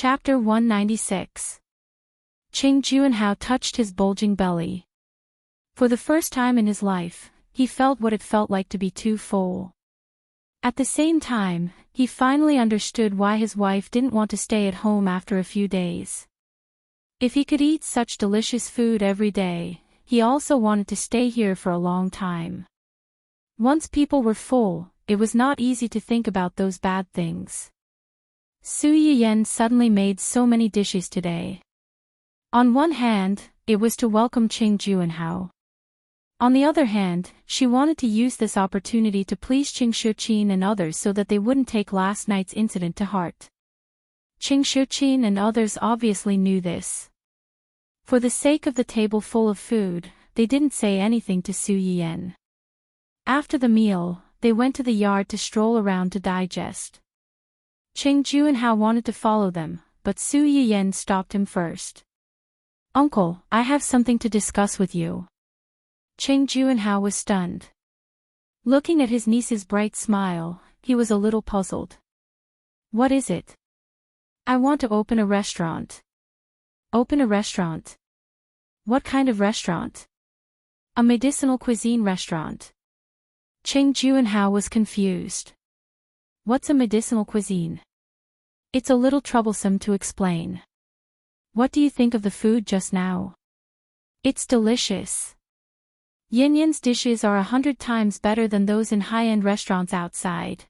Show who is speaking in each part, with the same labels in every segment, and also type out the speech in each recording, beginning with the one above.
Speaker 1: Chapter 196. Qing Juanhao touched his bulging belly. For the first time in his life, he felt what it felt like to be too full. At the same time, he finally understood why his wife didn't want to stay at home after a few days. If he could eat such delicious food every day, he also wanted to stay here for a long time. Once people were full, it was not easy to think about those bad things. Su Yiyan suddenly made so many dishes today. On one hand, it was to welcome Qing Juanhao. On the other hand, she wanted to use this opportunity to please Qing Shuqin and others so that they wouldn't take last night's incident to heart. Qing Shuqin and others obviously knew this. For the sake of the table full of food, they didn't say anything to Su Yiyan. After the meal, they went to the yard to stroll around to digest. Qing Juanhao wanted to follow them, but Su Yiyan stopped him first. "Uncle, I have something to discuss with you." Qing Juanhao was stunned. Looking at his niece's bright smile, he was a little puzzled. "What is it?" "I want to open a restaurant." "Open a restaurant? What kind of restaurant?" "A medicinal cuisine restaurant." Qing Juanhao was confused. "What's a medicinal cuisine?" "It's a little troublesome to explain." "What do you think of the food just now?" "It's delicious. Yin Yan's dishes are 100 times better than those in high-end restaurants outside."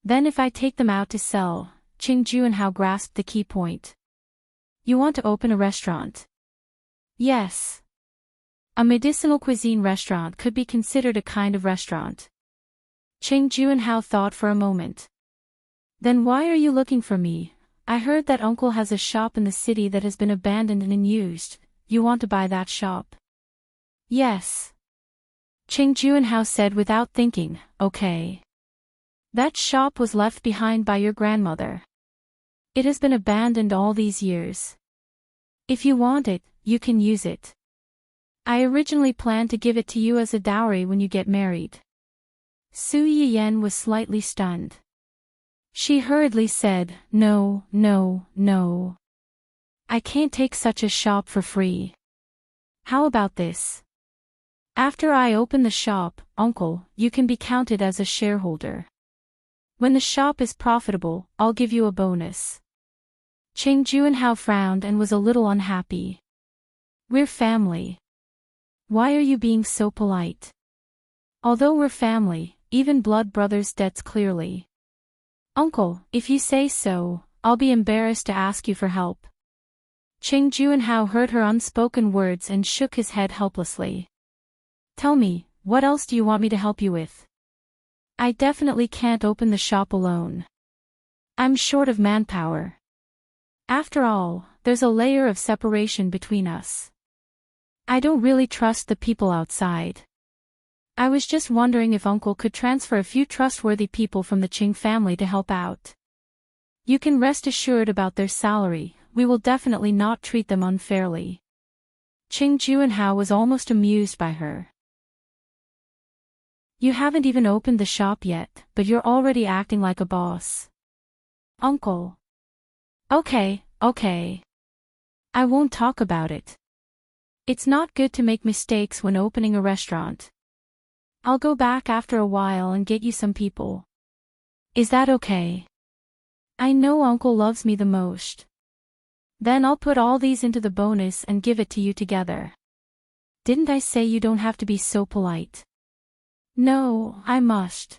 Speaker 1: "Then if I take them out to sell," Qing Juanhao grasped the key point. "You want to open a restaurant?" "Yes. A medicinal cuisine restaurant could be considered a kind of restaurant." Qing Juanhao thought for a moment. "Then why are you looking for me? I heard that uncle has a shop in the city that has been abandoned and unused. You want to buy that shop?" "Yes." Qing Juanhao said without thinking, "Okay. That shop was left behind by your grandmother. It has been abandoned all these years. If you want it, you can use it. I originally planned to give it to you as a dowry when you get married." Su Yiyan was slightly stunned. She hurriedly said, "No, no, no. I can't take such a shop for free. How about this? After I open the shop, uncle, you can be counted as a shareholder. When the shop is profitable, I'll give you a bonus." Qing Juanhao frowned and was a little unhappy. "We're family. Why are you being so polite?" "Although we're family, even blood brothers debts clearly." "Uncle, if you say so, I'll be embarrassed to ask you for help." Qing Juanhao heard her unspoken words and shook his head helplessly. "Tell me, what else do you want me to help you with? I definitely can't open the shop alone. I'm short of manpower. After all, there's a layer of separation between us. I don't really trust the people outside. I was just wondering if uncle could transfer a few trustworthy people from the Qing family to help out. You can rest assured about their salary, we will definitely not treat them unfairly." Qing Juanhao was almost amused by her. "You haven't even opened the shop yet, but you're already acting like a boss." "Uncle." Okay. I won't talk about it. It's not good to make mistakes when opening a restaurant. I'll go back after a while and get you some people. Is that okay? I know uncle loves me the most. Then I'll put all these into the bonus and give it to you together. Didn't I say you don't have to be so polite? No, I must."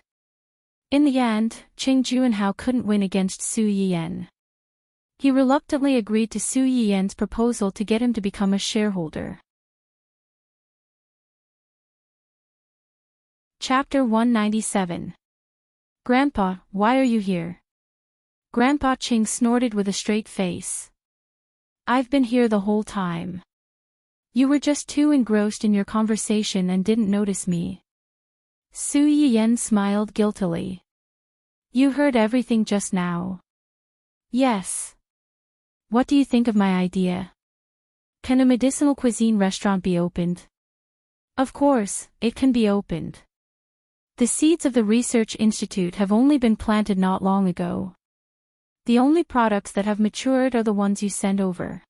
Speaker 1: In the end, Qing Juanhao couldn't win against Su Yiyan. He reluctantly agreed to Su Yiyan's proposal to get him to become a shareholder. Chapter 197. "Grandpa, why are you here?" Grandpa Qing snorted with a straight face. "I've been here the whole time. You were just too engrossed in your conversation and didn't notice me." Su Yiyan smiled guiltily. "You heard everything just now." "Yes. What do you think of my idea? Can a medicinal cuisine restaurant be opened?" "Of course, it can be opened. The seeds of the research institute have only been planted not long ago. The only products that have matured are the ones you send over.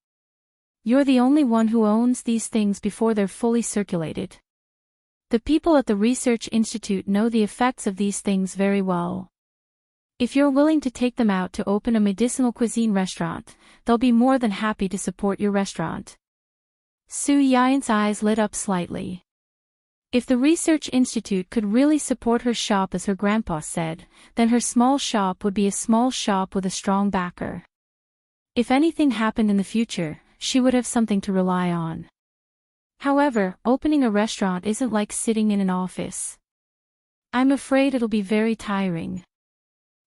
Speaker 1: You're the only one who owns these things before they're fully circulated. The people at the Research Institute know the effects of these things very well. If you're willing to take them out to open a medicinal cuisine restaurant, they'll be more than happy to support your restaurant. Su Yan's eyes lit up slightly. If the Research Institute could really support her shop as her grandpa said, then her small shop would be a small shop with a strong backer. If anything happened in the future, she would have something to rely on. However, opening a restaurant isn't like sitting in an office. I'm afraid it'll be very tiring.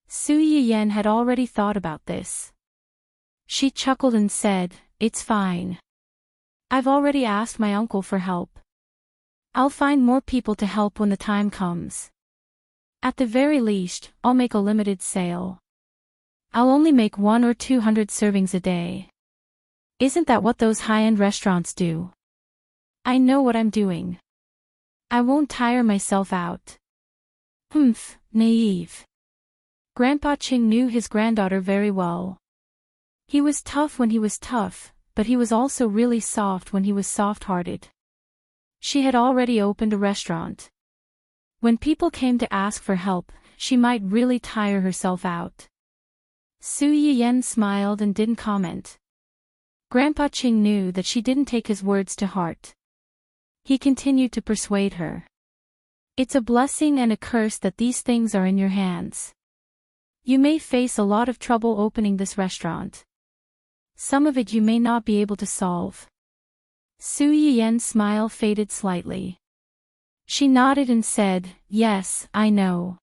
Speaker 1: Su Yan had already thought about this. She chuckled and said, "It's fine. I've already asked my uncle for help. I'll find more people to help when the time comes. At the very least, I'll make a limited sale. I'll only make 100 or 200 servings a day. Isn't that what those high-end restaurants do? I know what I'm doing. I won't tire myself out." Naive. Grandpa Ching knew his granddaughter very well. He was tough when he was tough, but he was also really soft when he was soft-hearted. She had already opened a restaurant. When people came to ask for help, she might really tire herself out. Su Yan smiled and didn't comment. Grandpa Ching knew that she didn't take his words to heart. He continued to persuade her. "It's a blessing and a curse that these things are in your hands. You may face a lot of trouble opening this restaurant. Some of it you may not be able to solve." Su Yan's smile faded slightly. She nodded and said, "Yes, I know.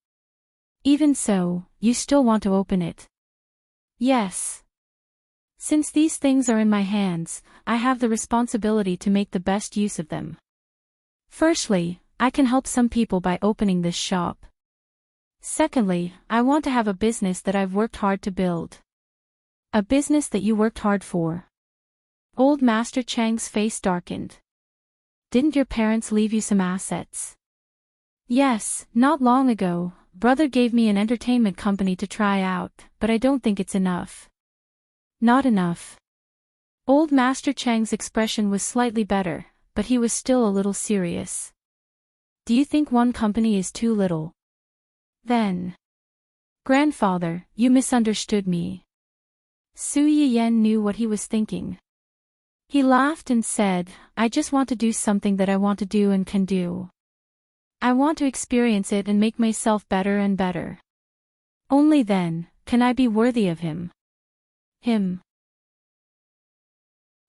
Speaker 1: Even so, you still want to open it?" "Yes. Since these things are in my hands, I have the responsibility to make the best use of them. Firstly, I can help some people by opening this shop. Secondly, I want to have a business that I've worked hard to build. A business that you worked hard for." Old Master Chang's face darkened. "Didn't your parents leave you some assets?" "Yes, not long ago. Brother gave me an entertainment company to try out, but I don't think it's enough." "Not enough." Old Master Chang's expression was slightly better, but he was still a little serious. "Do you think one company is too little?" "Then, grandfather, you misunderstood me." Su Yan knew what he was thinking. He laughed and said, "I just want to do something that I want to do and can do. I want to experience it and make myself better and better. Only then, can I be worthy of him."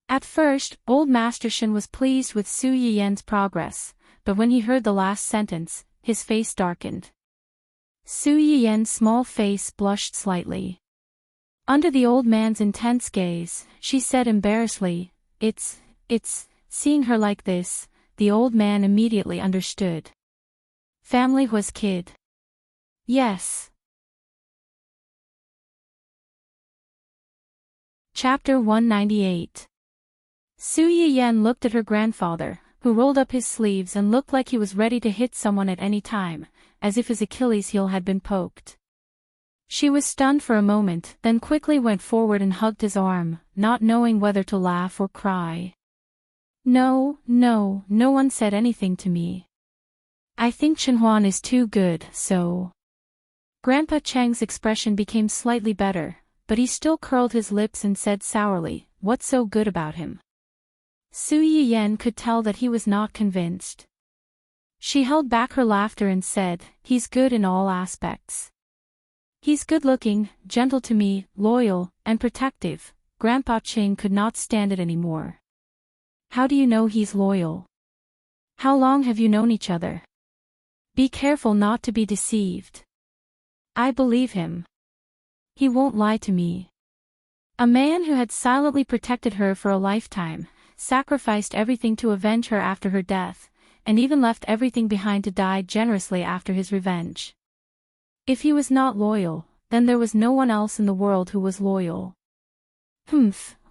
Speaker 1: At first, Old Master Shen was pleased with Su Yan's progress, but when he heard the last sentence, his face darkened. Su Yan's small face blushed slightly. Under the old man's intense gaze, she said embarrassedly, It's, seeing her like this, the old man immediately understood. Family was kid. Yes. Chapter 198. Su Yan looked at her grandfather, who rolled up his sleeves and looked like he was ready to hit someone at any time, as if his Achilles heel had been poked. She was stunned for a moment, then quickly went forward and hugged his arm, not knowing whether to laugh or cry. No one said anything to me. I think Shenhuan is too good, so. Grandpa Chang's expression became slightly better, but he still curled his lips and said sourly, "What's so good about him?" Su Yan could tell that he was not convinced. She held back her laughter and said, "He's good in all aspects. He's good-looking, gentle to me, loyal, and protective." Grandpa Ching could not stand it anymore. "How do you know he's loyal? How long have you known each other? Be careful not to be deceived." "I believe him. He won't lie to me." A man who had silently protected her for a lifetime, sacrificed everything to avenge her after her death, and even left everything behind to die generously after his revenge. If he was not loyal, then there was no one else in the world who was loyal.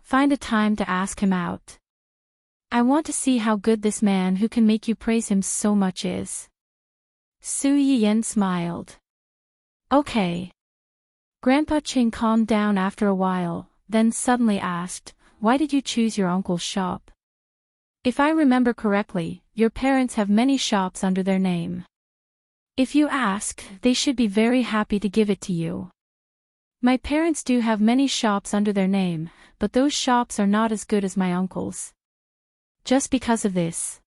Speaker 1: Find a time to ask him out. I want to see how good this man who can make you praise him so much is. Su Yan smiled. Okay. Grandpa Ching calmed down after a while, then suddenly asked, "Why did you choose your uncle's shop? If I remember correctly, your parents have many shops under their name. If you ask, they should be very happy to give it to you." "My parents do have many shops under their name, but those shops are not as good as my uncle's." "Just because of this?"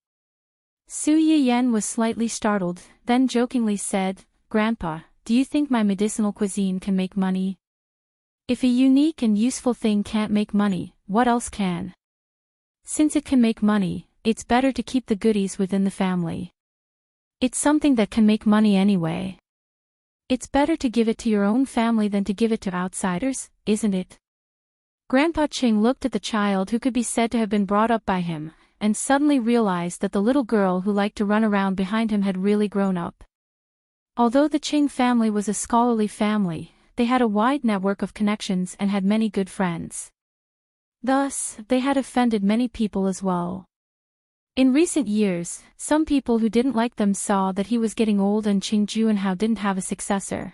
Speaker 1: Su Yiyen was slightly startled, then jokingly said, "Grandpa, do you think my medicinal cuisine can make money? If a unique and useful thing can't make money, what else can? Since it can make money, it's better to keep the goodies within the family. It's something that can make money anyway. It's better to give it to your own family than to give it to outsiders, isn't it?" Grandpa Ching looked at the child who could be said to have been brought up by him, and suddenly realized that the little girl who liked to run around behind him had really grown up. Although the Ching family was a scholarly family, they had a wide network of connections and had many good friends. Thus, they had offended many people as well. In recent years, some people who didn't like them saw that he was getting old and Ching Juanhao didn't have a successor.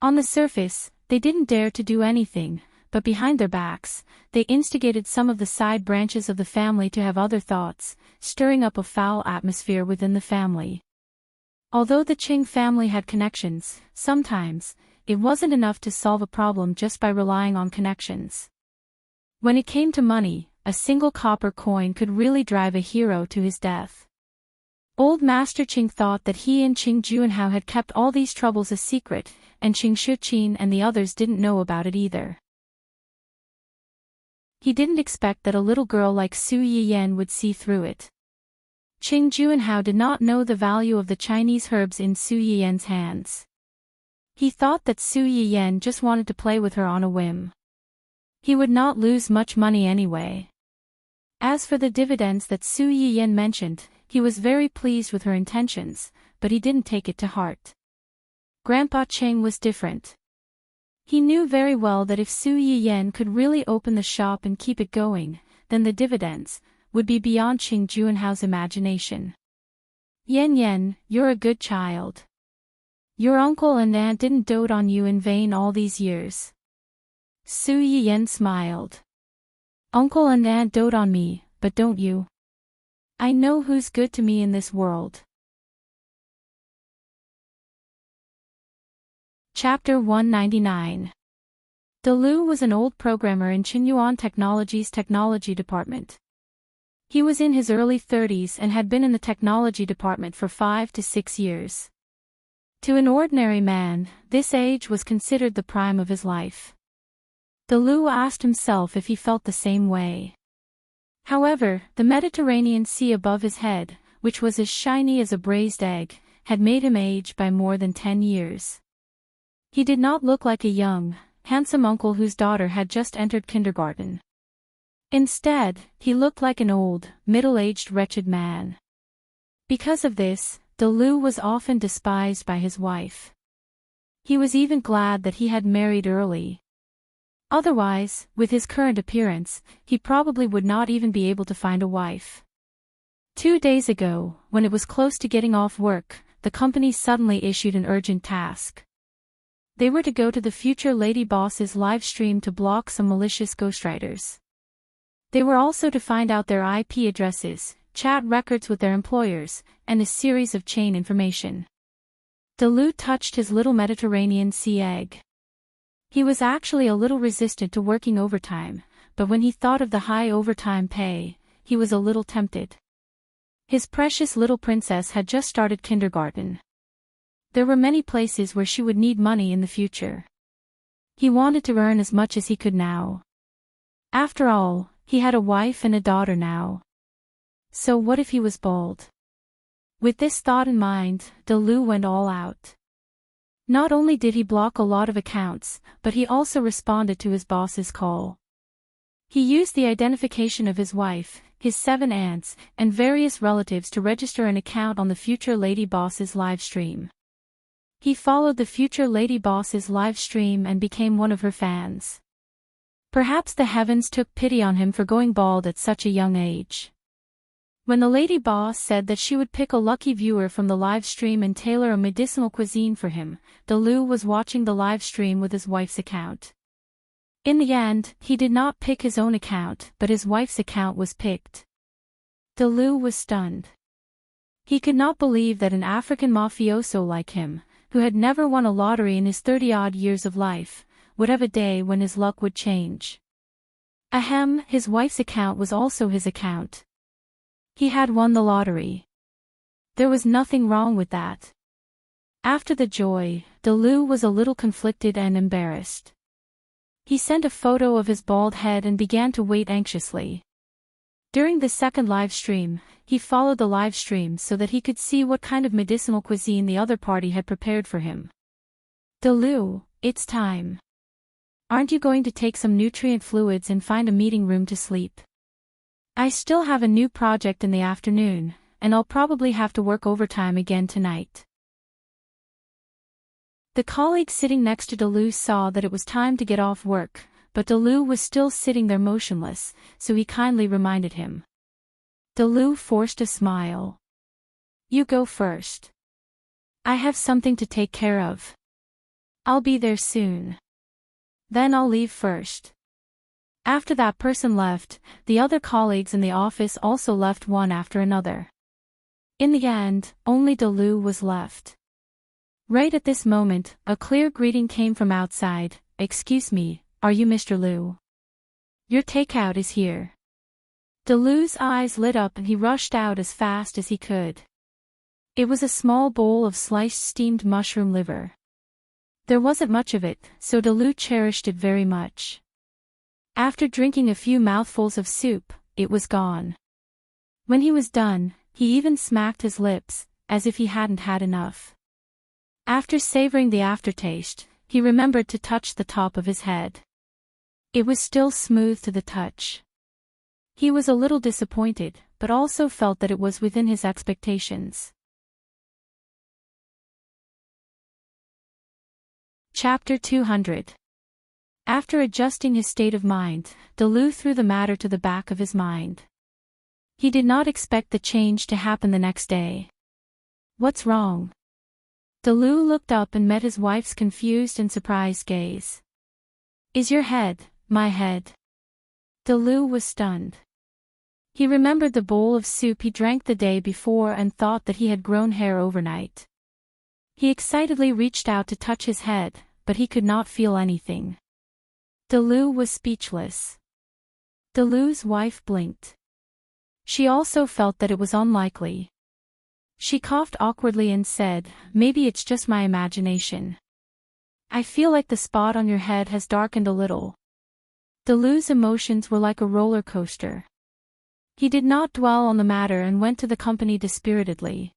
Speaker 1: On the surface, they didn't dare to do anything, but behind their backs, they instigated some of the side branches of the family to have other thoughts, stirring up a foul atmosphere within the family. Although the Ching family had connections, sometimes, it wasn't enough to solve a problem just by relying on connections. When it came to money, a single copper coin could really drive a hero to his death. Old Master Ching thought that he and Ching Juanhao had kept all these troubles a secret, and Ching Shuqin and the others didn't know about it either. He didn't expect that a little girl like Su Yiyen would see through it. Ching Juanhao did not know the value of the Chinese herbs in Su Yiyen's hands. He thought that Su Yiyen just wanted to play with her on a whim. He would not lose much money anyway. As for the dividends that Su Yiyen mentioned, he was very pleased with her intentions, but he didn't take it to heart. Grandpa Ching was different. He knew very well that if Su Yiyen could really open the shop and keep it going, then the dividends would be beyond Ching Juanhao's imagination. "Yen, you're a good child. Your uncle and aunt didn't dote on you in vain all these years." Su Yiyen smiled. "Uncle and aunt dote on me, but don't you? I know who's good to me in this world." Chapter 199. Delu was an old programmer in Qinyuan Technology's technology department. He was in his early 30s and had been in the technology department for 5 to 6 years. To an ordinary man, this age was considered the prime of his life. Delu asked himself if he felt the same way. However, the Mediterranean Sea above his head, which was as shiny as a braised egg, had made him age by more than 10 years. He did not look like a young, handsome uncle whose daughter had just entered kindergarten. Instead, he looked like an old, middle-aged wretched man. Because of this, Delu was often despised by his wife. He was even glad that he had married early. Otherwise, with his current appearance, he probably would not even be able to find a wife. 2 days ago, when it was close to getting off work, the company suddenly issued an urgent task. They were to go to the future lady boss's live stream to block some malicious ghostwriters. They were also to find out their IP addresses, chat records with their employers, and a series of chain information. Delu touched his little Mediterranean Sea egg. He was actually a little resistant to working overtime, but when he thought of the high overtime pay, he was a little tempted. His precious little princess had just started kindergarten. There were many places where she would need money in the future. He wanted to earn as much as he could now. After all, he had a wife and a daughter now. So what if he was bald? With this thought in mind, Delu went all out. Not only did he block a lot of accounts, but he also responded to his boss's call. He used the identification of his wife, his 7 aunts, and various relatives to register an account on the future lady boss's live stream. He followed the future lady boss's live stream and became one of her fans. Perhaps the heavens took pity on him for going bald at such a young age. When the lady boss said that she would pick a lucky viewer from the live stream and tailor a medicinal cuisine for him, Dalu was watching the live stream with his wife's account. In the end, he did not pick his own account, but his wife's account was picked. Dalu was stunned. He could not believe that an African mafioso like him, who had never won a lottery in his 30-odd years of life, would have a day when his luck would change. Ahem, his wife's account was also his account. He had won the lottery. There was nothing wrong with that. After the joy, Dalu was a little conflicted and embarrassed. He sent a photo of his bald head and began to wait anxiously. During the second live stream, he followed the live stream so that he could see what kind of medicinal cuisine the other party had prepared for him. Dalu, it's time. Aren't you going to take some nutrient fluids and find a meeting room to sleep? I still have a new project in the afternoon, and I'll probably have to work overtime again tonight. The colleague sitting next to Dalu saw that it was time to get off work, but Dalu was still sitting there motionless, so he kindly reminded him. Dalu forced a smile. You go first. I have something to take care of. I'll be there soon. Then I'll leave first. After that person left, the other colleagues in the office also left one after another. In the end, only Dalu was left. Right at this moment, a clear greeting came from outside. Excuse me, are you Mr. Liu? Your takeout is here. Dalu's eyes lit up and he rushed out as fast as he could. It was a small bowl of sliced steamed mushroom liver. There wasn't much of it, so Dalu cherished it very much. After drinking a few mouthfuls of soup, it was gone. When he was done, he even smacked his lips, as if he hadn't had enough. After savoring the aftertaste, he remembered to touch the top of his head. It was still smooth to the touch. He was a little disappointed, but also felt that it was within his expectations. Chapter 200. After adjusting his state of mind, Dalu threw the matter to the back of his mind. He did not expect the change to happen the next day. What's wrong? Dalu looked up and met his wife's confused and surprised gaze. Is your head, my head? Dalu was stunned. He remembered the bowl of soup he drank the day before and thought that he had grown hair overnight. He excitedly reached out to touch his head, but he could not feel anything. Dalu was speechless. Dalu's wife blinked. She also felt that it was unlikely. She coughed awkwardly and said, Maybe it's just my imagination. I feel like the spot on your head has darkened a little. Dalu's emotions were like a roller coaster. He did not dwell on the matter and went to the company dispiritedly.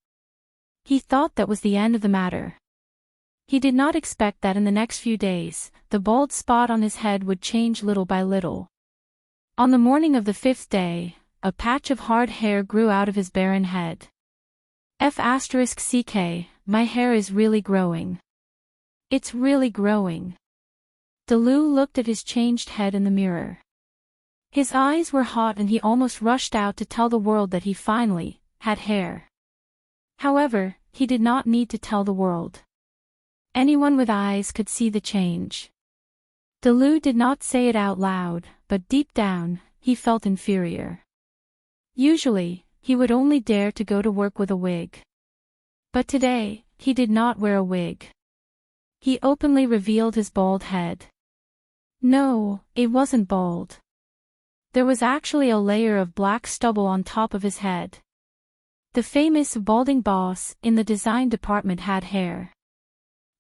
Speaker 1: He thought that was the end of the matter. He did not expect that in the next few days, the bald spot on his head would change little by little. On the morning of the 5th day, a patch of hard hair grew out of his barren head. F***ck, my hair is really growing. It's really growing. Dalu looked at his changed head in the mirror. His eyes were hot and he almost rushed out to tell the world that he finally had hair. However, he did not need to tell the world. Anyone with eyes could see the change. Dalu did not say it out loud, but deep down, he felt inferior. Usually, he would only dare to go to work with a wig. But today, he did not wear a wig. He openly revealed his bald head. No, it wasn't bald. There was actually a layer of black stubble on top of his head. The famous balding boss in the design department had hair.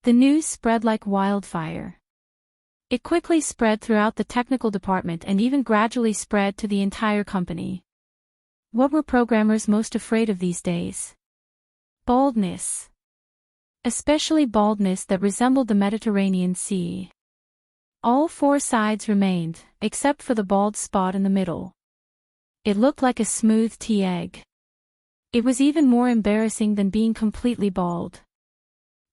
Speaker 1: The news spread like wildfire. It quickly spread throughout the technical department and even gradually spread to the entire company. What were programmers most afraid of these days? Baldness. Especially baldness that resembled the Mediterranean Sea. All four sides remained, except for the bald spot in the middle. It looked like a smooth tea egg. It was even more embarrassing than being completely bald.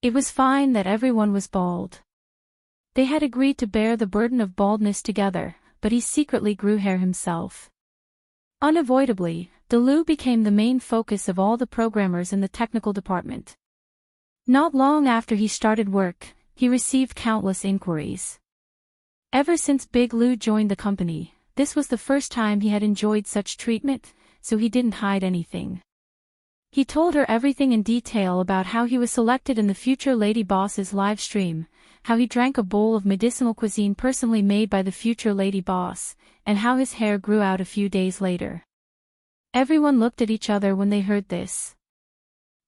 Speaker 1: It was fine that everyone was bald. They had agreed to bear the burden of baldness together, but he secretly grew hair himself. Unavoidably, Delu became the main focus of all the programmers in the technical department. Not long after he started work, he received countless inquiries. Ever since Big Lou joined the company, this was the first time he had enjoyed such treatment, so he didn't hide anything. He told her everything in detail about how he was selected in the future Lady Boss's live stream, how he drank a bowl of medicinal cuisine personally made by the future Lady Boss, and how his hair grew out a few days later. Everyone looked at each other when they heard this.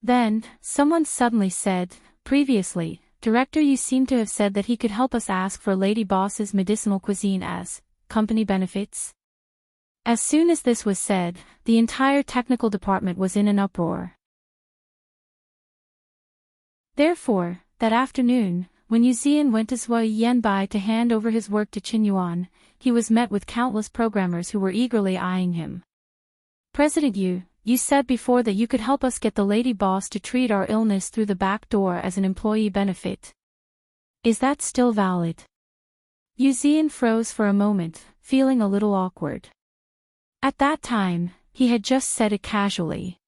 Speaker 1: Then, someone suddenly said, "Previously, Director, you seem to have said that he could help us ask for Lady Boss's medicinal cuisine as company benefits." As soon as this was said, the entire technical department was in an uproar. Therefore, that afternoon, when Yu Zian went to Zhuo Yanbai to hand over his work to Qin Yuan, he was met with countless programmers who were eagerly eyeing him. "President Yu, you said before that you could help us get the Lady Boss to treat our illness through the back door as an employee benefit. Is that still valid?" Yu Zian froze for a moment, feeling a little awkward. At that time, he had just said it casually.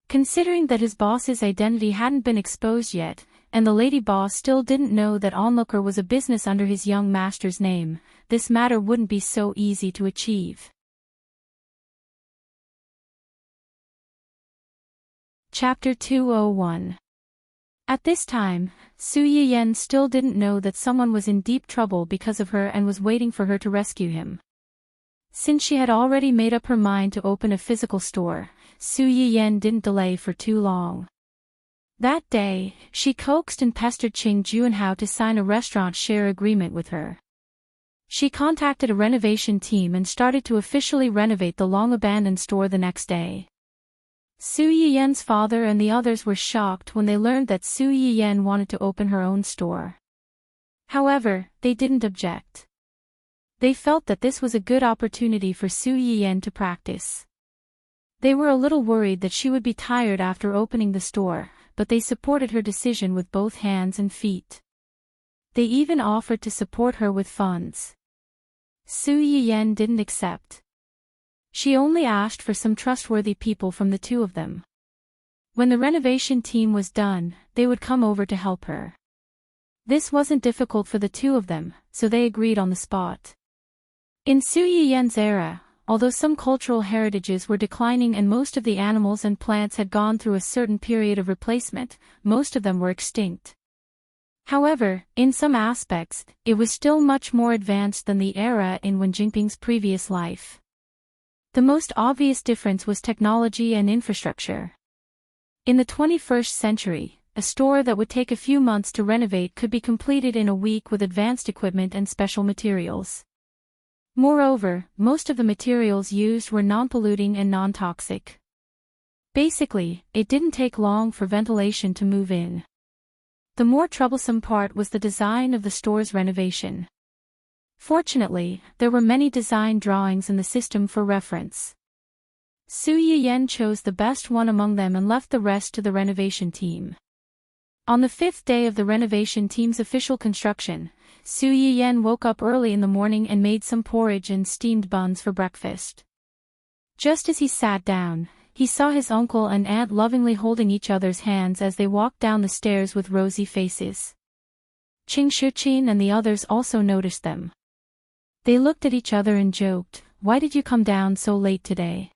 Speaker 1: Considering that his boss's identity hadn't been exposed yet, and the Lady Boss still didn't know that Onlooker was a business under his young master's name, this matter wouldn't be so easy to achieve. Chapter 201. At this time, Su Yiyen still didn't know that someone was in deep trouble because of her and was waiting for her to rescue him. Since she had already made up her mind to open a physical store, Su Yiyen didn't delay for too long. That day, she coaxed and pestered Qing Juanhao to sign a restaurant share agreement with her. She contacted a renovation team and started to officially renovate the long-abandoned store the next day. Su Yiyen's father and the others were shocked when they learned that Su Yiyen wanted to open her own store. However, they didn't object. They felt that this was a good opportunity for Su Yiyen to practice. They were a little worried that she would be tired after opening the store, but they supported her decision with both hands and feet. They even offered to support her with funds. Su Yiyen didn't accept. She only asked for some trustworthy people from the two of them. When the renovation team was done, they would come over to help her. This wasn't difficult for the two of them, so they agreed on the spot. In Su Yiyen's era, although some cultural heritages were declining and most of the animals and plants had gone through a certain period of replacement, most of them were extinct. However, in some aspects, it was still much more advanced than the era in Wen Jingping's previous life. The most obvious difference was technology and infrastructure. In the 21st century, a store that would take a few months to renovate could be completed in a week with advanced equipment and special materials. Moreover, most of the materials used were non-polluting and non-toxic. Basically, it didn't take long for ventilation to move in. The more troublesome part was the design of the store's renovation. Fortunately, there were many design drawings in the system for reference. Su Yiyen chose the best one among them and left the rest to the renovation team. On the 5th day of the renovation team's official construction, Su Yiyen woke up early in the morning and made some porridge and steamed buns for breakfast. Just as he sat down, he saw his uncle and aunt lovingly holding each other's hands as they walked down the stairs with rosy faces. Qing Shuqin and the others also noticed them. They looked at each other and joked, "Why did you come down so late today?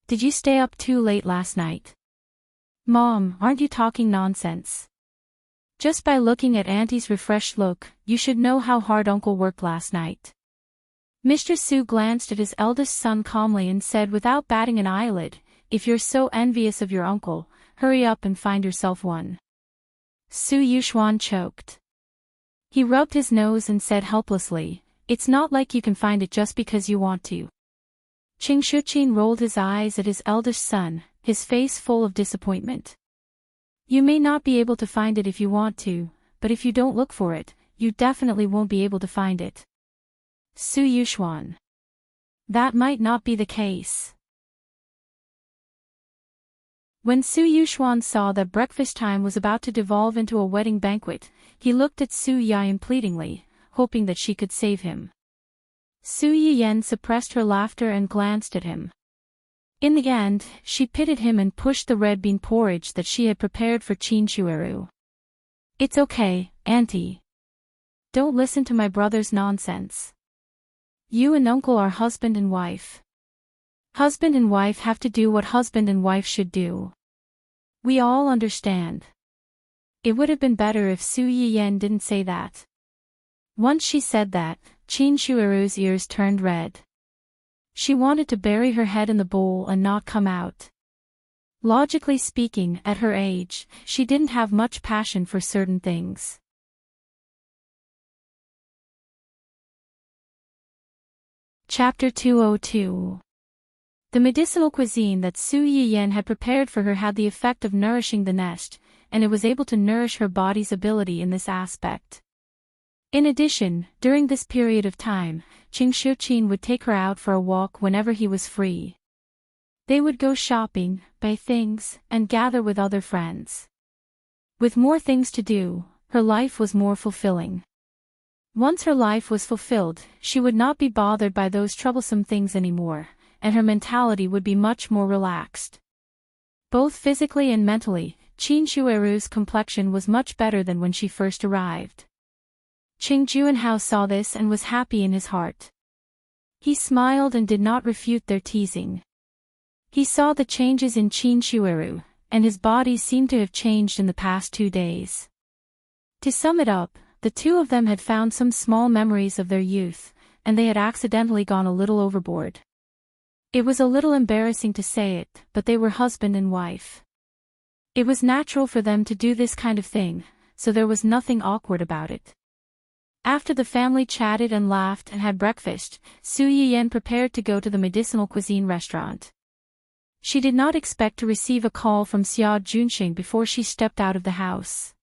Speaker 1: Did you stay up too late last night?" "Mom, aren't you talking nonsense? Just by looking at Auntie's refreshed look, you should know how hard Uncle worked last night." Mr. Su glanced at his eldest son calmly and said without batting an eyelid, "If you're so envious of your uncle, hurry up and find yourself one." Su Yuxuan choked. He rubbed his nose and said helplessly, "It's not like you can find it just because you want to." Qing Shuqin rolled his eyes at his eldest son, his face full of disappointment. "You may not be able to find it if you want to, but if you don't look for it, you definitely won't be able to find it." Su Yuxuan. That might not be the case. When Su Yuxuan saw that breakfast time was about to devolve into a wedding banquet, he looked at Su Yiyen pleadingly, hoping that she could save him. Su Yiyen suppressed her laughter and glanced at him. In the end, she pitied him and pushed the red bean porridge that she had prepared for Qin Shueru. It's okay, Auntie. Don't listen to my brother's nonsense. You and Uncle are husband and wife. Husband and wife have to do what husband and wife should do. We all understand. It would have been better if Su Yiyen didn't say that. Once she said that, Qin Shueru's ears turned red. She wanted to bury her head in the bowl and not come out. Logically speaking, at her age, she didn't have much passion for certain things. Chapter 202. The medicinal cuisine that Su Yiyen had prepared for her had the effect of nourishing the nest, and it was able to nourish her body's ability in this aspect. In addition, during this period of time, Qing Shuqin would take her out for a walk whenever he was free. They would go shopping, buy things, and gather with other friends. With more things to do, her life was more fulfilling. Once her life was fulfilled, she would not be bothered by those troublesome things anymore, and her mentality would be much more relaxed. Both physically and mentally, Qin Shueru's complexion was much better than when she first arrived. Qing Juanhao saw this and was happy in his heart. He smiled and did not refute their teasing. He saw the changes in Qin Shueru, and his body seemed to have changed in the past 2 days. To sum it up, the two of them had found some small memories of their youth, and they had accidentally gone a little overboard. It was a little embarrassing to say it, but they were husband and wife. It was natural for them to do this kind of thing, so there was nothing awkward about it. After the family chatted and laughed and had breakfast, Su Yiyen prepared to go to the medicinal cuisine restaurant. She did not expect to receive a call from Xia Junxing before she stepped out of the house.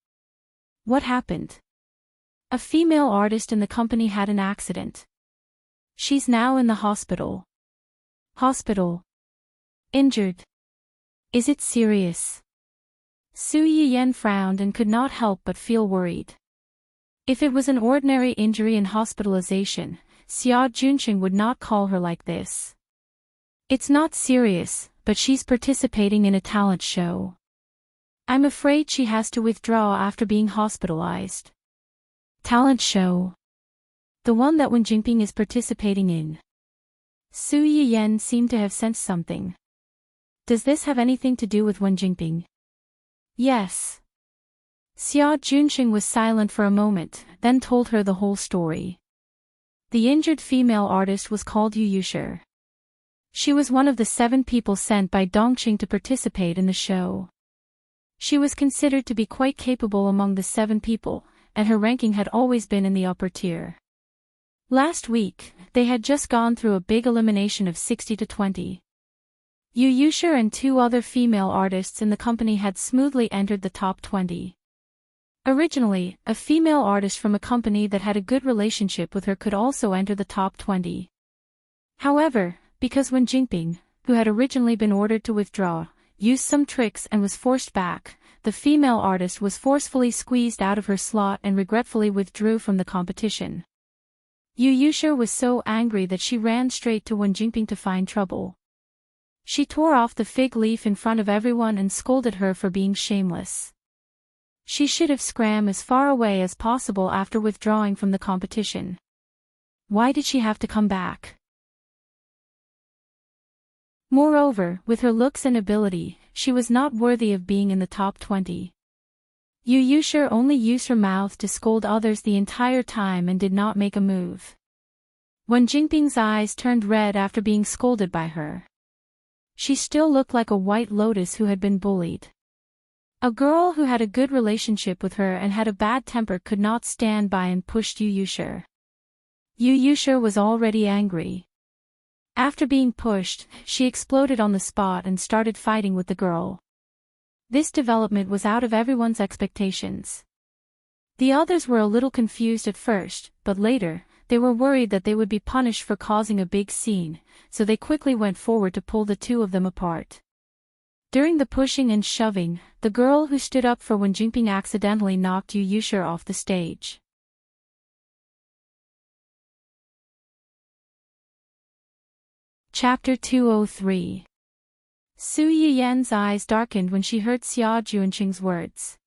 Speaker 1: What happened? A female artist in the company had an accident. She's now in the hospital. Hospital. Injured. Is it serious? Su Yiyen frowned and could not help but feel worried. If it was an ordinary injury and hospitalization, Xia Junxing would not call her like this. It's not serious, but she's participating in a talent show. I'm afraid she has to withdraw after being hospitalized. Talent show. The one that Wen Jingping is participating in. Su Yiyen seemed to have sensed something. Does this have anything to do with Wen Jingping? Yes. Xia Junxing was silent for a moment, then told her the whole story. The injured female artist was called Yu Yushi. She was one of the 7 people sent by Dongqing to participate in the show. She was considered to be quite capable among the 7 people, and her ranking had always been in the upper tier. Last week, they had just gone through a big elimination of 60 to 20. Yu Yushi and 2 other female artists in the company had smoothly entered the top 20. Originally, a female artist from a company that had a good relationship with her could also enter the top 20. However, because Wen Jingping, who had originally been ordered to withdraw, used some tricks and was forced back, the female artist was forcefully squeezed out of her slot and regretfully withdrew from the competition. Yu Yushi was so angry that she ran straight to Wen Jingping to find trouble. She tore off the fig leaf in front of everyone and scolded her for being shameless. She should have scram as far away as possible after withdrawing from the competition. Why did she have to come back? Moreover, with her looks and ability, she was not worthy of being in the top 20. Yu Yushi only used her mouth to scold others the entire time and did not make a move. Wen Jingping's eyes turned red after being scolded by her. She still looked like a white lotus who had been bullied. A girl who had a good relationship with her and had a bad temper could not stand by and pushed Yu Yushi. Yu Yushi was already angry. After being pushed, she exploded on the spot and started fighting with the girl. This development was out of everyone's expectations. The others were a little confused at first, but later, they were worried that they would be punished for causing a big scene, so they quickly went forward to pull the 2 of them apart. During the pushing and shoving, the girl who stood up for Wen Jingping accidentally knocked Yu Yushi off the stage. Chapter 203. Su Yiyan's eyes darkened when she heard Xia Juanqing's words.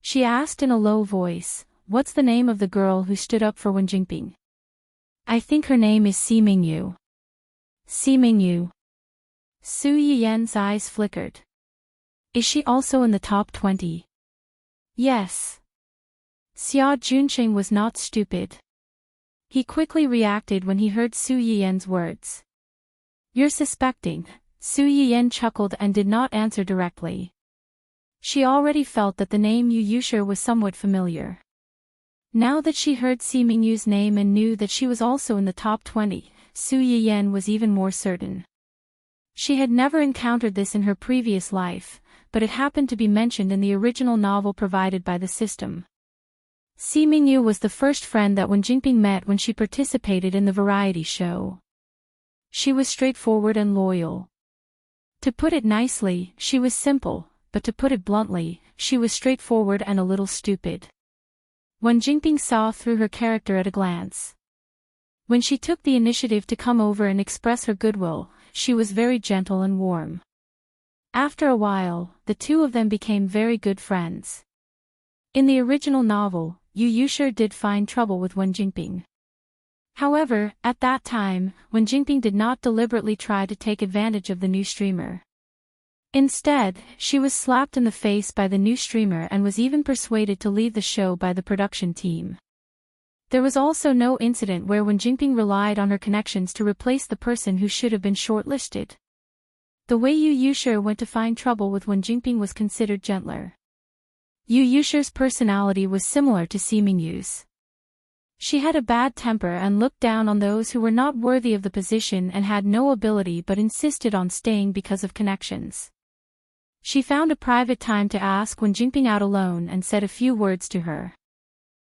Speaker 1: She asked in a low voice, "What's the name of the girl who stood up for Wen Jingping?" "I think her name is Si Mingyu." Si Mingyu. Su Yiyan's eyes flickered. "Is she also in the top 20? "Yes." Xia Juanqing was not stupid. He quickly reacted when he heard Su Yiyan's words. "You're suspecting." Su Yiyan chuckled and did not answer directly. She already felt that the name Yu Yushir was somewhat familiar. Now that she heard Si Mingyu's name and knew that she was also in the top 20, Su Yiyan was even more certain. She had never encountered this in her previous life, but it happened to be mentioned in the original novel provided by the system. Si Mingyu was the first friend that Wen Jingping met when she participated in the variety show. She was straightforward and loyal. To put it nicely, she was simple, but to put it bluntly, she was straightforward and a little stupid. Wen Jingping saw through her character at a glance. When she took the initiative to come over and express her goodwill, she was very gentle and warm. After a while, the two of them became very good friends. In the original novel, Yu Yushir did find trouble with Wen Jingping. However, at that time, Wen Jingping did not deliberately try to take advantage of the new streamer. Instead, she was slapped in the face by the new streamer and was even persuaded to leave the show by the production team. There was also no incident where Wen Jingping relied on her connections to replace the person who should have been shortlisted. The way Yu Yushir went to find trouble with Wen Jingping was considered gentler. Yu Yushir's personality was similar to Si Mingyu's. She had a bad temper and looked down on those who were not worthy of the position and had no ability but insisted on staying because of connections. She found a private time to ask Wen Jingping out alone and said a few words to her.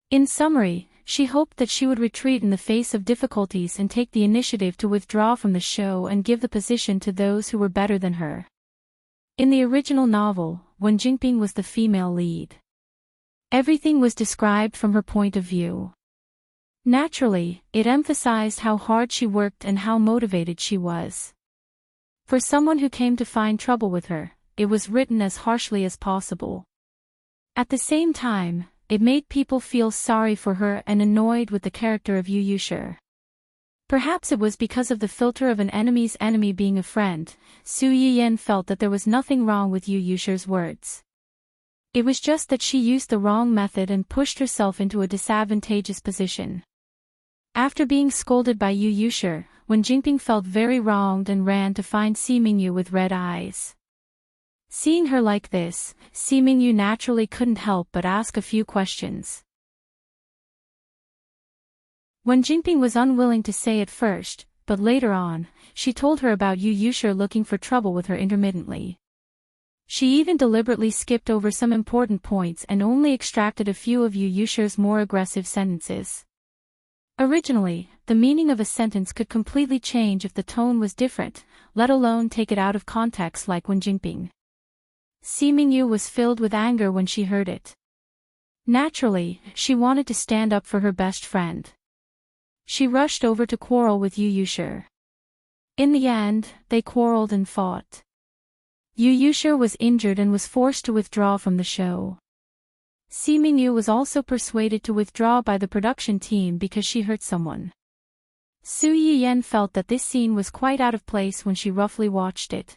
Speaker 1: In summary, she hoped that she would retreat in the face of difficulties and take the initiative to withdraw from the show and give the position to those who were better than her. In the original novel, Wen Jingping was the female lead. Everything was described from her point of view. Naturally, it emphasized how hard she worked and how motivated she was. For someone who came to find trouble with her, it was written as harshly as possible. At the same time, it made people feel sorry for her and annoyed with the character of Yu Yushir. Perhaps it was because of the filter of an enemy's enemy being a friend. Su Yiyan felt that there was nothing wrong with Yu Yushir's words. It was just that she used the wrong method and pushed herself into a disadvantageous position. After being scolded by Yu Yushir, Wen Jingping felt very wronged and ran to find Si Mingyu with red eyes. Seeing her like this, Si Mingyu naturally couldn't help but ask a few questions. Wen Jingping was unwilling to say at first, but later on, she told her about Yu Yushir looking for trouble with her intermittently. She even deliberately skipped over some important points and only extracted a few of Yu Yushir's more aggressive sentences. Originally, the meaning of a sentence could completely change if the tone was different, let alone take it out of context like Wen Jingping. Si Mingyu was filled with anger when she heard it. Naturally, she wanted to stand up for her best friend. She rushed over to quarrel with Yu Yushir. In the end, they quarreled and fought. Yu Yushir was injured and was forced to withdraw from the show. Si Mingyu was also persuaded to withdraw by the production team because she hurt someone. Su Yiyan felt that this scene was quite out of place when she roughly watched it.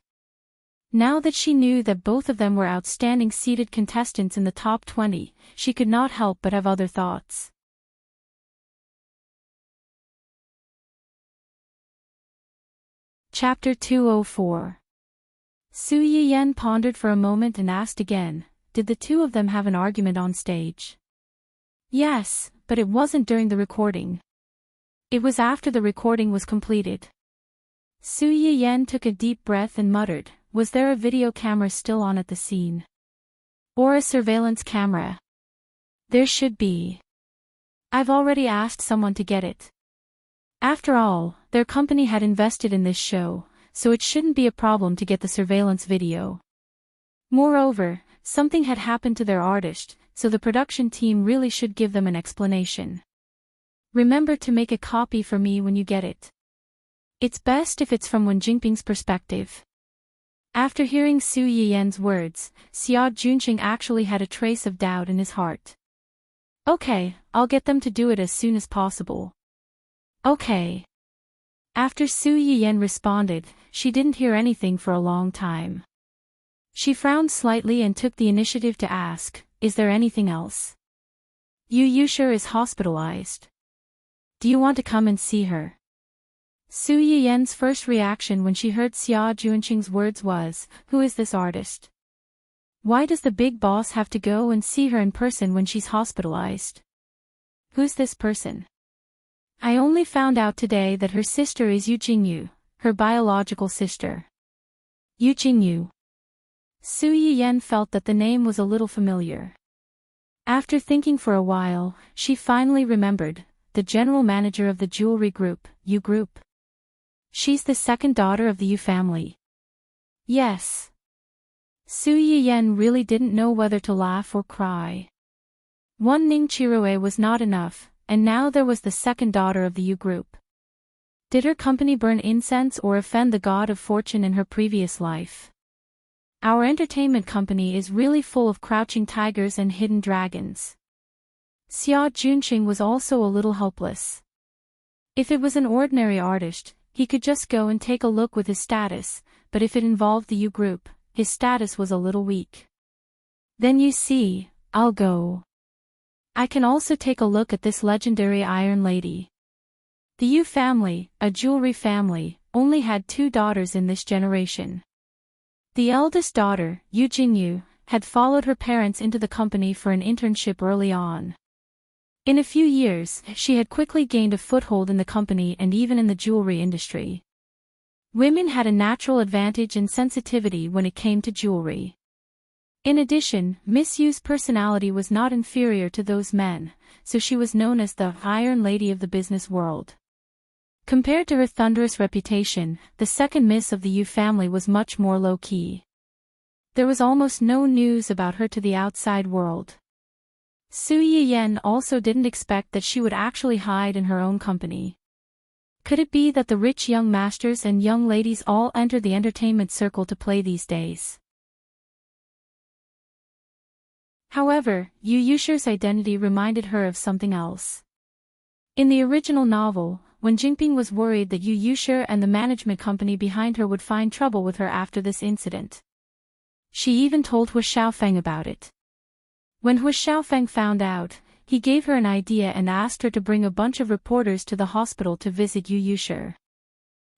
Speaker 1: Now that she knew that both of them were outstanding seeded contestants in the top 20, she could not help but have other thoughts. Chapter 204. Su Yiyan pondered for a moment and asked again, did the two of them have an argument on stage? Yes, but it wasn't during the recording. It was after the recording was completed. Su Yiyan took a deep breath and muttered, was there a video camera still on at the scene? Or a surveillance camera? There should be. I've already asked someone to get it. After all, their company had invested in this show, so it shouldn't be a problem to get the surveillance video. Moreover, something had happened to their artist, so the production team really should give them an explanation. Remember to make a copy for me when you get it. It's best if it's from Wen Jingping's perspective. After hearing Su Yiyan's words, Xia Junqing actually had a trace of doubt in his heart. Okay, I'll get them to do it as soon as possible. Okay. After Su Yiyan responded, she didn't hear anything for a long time. She frowned slightly and took the initiative to ask, is there anything else? Yu Yushi is hospitalized. Do you want to come and see her? Su Yiyan's first reaction when she heard Xia Junqing's words was, who is this artist? Why does the big boss have to go and see her in person when she's hospitalized? Who's this person? I only found out today that her sister is Yu Jingyu, her biological sister. Yu Jingyu. Su Yiyan felt that the name was a little familiar. After thinking for a while, she finally remembered, the general manager of the jewelry group, Yu Group. She's the second daughter of the Yu family. Yes. Su Yiyan really didn't know whether to laugh or cry. One Ning Chiroe was not enough, and now there was the second daughter of the Yu Group. Did her company burn incense or offend the god of fortune in her previous life? Our entertainment company is really full of crouching tigers and hidden dragons. Xia Junqing was also a little helpless. If it was an ordinary artist, he could just go and take a look with his status, but if it involved the Yu Group, his status was a little weak. Then you see, I'll go. I can also take a look at this legendary Iron Lady. The Yu family, a jewelry family, only had 2 daughters in this generation. The eldest daughter, Yu Jingyu, had followed her parents into the company for an internship early on. In a few years, she had quickly gained a foothold in the company and even in the jewelry industry. Women had a natural advantage and sensitivity when it came to jewelry. In addition, Miss Yu's personality was not inferior to those men, so she was known as the Iron Lady of the business world. Compared to her thunderous reputation, the second Miss of the Yu family was much more low-key. There was almost no news about her to the outside world. Su Yiyan also didn't expect that she would actually hide in her own company. Could it be that the rich young masters and young ladies all enter the entertainment circle to play these days? However, Yu Yushi's identity reminded her of something else. In the original novel, Wen Jingping was worried that Yu Yushi and the management company behind her would find trouble with her after this incident. She even told Hu Xiaofeng about it. When Hu Xiaofeng found out, he gave her an idea and asked her to bring a bunch of reporters to the hospital to visit Yu Yushi.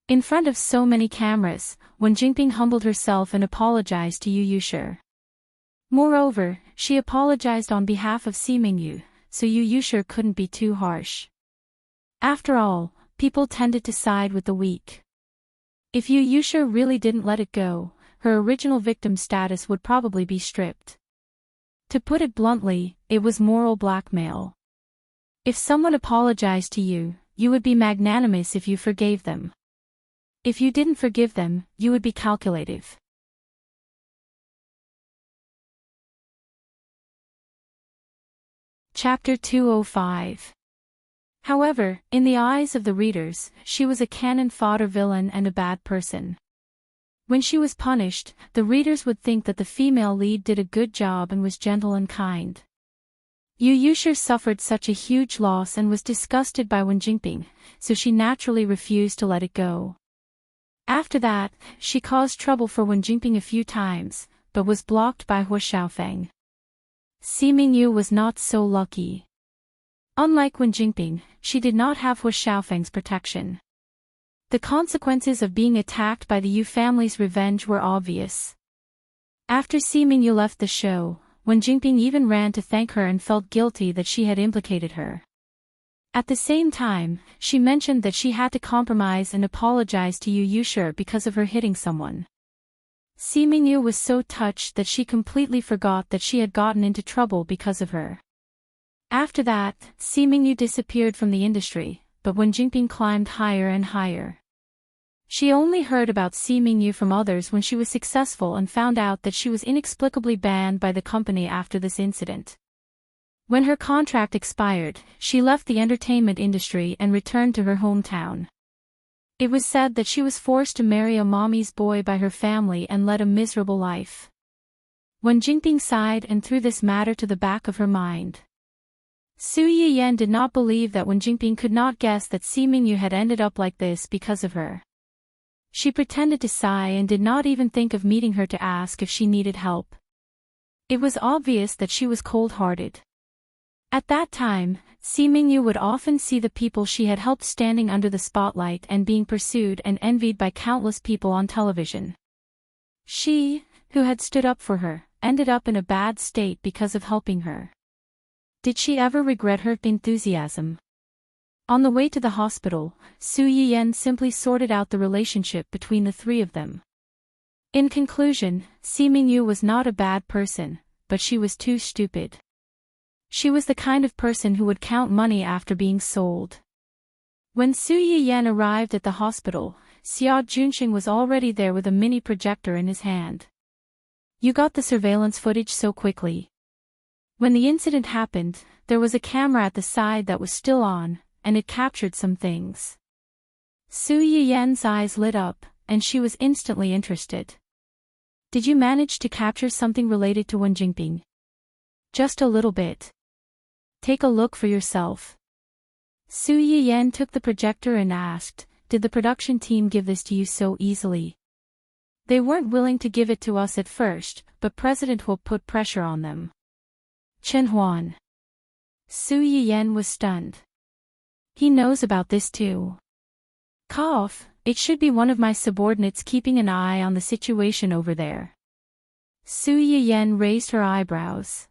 Speaker 1: In front of so many cameras, Wen Jingping humbled herself and apologized to Yu Yushi. Moreover, she apologized on behalf of Si Mingyu, so Yu Yushi couldn't be too harsh. After all, people tended to side with the weak. If Yu Yushi really didn't let it go, her original victim status would probably be stripped. To put it bluntly, it was moral blackmail. If someone apologized to you, you would be magnanimous if you forgave them. If you didn't forgive them, you would be calculative. Chapter 205. However, in the eyes of the readers, she was a cannon fodder villain and a bad person. When she was punished, the readers would think that the female lead did a good job and was gentle and kind. Yu Yushi suffered such a huge loss and was disgusted by Wen Jingping, so she naturally refused to let it go. After that, she caused trouble for Wen Jingping a few times, but was blocked by Hu Xiaofeng. Si Mingyu was not so lucky. Unlike Wen Jingping, she did not have Hu Xiaofeng's protection. The consequences of being attacked by the Yu family's revenge were obvious. After Si Mingyu left the show, Wen Jingping even ran to thank her and felt guilty that she had implicated her. At the same time, she mentioned that she had to compromise and apologize to Yu Yushi because of her hitting someone. Si Mingyu was so touched that she completely forgot that she had gotten into trouble because of her. After that, Si Mingyu disappeared from the industry, but Wen Jingping climbed higher and higher. She only heard about Si Mingyu from others when she was successful and found out that she was inexplicably banned by the company after this incident. When her contract expired, she left the entertainment industry and returned to her hometown. It was said that she was forced to marry a mommy's boy by her family and led a miserable life. Wen Jingping sighed and threw this matter to the back of her mind. Su Yiyan did not believe that Wen Jingping could not guess that Si Mingyu had ended up like this because of her. She pretended to sigh and did not even think of meeting her to ask if she needed help. It was obvious that she was cold-hearted. At that time, Si Mingyu would often see the people she had helped standing under the spotlight and being pursued and envied by countless people on television. She, who had stood up for her, ended up in a bad state because of helping her. Did she ever regret her enthusiasm? On the way to the hospital, Su Yiyan simply sorted out the relationship between the three of them. In conclusion, Si Mingyu was not a bad person, but she was too stupid. She was the kind of person who would count money after being sold. When Su Yiyan arrived at the hospital, Xia Junxing was already there with a mini projector in his hand. You got the surveillance footage so quickly. When the incident happened, there was a camera at the side that was still on, and it captured some things. Su Yiyan's eyes lit up, and she was instantly interested. Did you manage to capture something related to Wen Jingping? Just a little bit. Take a look for yourself. Su Yiyan took the projector and asked, did the production team give this to you so easily? They weren't willing to give it to us at first, but President Hu put pressure on them. Chen Huan. Su Yiyan was stunned. He knows about this too. Cough, it should be one of my subordinates keeping an eye on the situation over there. Su Yiyan raised her eyebrows.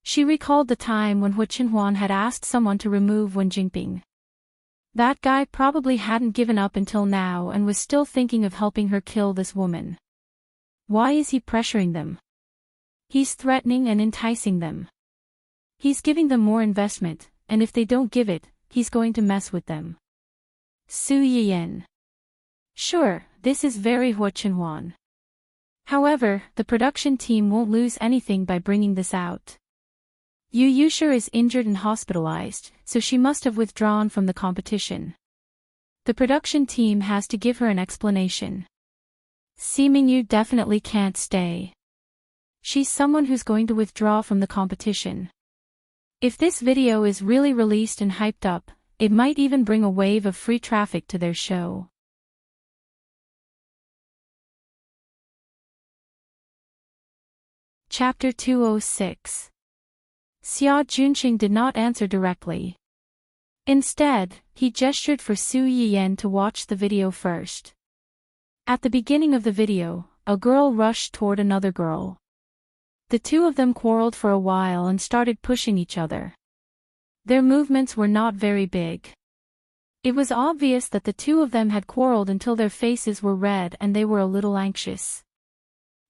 Speaker 1: She recalled the time when Hu Chenhuan had asked someone to remove Wen Jingping. That guy probably hadn't given up until now and was still thinking of helping her kill this woman. Why is he pressuring them? He's threatening and enticing them. He's giving them more investment, and if they don't give it, he's going to mess with them. Su Yiyan. Sure, this is very Hu Chenhuan. However, the production team won't lose anything by bringing this out. Yu Yusher is injured and hospitalized, so she must have withdrawn from the competition. The production team has to give her an explanation. Si Mingyu definitely can't stay. She's someone who's going to withdraw from the competition. If this video is really released and hyped up, it might even bring a wave of free traffic to their show. Chapter 206. Xia Junxing did not answer directly. Instead, he gestured for Su Yiyan to watch the video first. At the beginning of the video, a girl rushed toward another girl. The two of them quarreled for a while and started pushing each other. Their movements were not very big. It was obvious that the two of them had quarreled until their faces were red and they were a little anxious.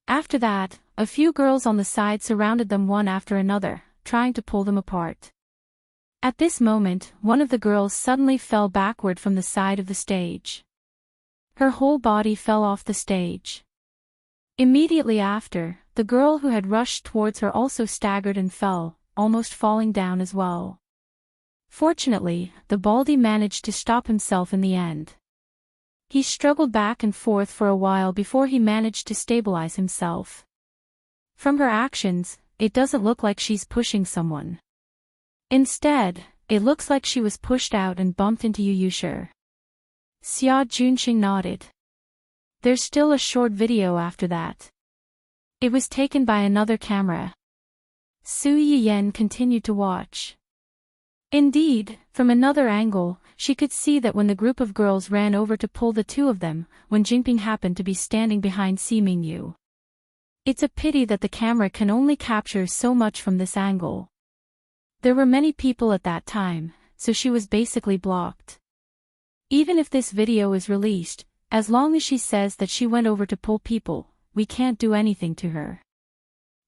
Speaker 1: After that, a few girls on the side surrounded them one after another, trying to pull them apart. At this moment, one of the girls suddenly fell backward from the side of the stage. Her whole body fell off the stage. Immediately after, the girl who had rushed towards her also staggered and fell, almost falling down as well. Fortunately, the baldy managed to stop himself in the end. He struggled back and forth for a while before he managed to stabilize himself. From her actions, it doesn't look like she's pushing someone. Instead, it looks like she was pushed out and bumped into Yu Yusher. Xia Junxing nodded. There's still a short video after that. It was taken by another camera. Su Yiyan continued to watch. Indeed, from another angle, she could see that when the group of girls ran over to pull the two of them, Wen Jingping happened to be standing behind Si Mingyu. It's a pity that the camera can only capture so much from this angle. There were many people at that time, so she was basically blocked. Even if this video is released, as long as she says that she went over to pull people, we can't do anything to her.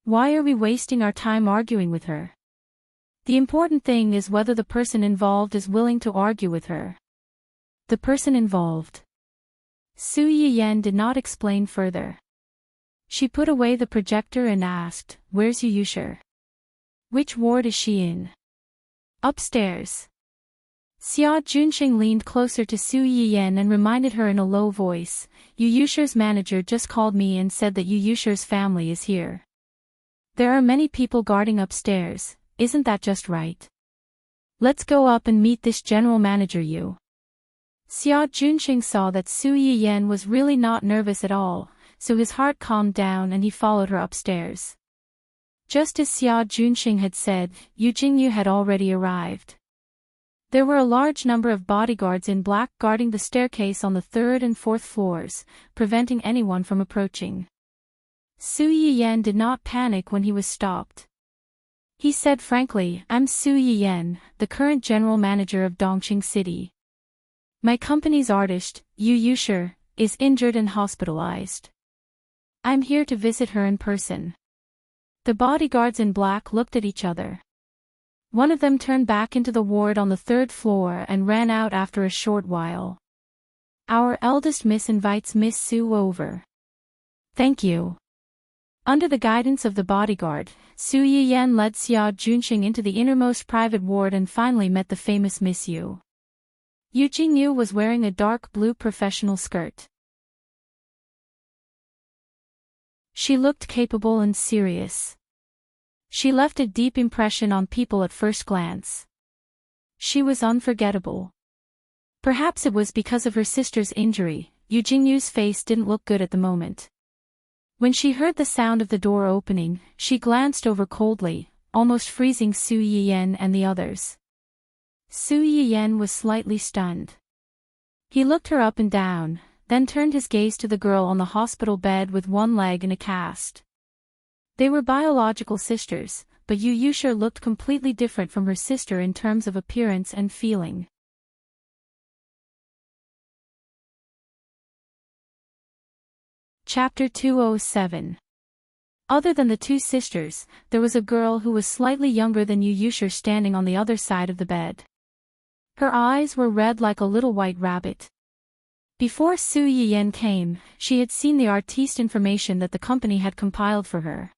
Speaker 1: Why are we wasting our time arguing with her? The important thing is whether the person involved is willing to argue with her. The person involved. Su Yiyan did not explain further. She put away the projector and asked, "Where's Yu Yusher? Which ward is she in?" "Upstairs." Xia Junxing leaned closer to Su Yiyan and reminded her in a low voice, Yu Yusher's manager just called me and said that Yu Yusher's family is here. There are many people guarding upstairs, isn't that just right? Let's go up and meet this general manager Yu. Xia Junxing saw that Su Yiyan was really not nervous at all, so his heart calmed down and he followed her upstairs. Just as Xia Junxing had said, Yu Jingyu had already arrived. There were a large number of bodyguards in black guarding the staircase on the 3rd and 4th floors, preventing anyone from approaching. Su Yiyan did not panic when he was stopped. He said frankly, I'm Su Yiyan, the current general manager of Dongqing City. My company's artist, Yu Yusher, is injured and hospitalized. I'm here to visit her in person. The bodyguards in black looked at each other. One of them turned back into the ward on the 3rd floor and ran out after a short while. Our eldest miss invites Miss Su over. Thank you. Under the guidance of the bodyguard, Su Yiyan led Xia Junxing into the innermost private ward and finally met the famous Miss Yu. Yu Jingyu was wearing a dark blue professional skirt. She looked capable and serious. She left a deep impression on people at first glance. She was unforgettable. Perhaps it was because of her sister's injury, Yu Jingyu's face didn't look good at the moment. When she heard the sound of the door opening, she glanced over coldly, almost freezing Su Yiyan and the others. Su Yiyan was slightly stunned. He looked her up and down, then turned his gaze to the girl on the hospital bed with one leg in a cast. They were biological sisters, but Yu Yusher looked completely different from her sister in terms of appearance and feeling. Chapter 207. Other than the two sisters, there was a girl who was slightly younger than Yu Yusher standing on the other side of the bed. Her eyes were red like a little white rabbit. Before Su Yiyan came, she had seen the artiste information that the company had compiled for her.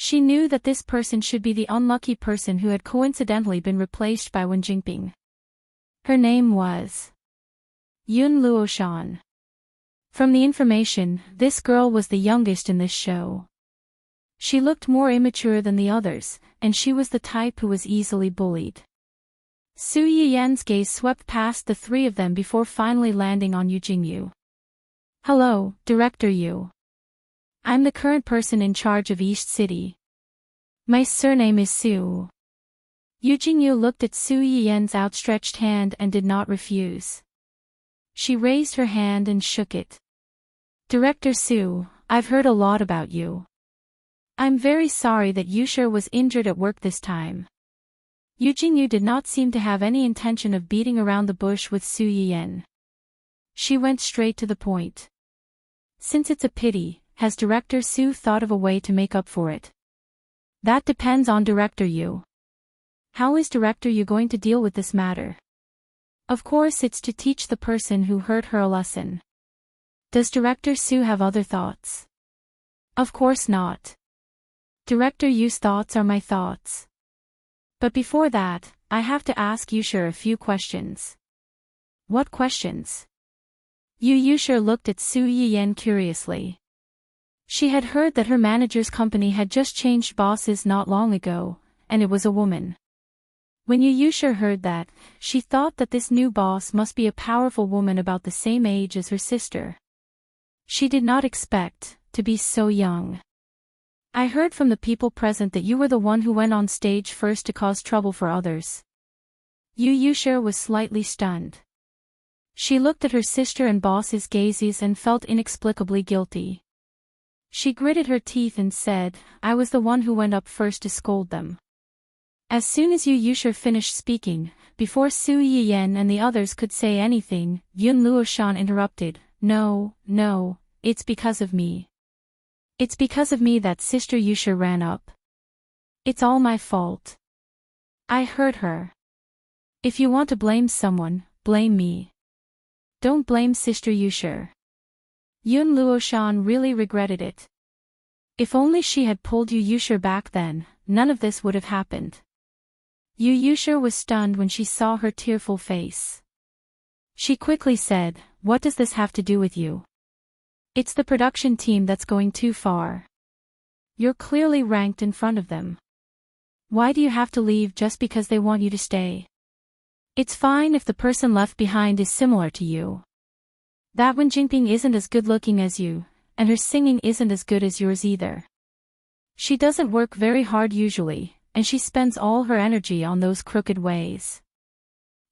Speaker 1: She knew that this person should be the unlucky person who had coincidentally been replaced by Wen Jingping. Her name was Yun Luoshan. From the information, this girl was the youngest in this show. She looked more immature than the others, and she was the type who was easily bullied. Su Yiyan's gaze swept past the three of them before finally landing on Yu Jingyu. Hello, Director Yu. I'm the current person in charge of East City. My surname is Su. Yu Jingyu looked at Su Yiyan's outstretched hand and did not refuse. She raised her hand and shook it. Director Su, I've heard a lot about you. I'm very sorry that Yusher was injured at work this time. Yu Jingyu did not seem to have any intention of beating around the bush with Su Yiyan. She went straight to the point. Since it's a pity, has Director Su thought of a way to make up for it? That depends on Director Yu. How is Director Yu going to deal with this matter? Of course it's to teach the person who hurt her a lesson. Does Director Su have other thoughts? Of course not. Director Yu's thoughts are my thoughts. But before that, I have to ask Yusher a few questions. What questions? Yu Yusher looked at Su Yiyan curiously. She had heard that her manager's company had just changed bosses not long ago, and it was a woman. When Yu Yusher heard that, she thought that this new boss must be a powerful woman about the same age as her sister. She did not expect to be so young. I heard from the people present that you were the one who went on stage first to cause trouble for others. Yu Yusher was slightly stunned. She looked at her sister and boss's gazes and felt inexplicably guilty. She gritted her teeth and said, I was the one who went up first to scold them. As soon as Yu Yusher finished speaking, before Su Yiyan and the others could say anything, Yun Luoshan interrupted, No, it's because of me. It's because of me that Sister Yusher ran up. It's all my fault. I hurt her. If you want to blame someone, blame me. Don't blame Sister Yusher. Yun Luoshan really regretted it. If only she had pulled Yu Yusher back then, none of this would have happened. Yu Yusha was stunned when she saw her tearful face. She quickly said, "What does this have to do with you? It's the production team that's going too far. You're clearly ranked in front of them. Why do you have to leave just because they want you to stay? It's fine if the person left behind is similar to you. That Wen Jinping isn't as good looking as you, and her singing isn't as good as yours either. She doesn't work very hard usually, and she spends all her energy on those crooked ways.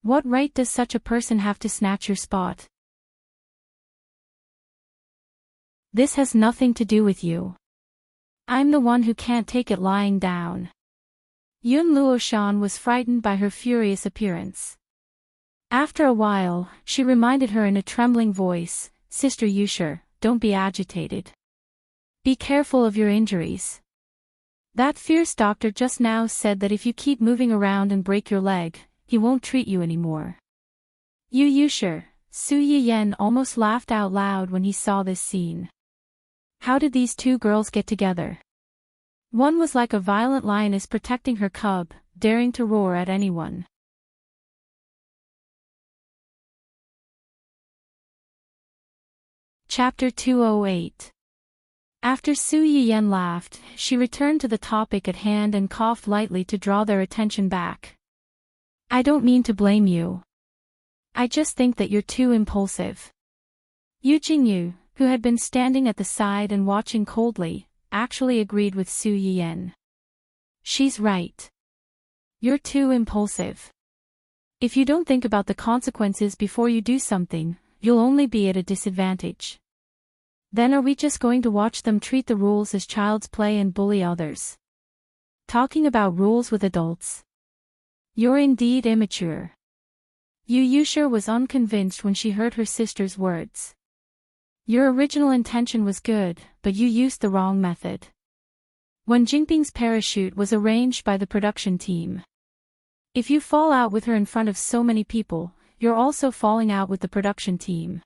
Speaker 1: What right does such a person have to snatch your spot? This has nothing to do with you. I'm the one who can't take it lying down." Yun Luoshan was frightened by her furious appearance. After a while, she reminded her in a trembling voice, "Sister Yusha, don't be agitated. Be careful of your injuries. That fierce doctor just now said that if you keep moving around and break your leg, he won't treat you anymore." Yu Yusha, Su Yiyen almost laughed out loud when he saw this scene. How did these two girls get together? One was like a violent lioness protecting her cub, daring to roar at anyone. Chapter 208. After Su Yiyen laughed, she returned to the topic at hand and coughed lightly to draw their attention back. "I don't mean to blame you. I just think that you're too impulsive." Yu Jingyu, who had been standing at the side and watching coldly, actually agreed with Su Yiyen. "She's right. You're too impulsive. If you don't think about the consequences before you do something, you'll only be at a disadvantage. Then are we just going to watch them treat the rules as child's play and bully others? Talking about rules with adults. You're indeed immature." Yu Yusha was unconvinced when she heard her sister's words. "Your original intention was good, but you used the wrong method. Wen Jinping's parachute was arranged by the production team. If you fall out with her in front of so many people, you're also falling out with the production team.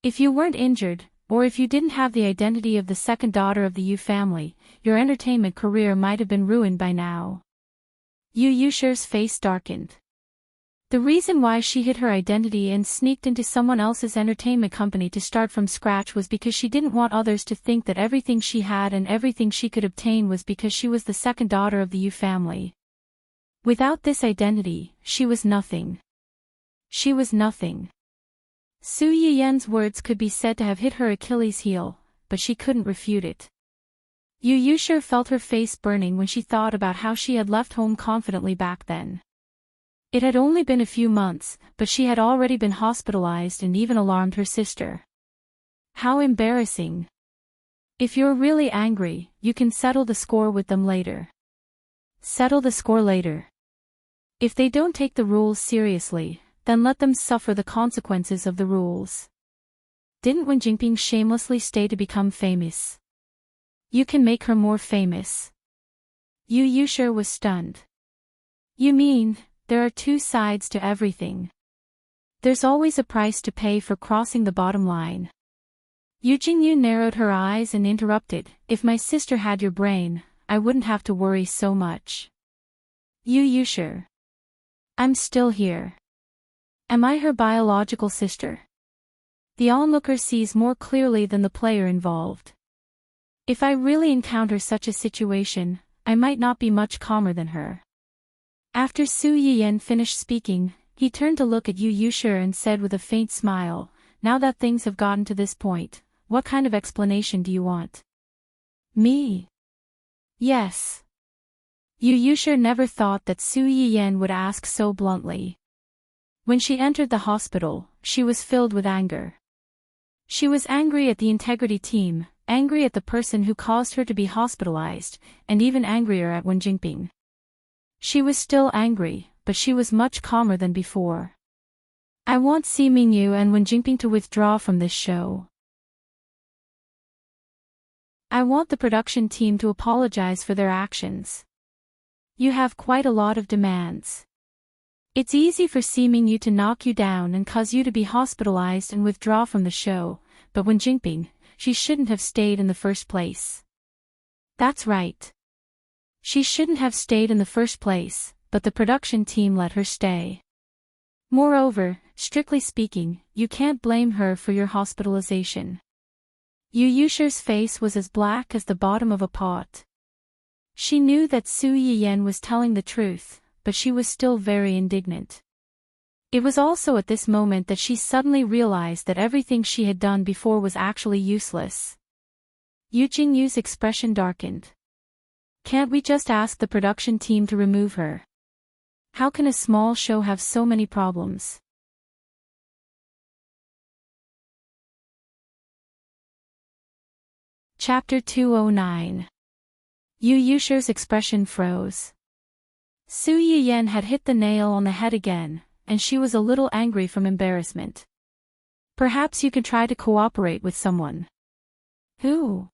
Speaker 1: If you weren't injured, or if you didn't have the identity of the second daughter of the Yu family, your entertainment career might have been ruined by now." Yu Yusha's face darkened. The reason why she hid her identity and sneaked into someone else's entertainment company to start from scratch was because she didn't want others to think that everything she had and everything she could obtain was because she was the second daughter of the Yu family. Without this identity, she was nothing. She was nothing. Su Yiyen's words could be said to have hit her Achilles' heel, but she couldn't refute it. Yu Yusha felt her face burning when she thought about how she had left home confidently back then. It had only been a few months, but she had already been hospitalized and even alarmed her sister. How embarrassing. If you're really angry, you can settle the score with them later. Settle the score later. If they don't take the rules seriously, then let them suffer the consequences of the rules. Didn't Wen Jinping shamelessly stay to become famous? You can make her more famous. Yu Yusha was stunned. You mean, there are two sides to everything. There's always a price to pay for crossing the bottom line. Yu Jingyu narrowed her eyes and interrupted, "If my sister had your brain, I wouldn't have to worry so much." Yu Yusha. I'm still here. Am I her biological sister? The onlooker sees more clearly than the player involved. If I really encounter such a situation, I might not be much calmer than her. After Su Yiyen finished speaking, he turned to look at Yu Yusha and said with a faint smile, "Now that things have gotten to this point, what kind of explanation do you want?" Me? Yes. Yu Yusha never thought that Su Yiyen would ask so bluntly. When she entered the hospital, she was filled with anger. She was angry at the integrity team, angry at the person who caused her to be hospitalized, and even angrier at Wen Jinping. She was still angry, but she was much calmer than before. I want Xi Mingyu and Wen Jinping to withdraw from this show. I want the production team to apologize for their actions. You have quite a lot of demands. It's easy for Xi Mingyu to knock you down and cause you to be hospitalized and withdraw from the show, but Wen Jinping, she shouldn't have stayed in the first place. That's right. She shouldn't have stayed in the first place, but the production team let her stay. Moreover, strictly speaking, you can't blame her for your hospitalization. Yu Yusher's face was as black as the bottom of a pot. She knew that Su Yiyan was telling the truth, but she was still very indignant. It was also at this moment that she suddenly realized that everything she had done before was actually useless. Yu Jingyu's expression darkened. Can't we just ask the production team to remove her? How can a small show have so many problems? Chapter 209. Yu Yusher's expression froze. Su Yiyan had hit the nail on the head again, and she was a little angry from embarrassment. Perhaps you can try to cooperate with someone. Who?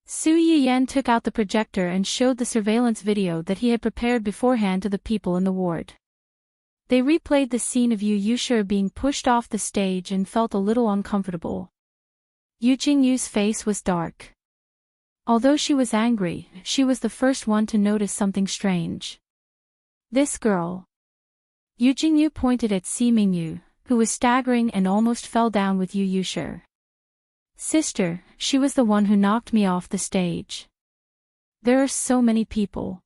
Speaker 1: Su Yiyan took out the projector and showed the surveillance video that he had prepared beforehand to the people in the ward. They replayed the scene of Yu Yusher being pushed off the stage and felt a little uncomfortable. Yu Jingyu's face was dark. Although she was angry, she was the first one to notice something strange. This girl. Yu Jingyu pointed at Si Mingyu, who was staggering and almost fell down with Yu Yusher. Sister, she was the one who knocked me off the stage. There are so many people.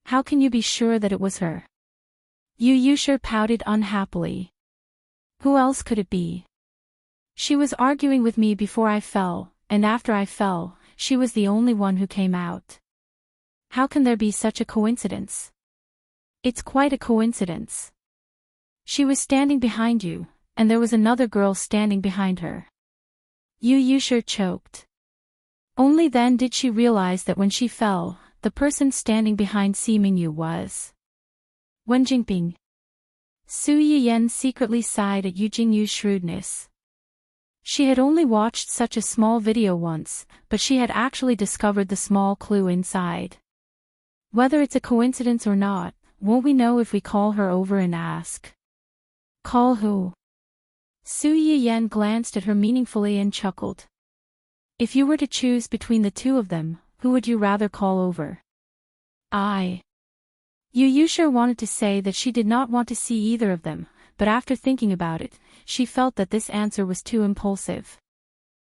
Speaker 1: How can you be sure that it was her? Yu Yusher pouted unhappily. Who else could it be? She was arguing with me before I fell, and after I fell, she was the only one who came out. How can there be such a coincidence? It's quite a coincidence. She was standing behind you, and there was another girl standing behind her. Yu Yusher choked. Only then did she realize that when she fell, the person standing behind Si Mingyu was Wen Jingping. Su Yiyan secretly sighed at Yu Jingyu's shrewdness. She had only watched such a small video once, but she had actually discovered the small clue inside. Whether it's a coincidence or not, won't we know if we call her over and ask? Call who? Su Yiyan glanced at her meaningfully and chuckled. If you were to choose between the two of them, who would you rather call over? I. Yu Yusher wanted to say that she did not want to see either of them, but after thinking about it, she felt that this answer was too impulsive.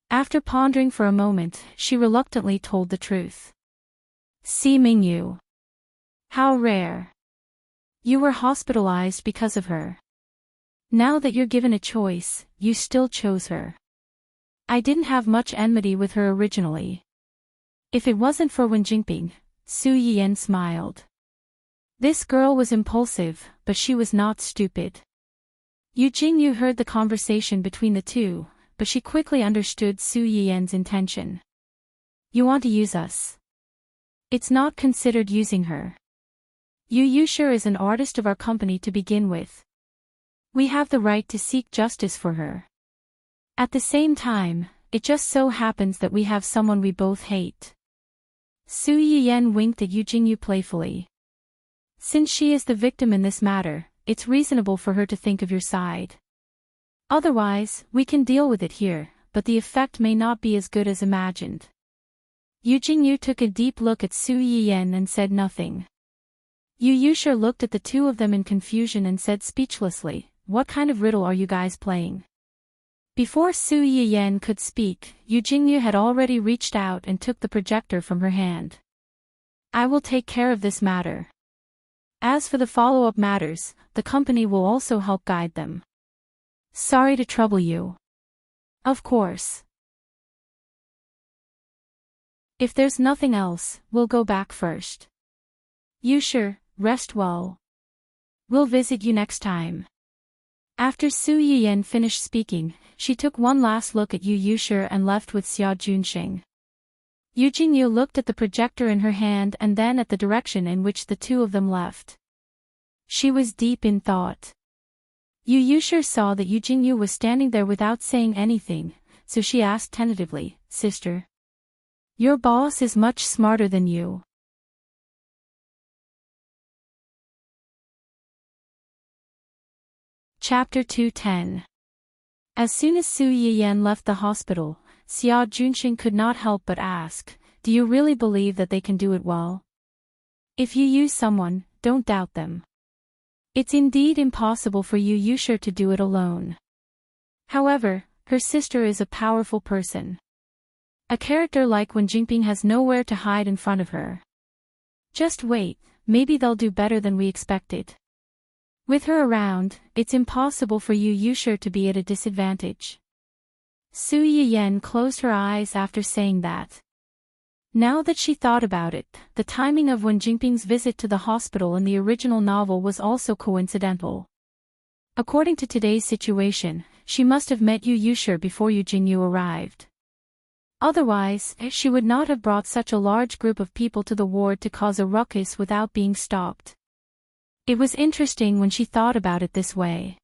Speaker 1: After pondering for a moment, she reluctantly told the truth. Si Mingyu. How rare. You were hospitalized because of her. Now that you're given a choice, you still chose her. I didn't have much enmity with her originally. If it wasn't for Wen Jingping, Su Yiyan smiled. This girl was impulsive, but she was not stupid. Yu Jingyu heard the conversation between the two, but she quickly understood Su Yiyan's intention. You want to use us? It's not considered using her. Yu Yusher is an artist of our company to begin with. We have the right to seek justice for her. At the same time, it just so happens that we have someone we both hate. Su Yiyan winked at Yu Jingyu playfully. Since she is the victim in this matter, it's reasonable for her to think of your side. Otherwise, we can deal with it here, but the effect may not be as good as imagined. Yu Jingyu took a deep look at Su Yiyan and said nothing. Yu Yusher looked at the two of them in confusion and said speechlessly, What kind of riddle are you guys playing? Before Su Yiyan could speak, Yu Jingyu had already reached out and took the projector from her hand. I will take care of this matter. As for the follow-up matters, the company will also help guide them. Sorry to trouble you. Of course. If there's nothing else, we'll go back first. Yusher, rest well. We'll visit you next time. After Su Yiyan finished speaking, she took one last look at Yu Yusher and left with Xia Junsheng. Yu Jingyu looked at the projector in her hand and then at the direction in which the two of them left. She was deep in thought. Yu Yusher saw that Yu Jingyu was standing there without saying anything, so she asked tentatively, Sister. Your boss is much smarter than you. Chapter 210. As soon as Su Yiyan left the hospital, Xia Junsheng could not help but ask, Do you really believe that they can do it well? If you use someone, don't doubt them. It's indeed impossible for Yu Yushir to do it alone. However, her sister is a powerful person. A character like Wen Jingping has nowhere to hide in front of her. Just wait, maybe they'll do better than we expected. With her around, it's impossible for Yu Yushir to be at a disadvantage. Su Yiyan closed her eyes after saying that. Now that she thought about it, the timing of Wen Jingping's visit to the hospital in the original novel was also coincidental. According to today's situation, she must have met Yu Yushir before Yu Jingyu arrived. Otherwise, she would not have brought such a large group of people to the ward to cause a ruckus without being stopped. It was interesting when she thought about it this way.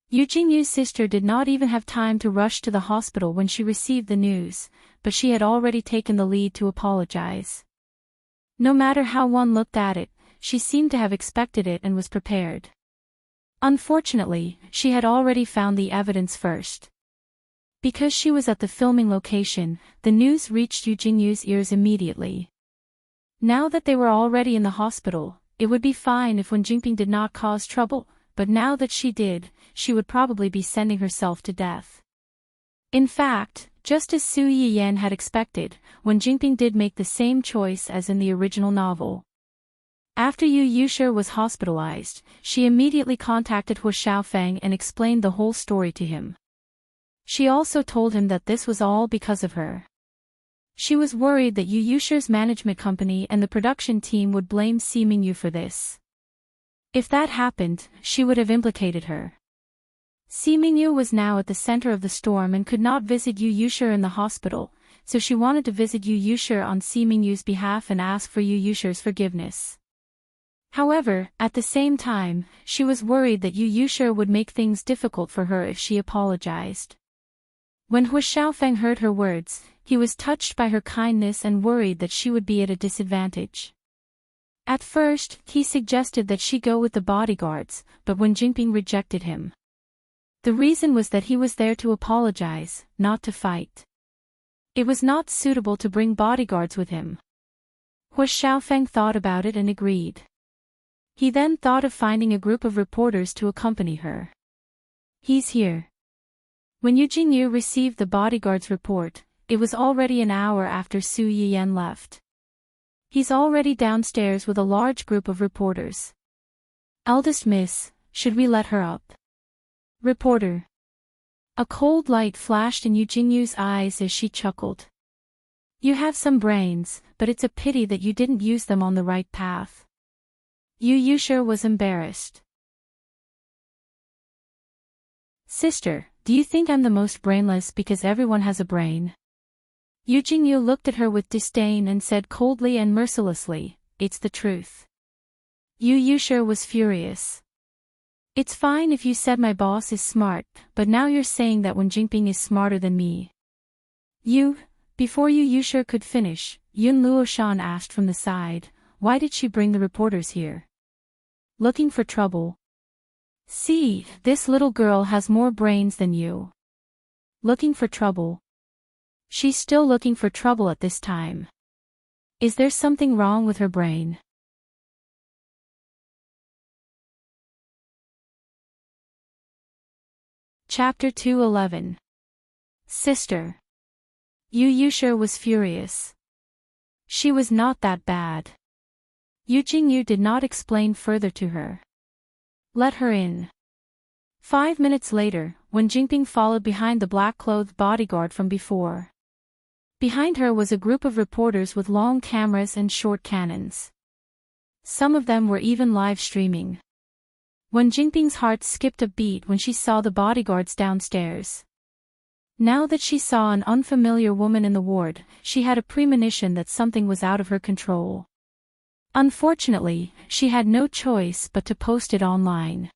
Speaker 1: Yu Jingyu's sister did not even have time to rush to the hospital when she received the news, but she had already taken the lead to apologize. No matter how one looked at it, she seemed to have expected it and was prepared. Unfortunately, she had already found the evidence first. Because she was at the filming location, the news reached Yu Jingyu's ears immediately. Now that they were already in the hospital, it would be fine if Wen Jingping did not cause trouble, but now that she did, she would probably be sending herself to death. In fact, just as Su Yiyan had expected, Wen Jingping did make the same choice as in the original novel. After Yu Yushir was hospitalized, she immediately contacted Hu Xiaofeng and explained the whole story to him. She also told him that this was all because of her. She was worried that Yu Yushir's management company and the production team would blame Si Mingyu for this. If that happened, she would have implicated her. Si Mingyu was now at the center of the storm and could not visit Yu Yushir in the hospital, so she wanted to visit Yu Yushir on Si Mingyu's behalf and ask for Yu Yushir's forgiveness. However, at the same time, she was worried that Yu Yushir would make things difficult for her if she apologized. When Hu Xiaofeng heard her words, he was touched by her kindness and worried that she would be at a disadvantage. At first, he suggested that she go with the bodyguards, but Wen Jingping rejected him. The reason was that he was there to apologize, not to fight. It was not suitable to bring bodyguards with him. Hu Xiaofeng thought about it and agreed. He then thought of finding a group of reporters to accompany her. He's here. When Yu Jingyu received the bodyguard's report, it was already an hour after Su Yiyan left. He's already downstairs with a large group of reporters. Eldest miss, should we let her up? Reporter. A cold light flashed in Yu Jingyu's eyes as she chuckled. You have some brains, but it's a pity that you didn't use them on the right path. Yu Yushir was embarrassed. Sister, do you think I'm the most brainless because everyone has a brain? Yu Jingyu looked at her with disdain and said coldly and mercilessly, it's the truth. Yu Yushir was furious. It's fine if you said my boss is smart, but now you're saying that Wen Jingping is smarter than me. Before Yu Yushir could finish, Yun Luoshan asked from the side, why did she bring the reporters here? Looking for trouble. See, this little girl has more brains than you. Looking for trouble. She's still looking for trouble at this time. Is there something wrong with her brain? Chapter 211. Sister. Yu Yushir was furious. She was not that bad. Yu Jingyu did not explain further to her. Let her in. 5 minutes later, Wen Jingping followed behind the black-clothed bodyguard from before. Behind her was a group of reporters with long cameras and short cannons. Some of them were even live streaming. Wen Jingping's heart skipped a beat when she saw the bodyguards downstairs. Now that she saw an unfamiliar woman in the ward, she had a premonition that something was out of her control. Unfortunately, she had no choice but to post it online.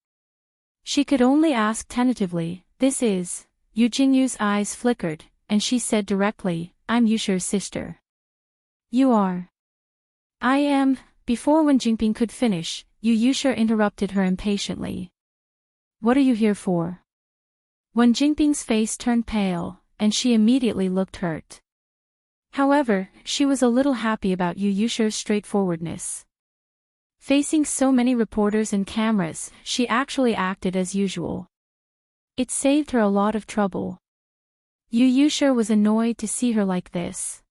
Speaker 1: She could only ask tentatively, this is? Yu Jingyu's eyes flickered, and she said directly, I'm Yushir's sister. You are. I am. Before Wen Jingping could finish, Yu Yushir interrupted her impatiently. What are you here for? Wen Jingping's face turned pale, and she immediately looked hurt. However, she was a little happy about Yu Yushir's straightforwardness. Facing so many reporters and cameras, she actually acted as usual. It saved her a lot of trouble. Yu Yushir was annoyed to see her like this.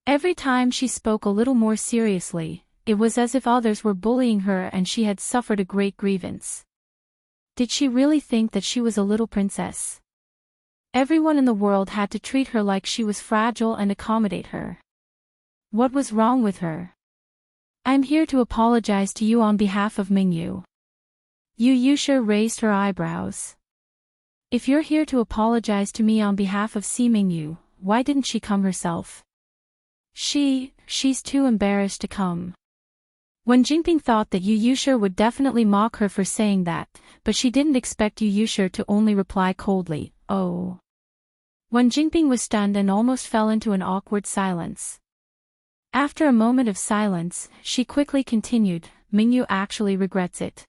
Speaker 1: Every time she spoke a little more seriously, it was as if others were bullying her and she had suffered a great grievance. Did she really think that she was a little princess? Everyone in the world had to treat her like she was fragile and accommodate her. What was wrong with her? I'm here to apologize to you on behalf of Mingyu. Yu Yushir raised her eyebrows. If you're here to apologize to me on behalf of Si Mingyu, why didn't she come herself? She's too embarrassed to come. Wen Jingping thought that Yu Yushir would definitely mock her for saying that, but she didn't expect Yu Yushir to only reply coldly, oh. Wen Jingping was stunned and almost fell into an awkward silence. After a moment of silence, she quickly continued, Mingyu actually regrets it.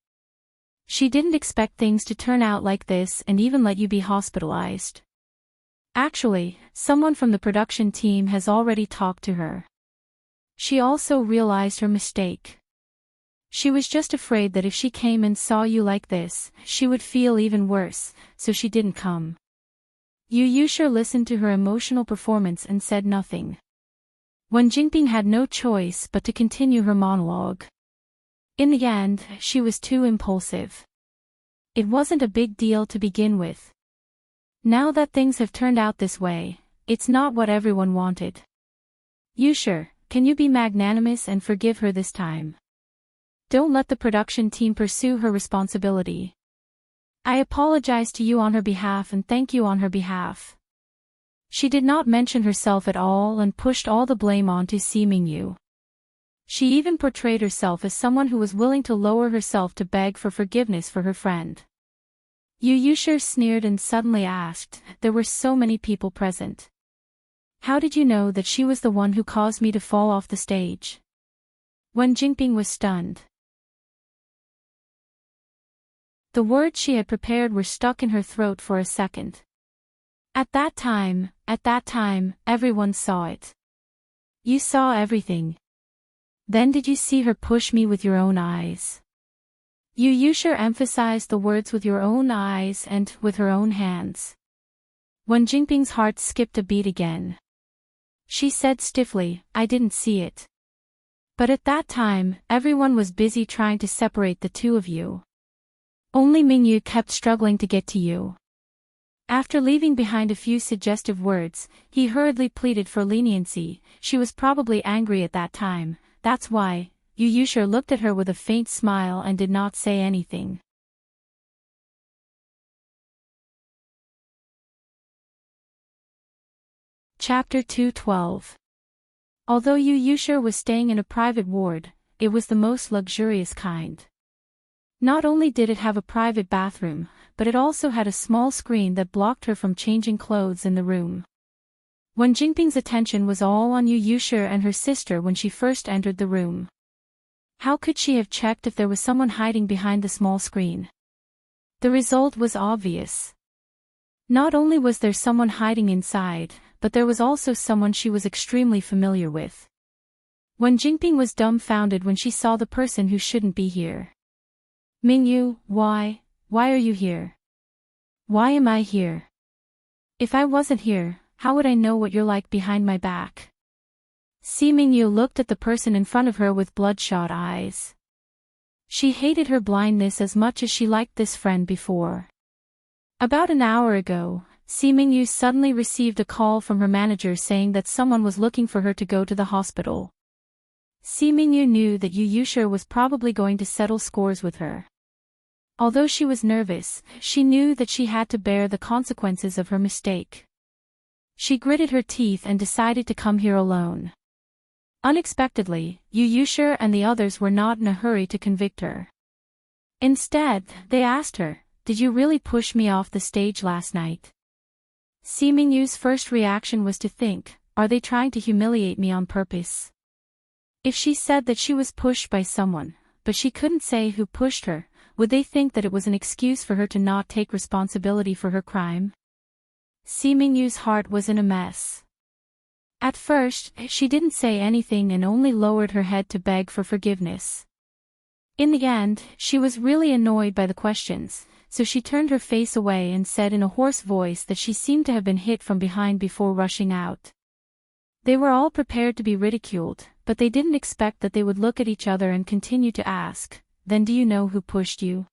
Speaker 1: She didn't expect things to turn out like this and even let you be hospitalized. Actually, someone from the production team has already talked to her. She also realized her mistake. She was just afraid that if she came and saw you like this, she would feel even worse, so she didn't come. Yu Yushir listened to her emotional performance and said nothing. Wen Jingping had no choice but to continue her monologue. In the end, she was too impulsive. It wasn't a big deal to begin with. Now that things have turned out this way, it's not what everyone wanted. Yushir, can you be magnanimous and forgive her this time? Don't let the production team pursue her responsibility. I apologize to you on her behalf and thank you on her behalf. She did not mention herself at all and pushed all the blame onto Si Mingyu. She even portrayed herself as someone who was willing to lower herself to beg for forgiveness for her friend. Yu Yushir sneered and suddenly asked, there were so many people present. How did you know that she was the one who caused me to fall off the stage? Wen Jingping was stunned. The words she had prepared were stuck in her throat for a second. At that time, everyone saw it. You saw everything. Then did you see her push me with your own eyes? Yu Yushir emphasized the words with your own eyes and with her own hands. Wen Jingping's heart skipped a beat again. She said stiffly, I didn't see it. But at that time, everyone was busy trying to separate the two of you. Only Mingyu kept struggling to get to you. After leaving behind a few suggestive words, he hurriedly pleaded for leniency. She was probably angry at that time, that's why. Yu Yushir looked at her with a faint smile and did not say anything. Chapter 212. Although Yu Yushir was staying in a private ward, it was the most luxurious kind. Not only did it have a private bathroom, but it also had a small screen that blocked her from changing clothes in the room. Wen Jingping's attention was all on Yu Yushir and her sister when she first entered the room. How could she have checked if there was someone hiding behind the small screen? The result was obvious. Not only was there someone hiding inside, but there was also someone she was extremely familiar with. Wen Jingping was dumbfounded when she saw the person who shouldn't be here. Mingyu, why are you here? Why am I here? If I wasn't here, how would I know what you're like behind my back? Si Mingyu looked at the person in front of her with bloodshot eyes. She hated her blindness as much as she liked this friend before. About an hour ago, Si Mingyu suddenly received a call from her manager saying that someone was looking for her to go to the hospital. Si Mingyu knew that Yu Yushir was probably going to settle scores with her. Although she was nervous, she knew that she had to bear the consequences of her mistake. She gritted her teeth and decided to come here alone. Unexpectedly, Yu Yushir and the others were not in a hurry to convict her. Instead, they asked her, did you really push me off the stage last night? Si Mingyu's first reaction was to think, are they trying to humiliate me on purpose? If she said that she was pushed by someone, but she couldn't say who pushed her, would they think that it was an excuse for her to not take responsibility for her crime? Si Mingyu's heart was in a mess. At first, she didn't say anything and only lowered her head to beg for forgiveness. In the end, she was really annoyed by the questions, so she turned her face away and said in a hoarse voice that she seemed to have been hit from behind before rushing out. They were all prepared to be ridiculed, but they didn't expect that they would look at each other and continue to ask, "Then do you know who pushed you?"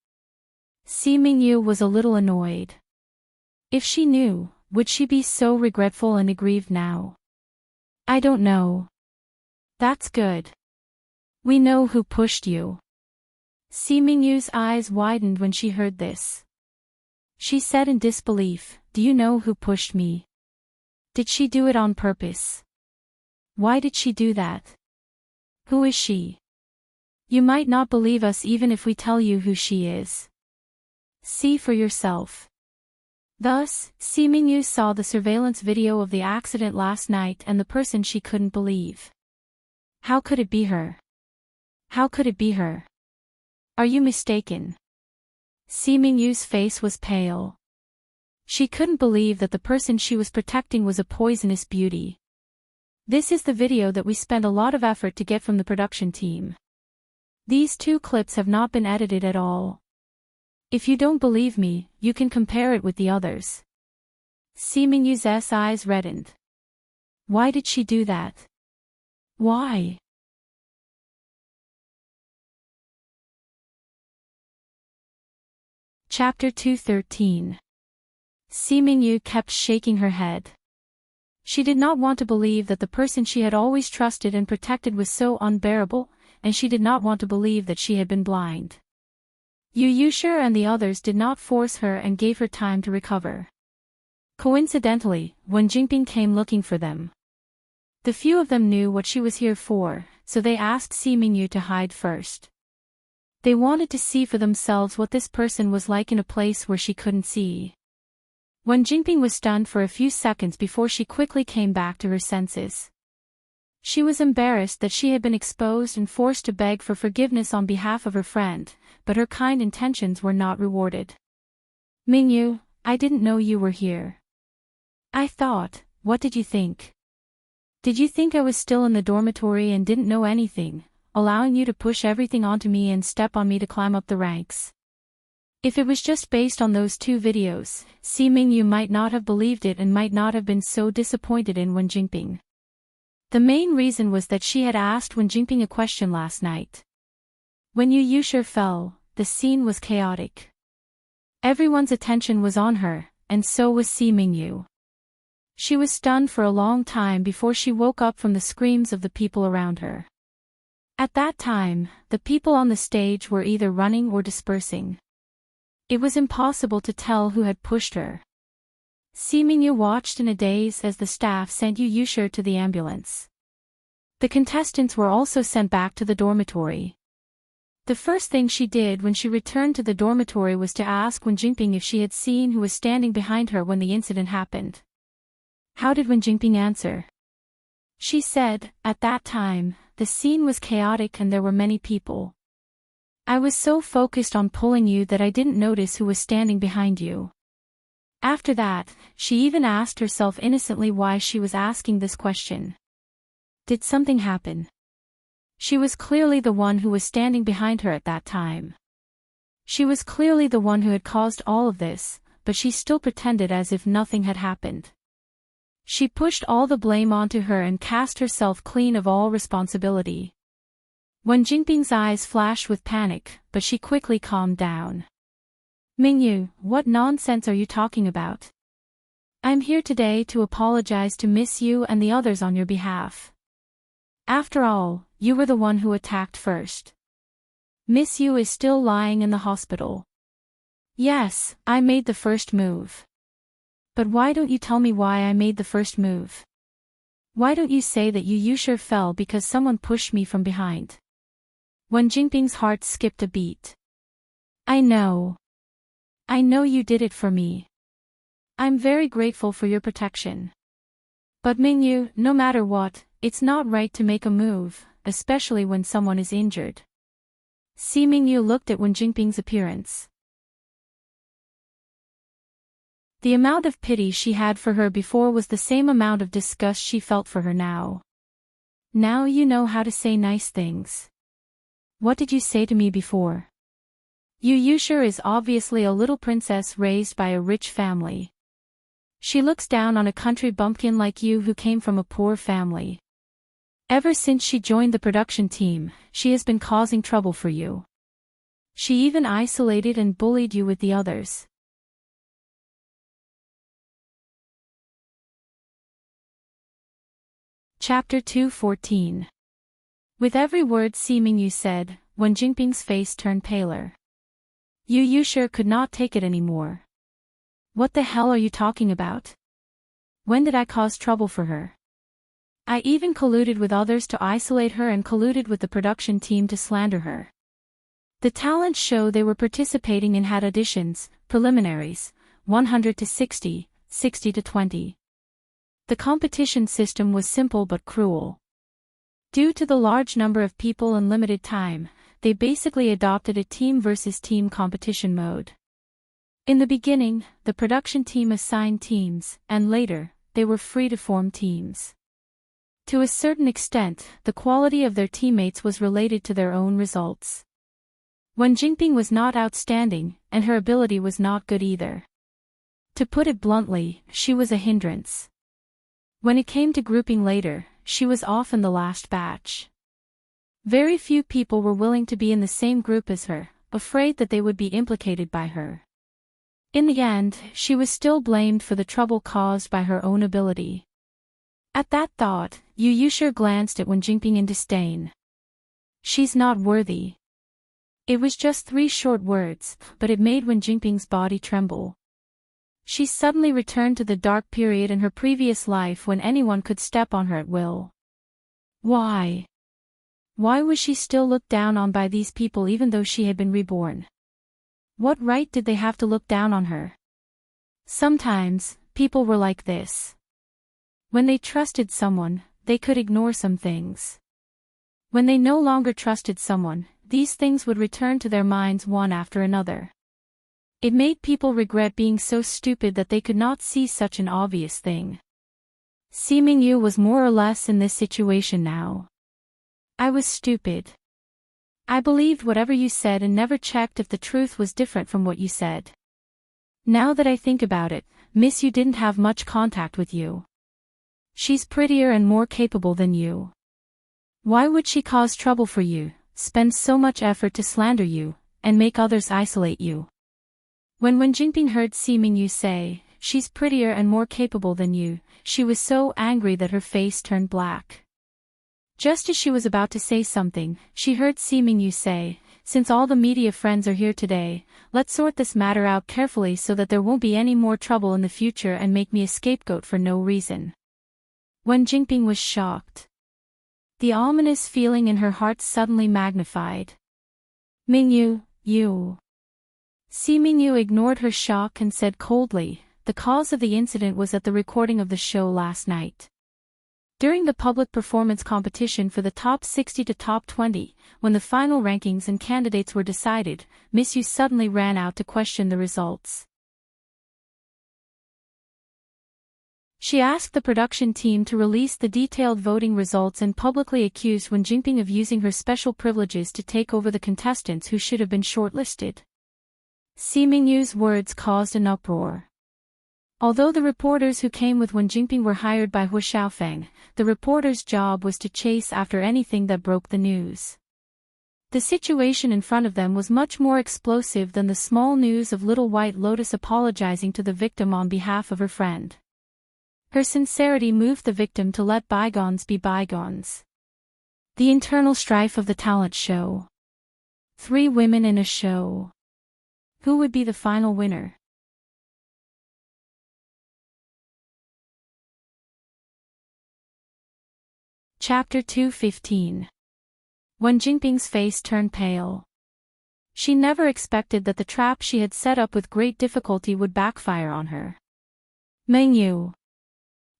Speaker 1: Si Mingyu was a little annoyed. If she knew, would she be so regretful and aggrieved now? "I don't know." "That's good. We know who pushed you." Si Mingyu's eyes widened when she heard this. She said in disbelief, "Do you know who pushed me? Did she do it on purpose? Why did she do that? Who is she? You might not believe us even if we tell you who she is. See for yourself." Thus, Si Mingyu saw the surveillance video of the accident last night and the person she couldn't believe. How could it be her? How could it be her? Are you mistaken? Si Mingyu's face was pale. She couldn't believe that the person she was protecting was a poisonous beauty. This is the video that we spent a lot of effort to get from the production team. These 2 clips have not been edited at all. If you don't believe me, you can compare it with the others. Si Mingyu's eyes reddened. Why did she do that? Why? Chapter 213. Si Mingyu kept shaking her head. She did not want to believe that the person she had always trusted and protected was so unbearable, and she did not want to believe that she had been blind. Yu Yushir and the others did not force her and gave her time to recover. Coincidentally, when Jinping came looking for them, the few of them knew what she was here for, so they asked Si Mingyu to hide first. They wanted to see for themselves what this person was like in a place where she couldn't see. When Jinping was stunned for a few seconds before she quickly came back to her senses. She was embarrassed that she had been exposed and forced to beg for forgiveness on behalf of her friend, but her kind intentions were not rewarded. "Mingyu, I didn't know you were here. I thought, what did you think? Did you think I was still in the dormitory and didn't know anything, allowing you to push everything onto me and step on me to climb up the ranks?" If it was just based on those 2 videos, Si Mingyu might not have believed it and might not have been so disappointed in Wen Jinping. The main reason was that she had asked Wen Jinping a question last night. When Yu Yushir fell, the scene was chaotic. Everyone's attention was on her, and so was Si Mingyu. She was stunned for a long time before she woke up from the screams of the people around her. At that time, the people on the stage were either running or dispersing. It was impossible to tell who had pushed her. Si Mingyu watched in a daze as the staff sent Yu Yushir to the ambulance. The contestants were also sent back to the dormitory. The first thing she did when she returned to the dormitory was to ask Wen Jinping if she had seen who was standing behind her when the incident happened. How did Wen Jinping answer? She said, "At that time, the scene was chaotic and there were many people. I was so focused on pulling you that I didn't notice who was standing behind you." After that, she even asked herself innocently why she was asking this question. Did something happen? She was clearly the one who was standing behind her at that time. She was clearly the one who had caused all of this, but she still pretended as if nothing had happened. She pushed all the blame onto her and cast herself clean of all responsibility. Wen Jinping's eyes flashed with panic, but she quickly calmed down. "Mingyu, what nonsense are you talking about? I'm here today to apologize to Miss Yu and the others on your behalf. After all, you were the one who attacked first. Miss Yu is still lying in the hospital. Yes, I made the first move. But why don't you tell me why I made the first move? Why don't you say that Yu Yushir fell because someone pushed me from behind?" Wen Jinping's heart skipped a beat. I know you did it for me. I'm very grateful for your protection. But Mingyu, no matter what, it's not right to make a move, especially when someone is injured." Si Mingyu looked at Wen Jinping's appearance. The amount of pity she had for her before was the same amount of disgust she felt for her now. "Now you know how to say nice things. What did you say to me before? Yu Yushir is obviously a little princess raised by a rich family. She looks down on a country bumpkin like you who came from a poor family. Ever since she joined the production team, she has been causing trouble for you. She even isolated and bullied you with the others. Chapter 2:14. With every word Simingyu said, Wen Jingping's face turned paler. Yu Yushir could not take it anymore. What the hell are you talking about? When did I cause trouble for her? I even colluded with others to isolate her and colluded with the production team to slander her. The talent show they were participating in had auditions, preliminaries, 100 to 60, 60 to 20. The competition system was simple but cruel. Due to the large number of people and limited time, they basically adopted a team versus team competition mode. In the beginning, the production team assigned teams, and later, they were free to form teams. To a certain extent, the quality of their teammates was related to their own results. Wen Jingping was not outstanding, and her ability was not good either. To put it bluntly, she was a hindrance. When it came to grouping later, she was often the last batch. Very few people were willing to be in the same group as her, afraid that they would be implicated by her. In the end, she was still blamed for the trouble caused by her own ability. At that thought, Yu Yushir glanced at Wen Jingping in disdain. She's not worthy. It was just 3 short words, but it made Wen Jingping's body tremble. She suddenly returned to the dark period in her previous life when anyone could step on her at will. Why? Why was she still looked down on by these people even though she had been reborn? What right did they have to look down on her? Sometimes, people were like this. When they trusted someone, they could ignore some things. When they no longer trusted someone, these things would return to their minds one after another. It made people regret being so stupid that they could not see such an obvious thing. Simingyu was more or less in this situation now. I was stupid. I believed whatever you said and never checked if the truth was different from what you said. Now that I think about it, Miss Yu didn't have much contact with you. She's prettier and more capable than you. Why would she cause trouble for you, spend so much effort to slander you, and make others isolate you? When Wen Jingping heard Simingyu say, she's prettier and more capable than you, she was so angry that her face turned black. Just as she was about to say something, she heard Simingyu say, since all the media friends are here today, let's sort this matter out carefully so that there won't be any more trouble in the future and make me a scapegoat for no reason. Wen Jingping was shocked. The ominous feeling in her heart suddenly magnified. Mingyu, you. Simingyu ignored her shock and said coldly, the cause of the incident was at the recording of the show last night. During the public performance competition for the top 60 to top 20, when the final rankings and candidates were decided, Miss Yu suddenly ran out to question the results. She asked the production team to release the detailed voting results and publicly accused Wen Jingping of using her special privileges to take over the contestants who should have been shortlisted. Simingyu's words caused an uproar. Although the reporters who came with Wen Jingping were hired by Hu Xiaofeng, the reporters' job was to chase after anything that broke the news. The situation in front of them was much more explosive than the small news of Little White Lotus apologizing to the victim on behalf of her friend. Her sincerity moved the victim to let bygones be bygones. The internal strife of the talent show. 3 women in a show. Who would be the final winner? Chapter 2:15. Wen Jingping's face turned pale. She never expected that the trap she had set up with great difficulty would backfire on her. Mingyu.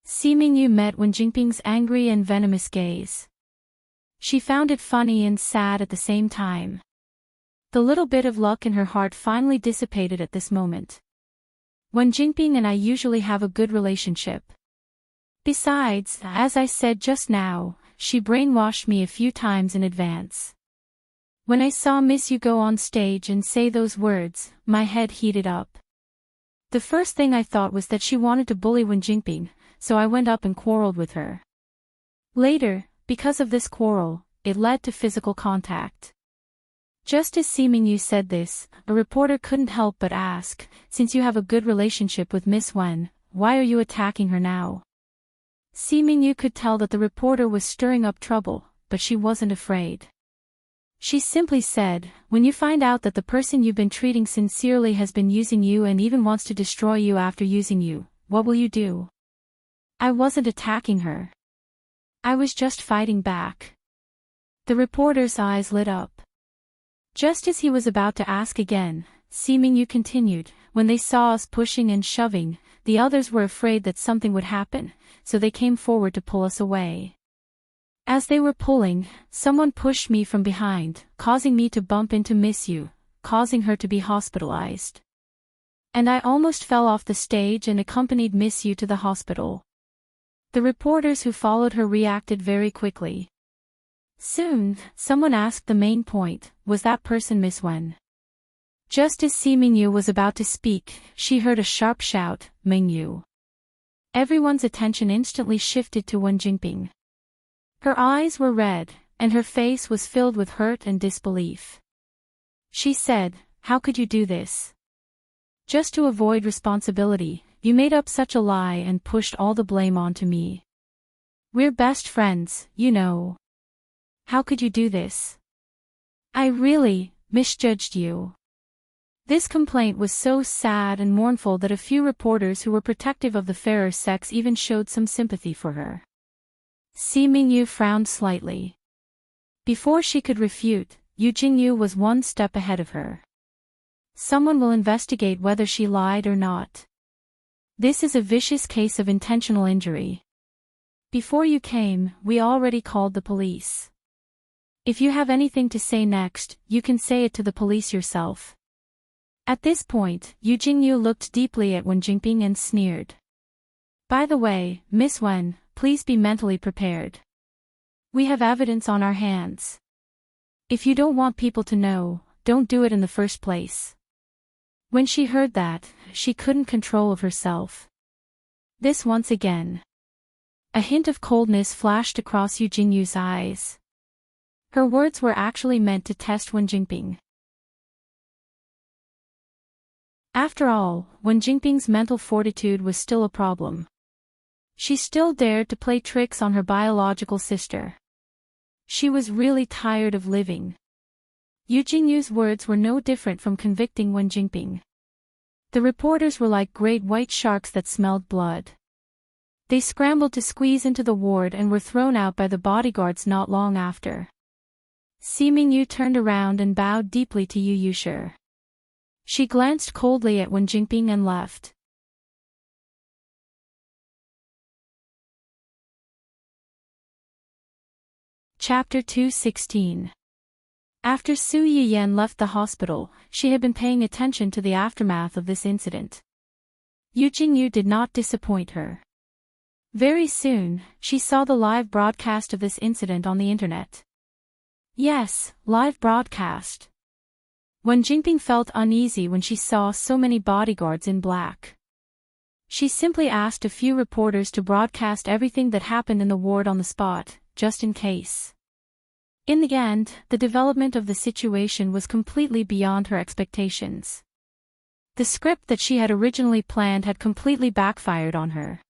Speaker 1: Simingyu met Wen Jingping's angry and venomous gaze. She found it funny and sad at the same time. The little bit of luck in her heart finally dissipated at this moment. Wen Jingping and I usually have a good relationship. Besides, as I said just now, she brainwashed me a few times in advance. When I saw Miss Yu go on stage and say those words, my head heated up. The first thing I thought was that she wanted to bully Wen Jinping, so I went up and quarreled with her. Later, because of this quarrel, it led to physical contact. Just as Siming Yu said this, a reporter couldn't help but ask, since you have a good relationship with Miss Wen, why are you attacking her now? Siming Yu could tell that the reporter was stirring up trouble, but she wasn't afraid. She simply said, when you find out that the person you've been treating sincerely has been using you and even wants to destroy you after using you, what will you do? I wasn't attacking her. I was just fighting back. The reporter's eyes lit up. Just as he was about to ask again, Siming Yu continued, when they saw us pushing and shoving, the others were afraid that something would happen, so they came forward to pull us away. As they were pulling, someone pushed me from behind, causing me to bump into Miss Yu, causing her to be hospitalized. And I almost fell off the stage and accompanied Miss Yu to the hospital. The reporters who followed her reacted very quickly. Soon, someone asked the main point, was that person Miss Wen? Just as Siming Yu was about to speak, she heard a sharp shout, Ming Yu. Everyone's attention instantly shifted to Wen Jinping. Her eyes were red, and her face was filled with hurt and disbelief. She said, how could you do this? Just to avoid responsibility, you made up such a lie and pushed all the blame onto me. We're best friends, you know. How could you do this? I really misjudged you. This complaint was so sad and mournful that a few reporters who were protective of the fairer sex even showed some sympathy for her. Siming Yu frowned slightly. Before she could refute, Yu Jingyu was one step ahead of her. Someone will investigate whether she lied or not. This is a vicious case of intentional injury. Before you came, we already called the police. If you have anything to say next, you can say it to the police yourself. At this point, Yu Jingyu looked deeply at Wen Jinping and sneered. By the way, Miss Wen, please be mentally prepared. We have evidence on our hands. If you don't want people to know, don't do it in the first place. When she heard that, she couldn't control of herself. This once again. A hint of coldness flashed across Yu Jingyu's eyes. Her words were actually meant to test Wen Jinping. After all, Wen Jinping's mental fortitude was still a problem. She still dared to play tricks on her biological sister. She was really tired of living. Yu Jingyu's words were no different from convicting Wen Jinping. The reporters were like great white sharks that smelled blood. They scrambled to squeeze into the ward and were thrown out by the bodyguards not long after. Siming Yu turned around and bowed deeply to Yu Yushi. She glanced coldly at Wen Jinping and left. Chapter 216. After Su Yiyan left the hospital, she had been paying attention to the aftermath of this incident. Yu Jingyu did not disappoint her. Very soon, she saw the live broadcast of this incident on the internet. Yes, live broadcast. Wen Jinping felt uneasy when she saw so many bodyguards in black. She simply asked a few reporters to broadcast everything that happened in the ward on the spot, just in case. In the end, the development of the situation was completely beyond her expectations. The script that she had originally planned had completely backfired on her.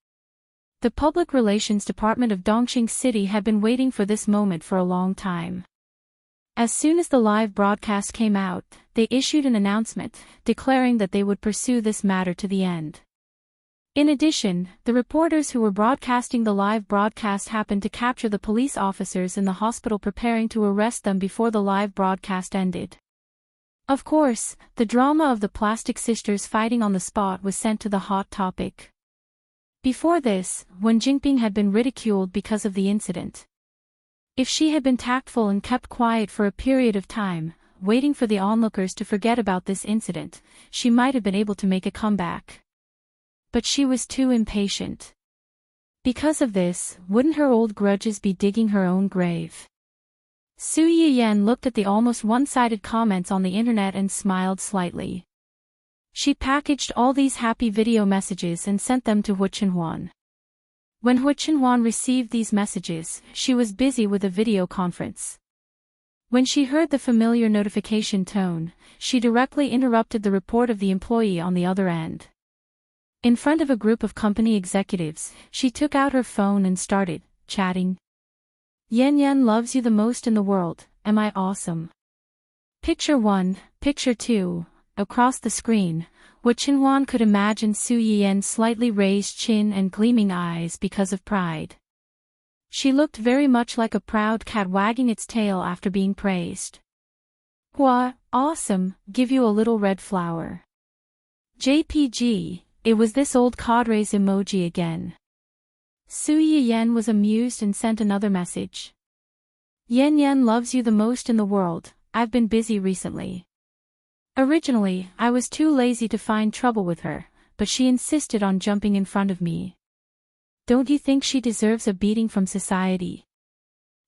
Speaker 1: The Public Relations Department of Dongqing City had been waiting for this moment for a long time. As soon as the live broadcast came out, they issued an announcement, declaring that they would pursue this matter to the end. In addition, the reporters who were broadcasting the live broadcast happened to capture the police officers in the hospital preparing to arrest them before the live broadcast ended. Of course, the drama of the plastic sisters fighting on the spot was sent to the hot topic. Before this, Wen Jinping had been ridiculed because of the incident. If she had been tactful and kept quiet for a period of time, waiting for the onlookers to forget about this incident, she might have been able to make a comeback. But she was too impatient. Because of this, wouldn't her old grudges be digging her own grave? Su Yiyan looked at the almost one-sided comments on the internet and smiled slightly. She packaged all these happy video messages and sent them to Hu Chenhuan. When Hu Chenhuan received these messages, she was busy with a video conference. When she heard the familiar notification tone, she directly interrupted the report of the employee on the other end. In front of a group of company executives, she took out her phone and started chatting. Yan Yan loves you the most in the world, am I awesome? Picture 1, Picture 2, across the screen, Hu Chenhuan could imagine Su Yiyan's slightly raised chin and gleaming eyes because of pride. She looked very much like a proud cat wagging its tail after being praised. Hua, awesome, give you a little red flower. JPG, it was this old cadre's emoji again. Su Yiyan was amused and sent another message. Yan Yan loves you the most in the world, I've been busy recently. Originally, I was too lazy to find trouble with her, but she insisted on jumping in front of me. Don't you think she deserves a beating from society?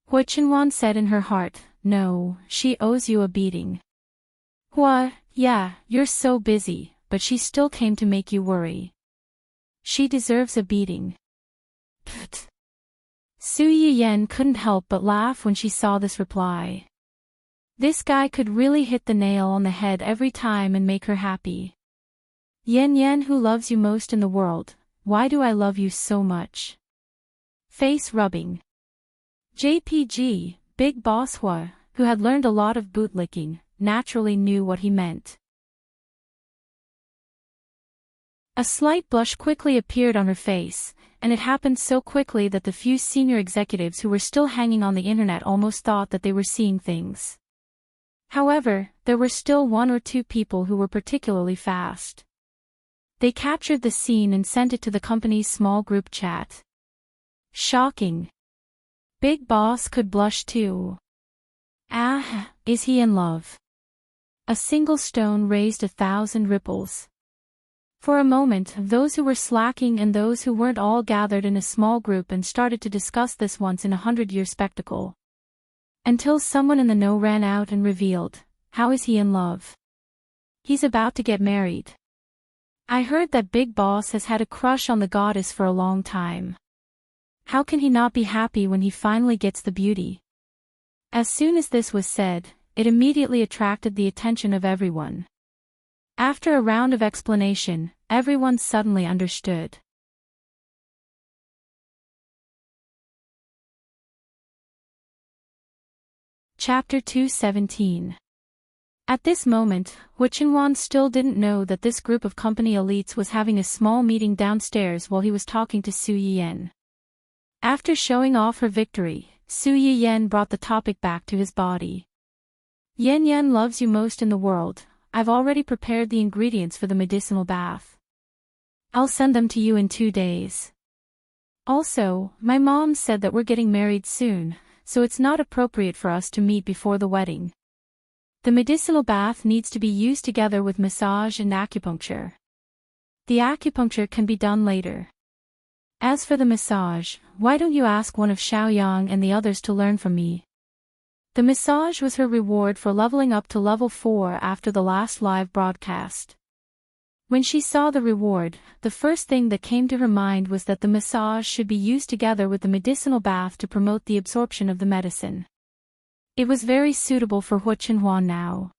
Speaker 1: Hu Chenhuan said in her heart, no, she owes you a beating. Hua, yeah, you're so busy, but she still came to make you worry. She deserves a beating. Pfft. Su Yiyan couldn't help but laugh when she saw this reply. This guy could really hit the nail on the head every time and make her happy. Yan Yan, who loves you most in the world, why do I love you so much? Face rubbing. JPG, Big Boss Hua, who had learned a lot of bootlicking, naturally knew what he meant. A slight blush quickly appeared on her face, and it happened so quickly that the few senior executives who were still hanging on the internet almost thought that they were seeing things. However, there were still one or two people who were particularly fast. They captured the scene and sent it to the company's small group chat. Shocking. Big Boss could blush too. Ah, is he in love? A single stone raised 1,000 ripples. For a moment, those who were slacking and those who weren't all gathered in a small group and started to discuss this once-in-a-100-year spectacle. Until someone in the know ran out and revealed, how is he in love? He's about to get married. I heard that Big Boss has had a crush on the goddess for a long time. How can he not be happy when he finally gets the beauty? As soon as this was said, it immediately attracted the attention of everyone. After a round of explanation, everyone suddenly understood. Chapter 217. At this moment, Hu Chenhuan still didn't know that this group of company elites was having a small meeting downstairs while he was talking to Su Yiyan. After showing off her victory, Su Yiyan brought the topic back to his body. Yan Yan loves you most in the world. I've already prepared the ingredients for the medicinal bath. I'll send them to you in 2 days. Also, my mom said that we're getting married soon, so it's not appropriate for us to meet before the wedding. The medicinal bath needs to be used together with massage and acupuncture. The acupuncture can be done later. As for the massage, why don't you ask one of Xiaoyang and the others to learn from me? The massage was her reward for leveling up to level 4 after the last live broadcast. When she saw the reward, the first thing that came to her mind was that the massage should be used together with the medicinal bath to promote the absorption of the medicine. It was very suitable for Hu Chenhuan now.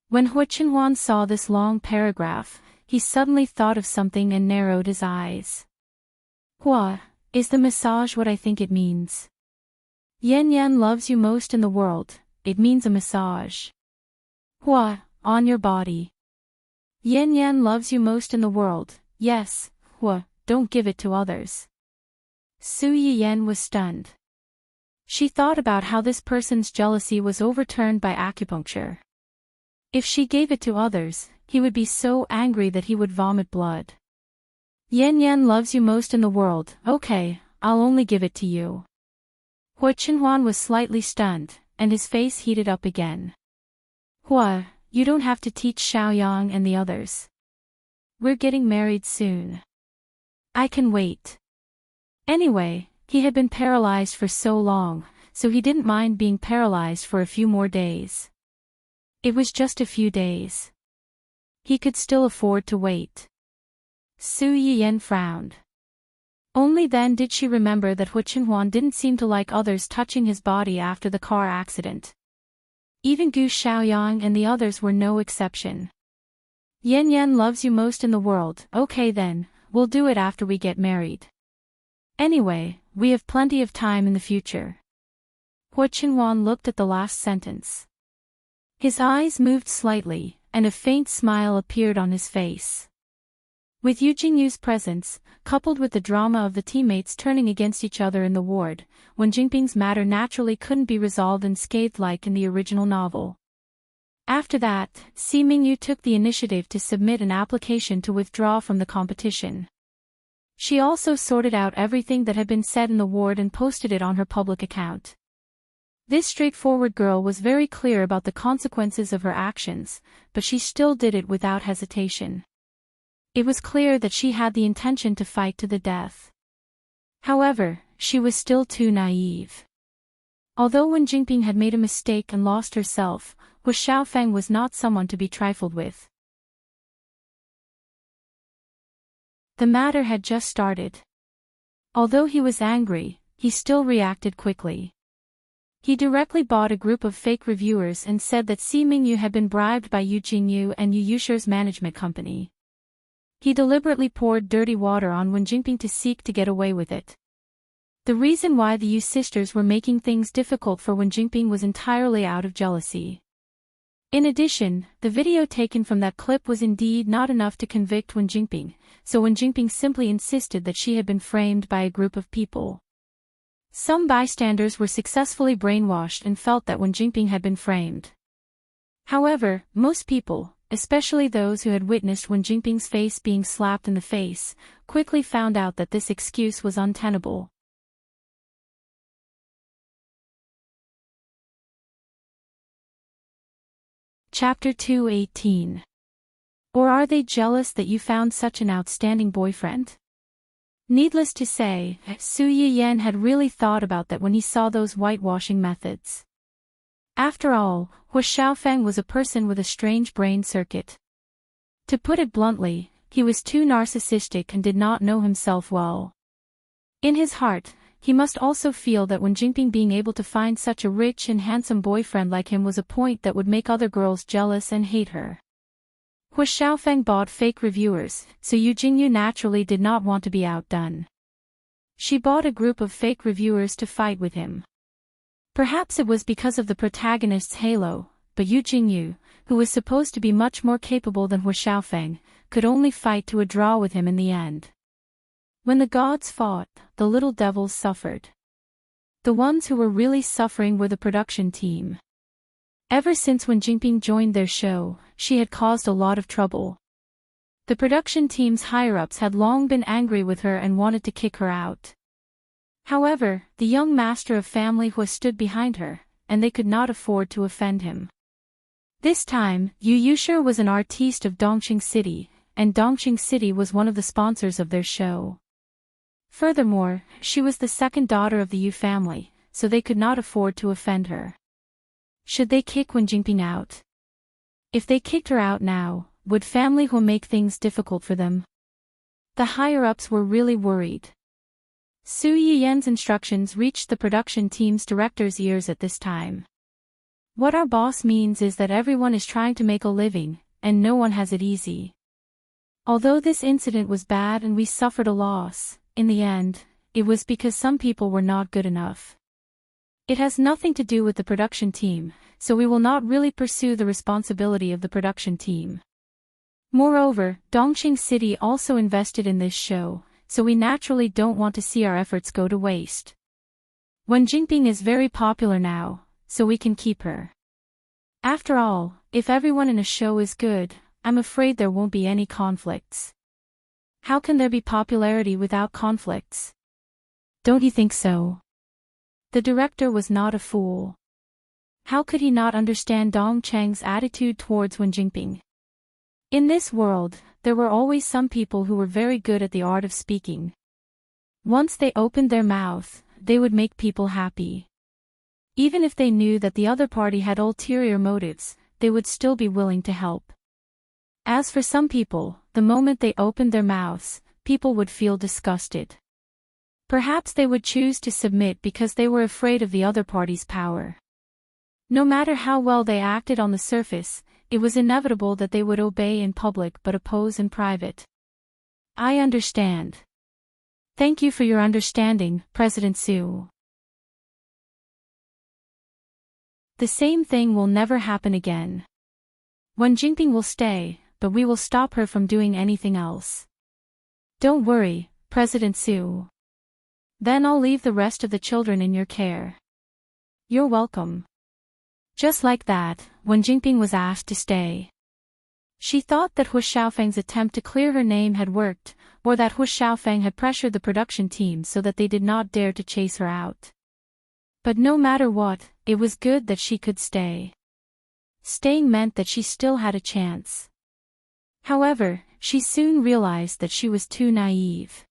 Speaker 1: When Hu Chenhuan saw this long paragraph, he suddenly thought of something and narrowed his eyes. Hua, is the massage what I think it means? Yan Yan loves you most in the world, it means a massage. Hua, on your body. Yan Yan loves you most in the world, yes, Hua, don't give it to others. Su Yiyan was stunned. She thought about how this person's jealousy was overturned by acupuncture. If she gave it to others, he would be so angry that he would vomit blood. Yan Yan loves you most in the world, okay, I'll only give it to you. Hu Chenhuan was slightly stunned, and his face heated up again. Hua, you don't have to teach Xiaoyang and the others. We're getting married soon. I can wait. Anyway, he had been paralyzed for so long, so he didn't mind being paralyzed for a few more days. It was just a few days. He could still afford to wait. Su Yiyen frowned. Only then did she remember that Hu Qinhuan didn't seem to like others touching his body after the car accident. Even Gu Xiaoyang and the others were no exception. Yan Yan loves you most in the world. Okay then, we'll do it after we get married. Anyway, we have plenty of time in the future. Hu Qinhuan looked at the last sentence. His eyes moved slightly, and a faint smile appeared on his face. With Yu Jingyu's presence, coupled with the drama of the teammates turning against each other in the ward, Wen Jingping's matter naturally couldn't be resolved unscathed like in the original novel. After that, Si Mingyu took the initiative to submit an application to withdraw from the competition. She also sorted out everything that had been said in the ward and posted it on her public account. This straightforward girl was very clear about the consequences of her actions, but she still did it without hesitation. It was clear that she had the intention to fight to the death. However, she was still too naive. Although Wen Jingping had made a mistake and lost herself, Hu Xiaofeng was not someone to be trifled with. The matter had just started. Although he was angry, he still reacted quickly. He directly bought a group of fake reviewers and said that Si Mingyu had been bribed by Yu Jingyu and Yu Yusher's management company. He deliberately poured dirty water on Wen Jingping to seek to get away with it. The reason why the Yu sisters were making things difficult for Wen Jingping was entirely out of jealousy. In addition, the video taken from that clip was indeed not enough to convict Wen Jingping, so Wen Jingping simply insisted that she had been framed by a group of people. Some bystanders were successfully brainwashed and felt that Wen Jingping had been framed. However, most people, especially those who had witnessed Wen Jingping's face being slapped in the face, quickly found out that this excuse was untenable. Chapter 218. Or are they jealous that you found such an outstanding boyfriend? Needless to say, Su Yiyen had really thought about that when he saw those whitewashing methods. After all, Hu Xiaofeng was a person with a strange brain circuit. To put it bluntly, he was too narcissistic and did not know himself well. In his heart, he must also feel that Wen Jingping being able to find such a rich and handsome boyfriend like him was a point that would make other girls jealous and hate her. Hu Xiaofeng bought fake reviewers, so Yu Jingyu naturally did not want to be outdone. She bought a group of fake reviewers to fight with him. Perhaps it was because of the protagonist's halo, but Yu Jingyu, who was supposed to be much more capable than Hu Xiaofeng, could only fight to a draw with him in the end. When the gods fought, the little devils suffered. The ones who were really suffering were the production team. Ever since Wen Jingping joined their show, she had caused a lot of trouble. The production team's higher-ups had long been angry with her and wanted to kick her out. However, the young master of family Hu stood behind her, and they could not afford to offend him. This time, Yu Yusher was an artiste of Dongqing City, and Dongqing City was one of the sponsors of their show. Furthermore, she was the second daughter of the Yu family, so they could not afford to offend her. Should they kick Wen Jingping out? If they kicked her out now, would family Hu make things difficult for them? The higher-ups were really worried. Su Yiyen's instructions reached the production team's director's ears at this time. What our boss means is that everyone is trying to make a living, and no one has it easy. Although this incident was bad and we suffered a loss, in the end, it was because some people were not good enough. It has nothing to do with the production team, so we will not really pursue the responsibility of the production team. Moreover, Dongqing City also invested in this show, so we naturally don't want to see our efforts go to waste. Wen Jingping is very popular now, so we can keep her. After all, if everyone in a show is good, I'm afraid there won't be any conflicts. How can there be popularity without conflicts? Don't you think so? The director was not a fool. How could he not understand Dong Cheng's attitude towards Wen Jingping? In this world, there were always some people who were very good at the art of speaking. Once they opened their mouth, they would make people happy. Even if they knew that the other party had ulterior motives, they would still be willing to help. As for some people, the moment they opened their mouths, people would feel disgusted. Perhaps they would choose to submit because they were afraid of the other party's power. No matter how well they acted on the surface, it was inevitable that they would obey in public but oppose in private. I understand. Thank you for your understanding, President Su. The same thing will never happen again. Wen Jingping will stay, but we will stop her from doing anything else. Don't worry, President Su. Then I'll leave the rest of the children in your care. You're welcome. Just like that, Wen Jingping was asked to stay. She thought that Hu Xiaofeng's attempt to clear her name had worked, or that Hu Xiaofeng had pressured the production team so that they did not dare to chase her out. But no matter what, it was good that she could stay. Staying meant that she still had a chance. However, she soon realized that she was too naive.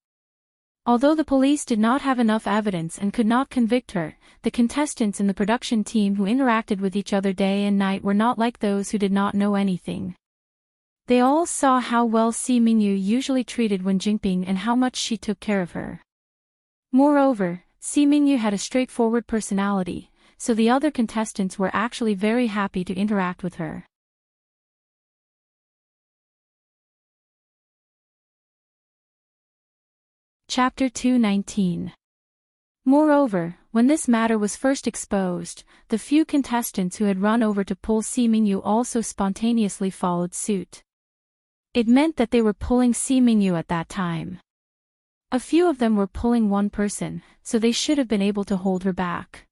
Speaker 1: Although the police did not have enough evidence and could not convict her, the contestants in the production team who interacted with each other day and night were not like those who did not know anything. They all saw how well Si Mingyu usually treated Wen Jingping and how much she took care of her. Moreover, Si Mingyu had a straightforward personality, so the other contestants were actually very happy to interact with her. Chapter 219. Moreover, when this matter was first exposed, the few contestants who had run over to pull Si Mingyu also spontaneously followed suit. It meant that they were pulling Si Mingyu at that time. A few of them were pulling one person, so they should have been able to hold her back.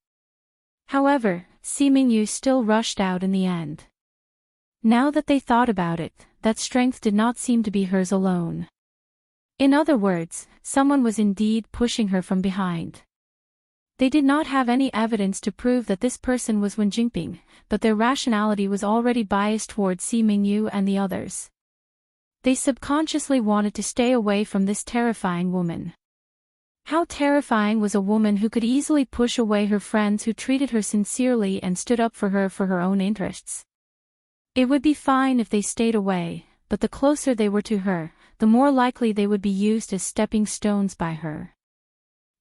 Speaker 1: However, Si Mingyu still rushed out in the end. Now that they thought about it, that strength did not seem to be hers alone. In other words, someone was indeed pushing her from behind. They did not have any evidence to prove that this person was Wen Jingping, but their rationality was already biased towards Si Mingyu and the others. They subconsciously wanted to stay away from this terrifying woman. How terrifying was a woman who could easily push away her friends who treated her sincerely and stood up for her own interests. It would be fine if they stayed away, but the closer they were to her, the more likely they would be used as stepping stones by her.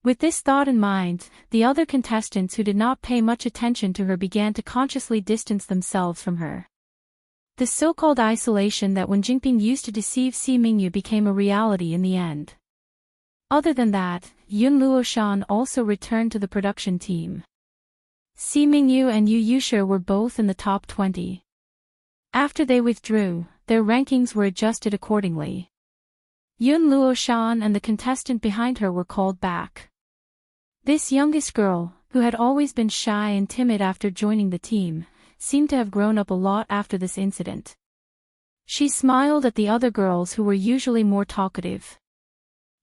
Speaker 1: With this thought in mind, the other contestants who did not pay much attention to her began to consciously distance themselves from her. The so-called isolation that Wen Jingping used to deceive Si Mingyu became a reality in the end. Other than that, Yun Luoshan also returned to the production team. Si Mingyu and Yu Yushi were both in the top 20. After they withdrew, their rankings were adjusted accordingly. Yun Luoshan and the contestant behind her were called back. This youngest girl, who had always been shy and timid after joining the team, seemed to have grown up a lot after this incident. She smiled at the other girls who were usually more talkative.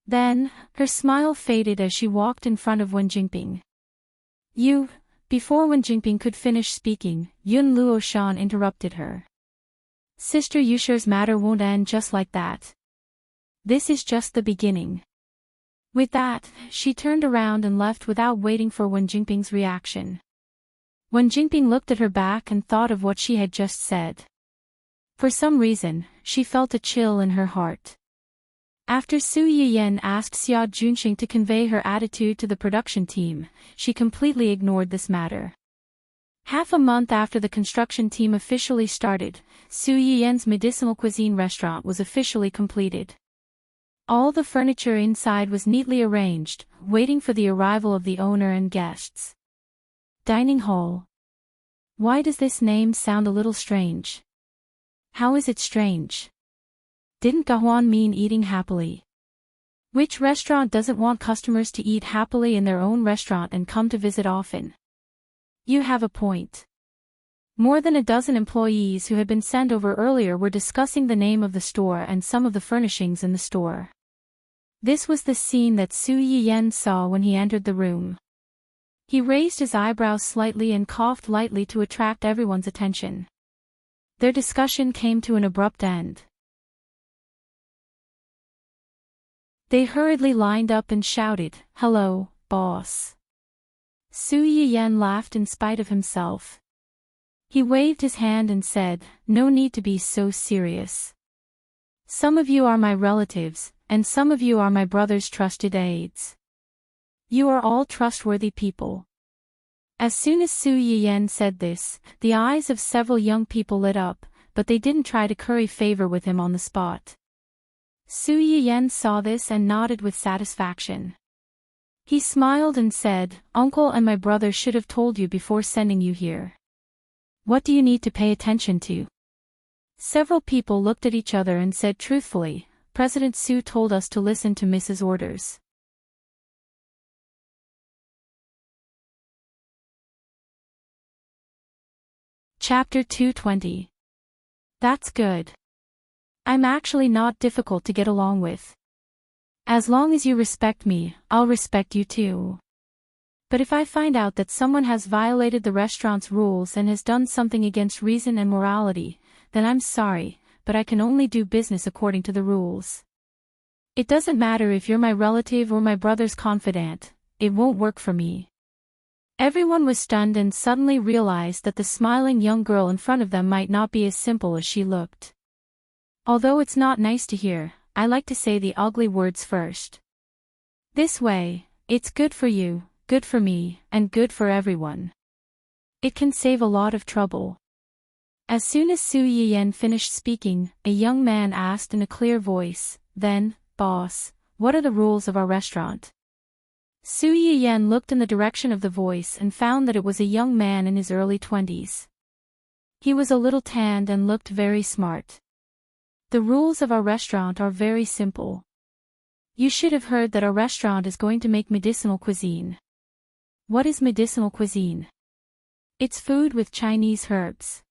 Speaker 1: Then, her smile faded as she walked in front of Wen Jingping. Before Wen Jingping could finish speaking, Yun Luoshan interrupted her. Sister Yushi's matter won't end just like that. This is just the beginning. With that, she turned around and left without waiting for Wen Jingping's reaction. Wen Jingping looked at her back and thought of what she had just said. For some reason, she felt a chill in her heart. After Su Yiyan asked Xia Junxing to convey her attitude to the production team, she completely ignored this matter. Half a month after the construction team officially started, Su Yiyan's medicinal cuisine restaurant was officially completed. All the furniture inside was neatly arranged, waiting for the arrival of the owner and guests. Dining hall. Why does this name sound a little strange? How is it strange? Didn't Gahuan mean eating happily? Which restaurant doesn't want customers to eat happily in their own restaurant and come to visit often? You have a point. More than a dozen employees who had been sent over earlier were discussing the name of the store and some of the furnishings in the store. This was the scene that Su Yiyan saw when he entered the room. He raised his eyebrows slightly and coughed lightly to attract everyone's attention. Their discussion came to an abrupt end. They hurriedly lined up and shouted, "Hello, boss." Su Yiyan laughed in spite of himself. He waved his hand and said, "No need to be so serious. Some of you are my relatives, and some of you are my brother's trusted aides. You are all trustworthy people." As soon as Su Yiyan said this, the eyes of several young people lit up, but they didn't try to curry favor with him on the spot. Su Yiyan saw this and nodded with satisfaction. He smiled and said, "Uncle and my brother should have told you before sending you here. What do you need to pay attention to?" Several people looked at each other and said truthfully, "President Su told us to listen to Mrs. Orders." Chapter 220. That's good. I'm actually not difficult to get along with. As long as you respect me, I'll respect you too. But if I find out that someone has violated the restaurant's rules and has done something against reason and morality, then I'm sorry, but I can only do business according to the rules. It doesn't matter if you're my relative or my brother's confidant, it won't work for me. Everyone was stunned and suddenly realized that the smiling young girl in front of them might not be as simple as she looked. Although it's not nice to hear, I like to say the ugly words first. This way, it's good for you, good for me, and good for everyone. It can save a lot of trouble. As soon as Su Yiyan finished speaking, a young man asked in a clear voice, "Then, boss, what are the rules of our restaurant?" Su Yiyan looked in the direction of the voice and found that it was a young man in his early 20s. He was a little tanned and looked very smart. "The rules of our restaurant are very simple. You should have heard that our restaurant is going to make medicinal cuisine." What is medicinal cuisine? It's food with Chinese herbs.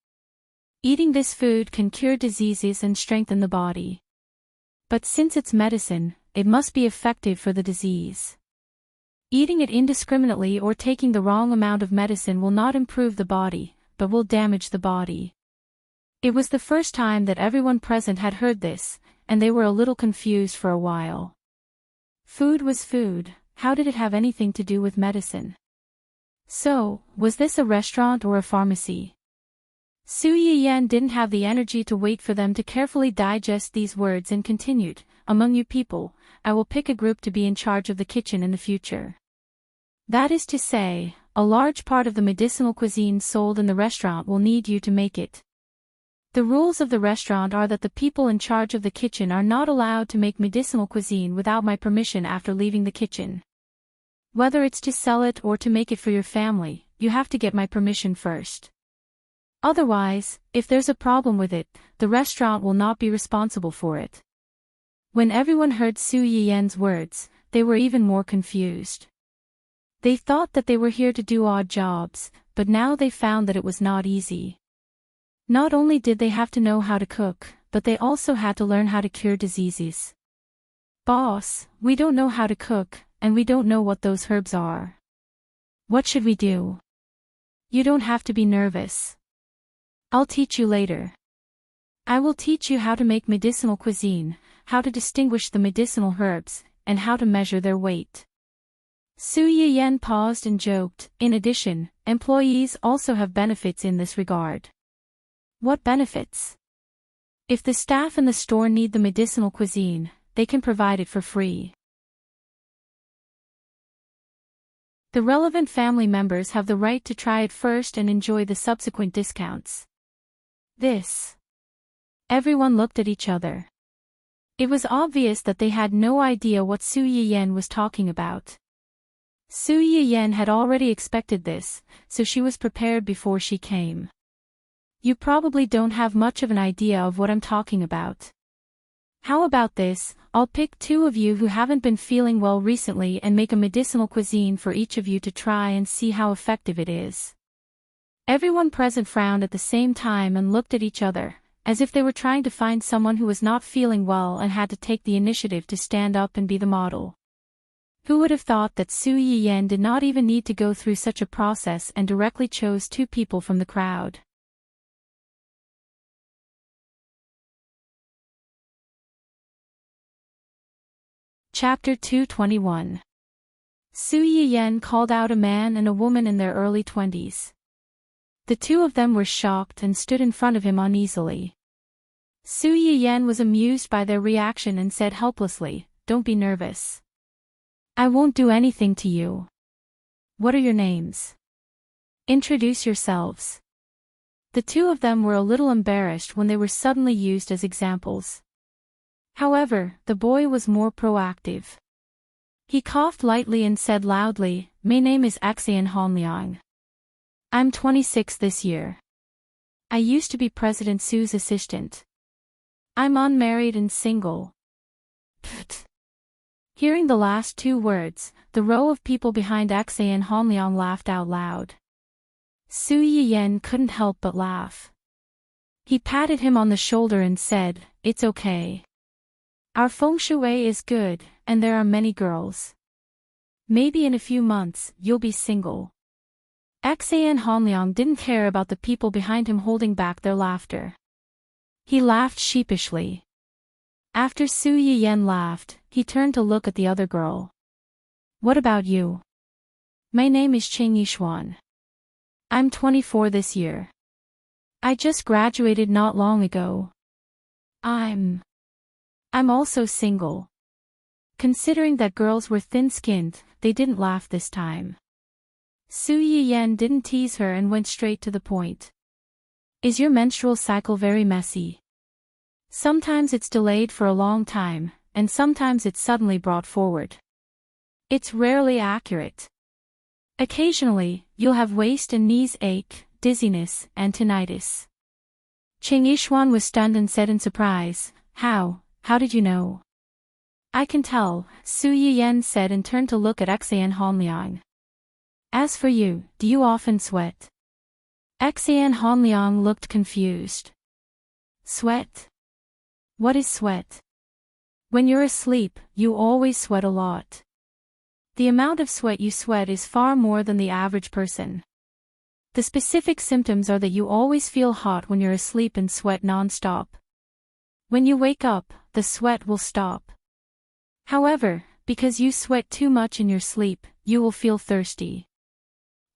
Speaker 1: Eating this food can cure diseases and strengthen the body. But since it's medicine, it must be effective for the disease. Eating it indiscriminately or taking the wrong amount of medicine will not improve the body, but will damage the body. It was the first time that everyone present had heard this, and they were a little confused for a while. Food was food, how did it have anything to do with medicine? So, was this a restaurant or a pharmacy? Su Yiyan didn't have the energy to wait for them to carefully digest these words and continued, "Among you people, I will pick a group to be in charge of the kitchen in the future. That is to say, a large part of the medicinal cuisine sold in the restaurant will need you to make it. The rules of the restaurant are that the people in charge of the kitchen are not allowed to make medicinal cuisine without my permission after leaving the kitchen. Whether it's to sell it or to make it for your family, you have to get my permission first. Otherwise, if there's a problem with it, the restaurant will not be responsible for it." When everyone heard Su Yiyan's words, they were even more confused. They thought that they were here to do odd jobs, but now they found that it was not easy. Not only did they have to know how to cook, but they also had to learn how to cure diseases. "Boss, we don't know how to cook, and we don't know what those herbs are. What should we do?" "You don't have to be nervous. I'll teach you later. I will teach you how to make medicinal cuisine, how to distinguish the medicinal herbs, and how to measure their weight." Su Yiyan paused and joked, "In addition, employees also have benefits in this regard." "What benefits?" "If the staff in the store need the medicinal cuisine, they can provide it for free. The relevant family members have the right to try it first and enjoy the subsequent discounts." This. Everyone looked at each other. It was obvious that they had no idea what Su Yiyan was talking about. Su Yiyan had already expected this, so she was prepared before she came. "You probably don't have much of an idea of what I'm talking about. How about this, I'll pick 2 of you who haven't been feeling well recently and make a medicinal cuisine for each of you to try and see how effective it is." Everyone present frowned at the same time and looked at each other, as if they were trying to find someone who was not feeling well and had to take the initiative to stand up and be the model. Who would have thought that Su Yiyan did not even need to go through such a process and directly chose 2 people from the crowd? Chapter 221. Su Yiyen called out a man and a woman in their early 20s. The two of them were shocked and stood in front of him uneasily. Su Yiyen was amused by their reaction and said helplessly, "Don't be nervous. I won't do anything to you. What are your names? Introduce yourselves." The two of them were a little embarrassed when they were suddenly used as examples. However, the boy was more proactive. He coughed lightly and said loudly, "My name is Axian Honliang. I'm 26 this year. I used to be President Su's assistant. I'm unmarried and single." Pfft. Hearing the last two words, the row of people behind Axian Honliang laughed out loud. Su Yiyen couldn't help but laugh. He patted him on the shoulder and said, "It's okay. Our feng shui is good, and there are many girls. Maybe in a few months, you'll be single." Axian Honliang didn't care about the people behind him holding back their laughter. He laughed sheepishly. After Su Yiyen laughed, he turned to look at the other girl. "What about you?" "My name is Qing Yishuan. I'm 24 this year. I just graduated not long ago. I'm also single." Considering that girls were thin-skinned, they didn't laugh this time. Su Yiyen didn't tease her and went straight to the point. "Is your menstrual cycle very messy? Sometimes it's delayed for a long time, and sometimes it's suddenly brought forward. It's rarely accurate. Occasionally, you'll have waist and knees ache, dizziness, and tinnitus." Qing Yishuan was stunned and said in surprise, How did you know?" "I can tell," Su Yiyen said and turned to look at Axian Honliang. "As for you, do you often sweat?" Axian Honliang looked confused. "Sweat? What is sweat?" "When you're asleep, you always sweat a lot. The amount of sweat you sweat is far more than the average person. The specific symptoms are that you always feel hot when you're asleep and sweat non-stop. When you wake up, the sweat will stop. However, because you sweat too much in your sleep, you will feel thirsty."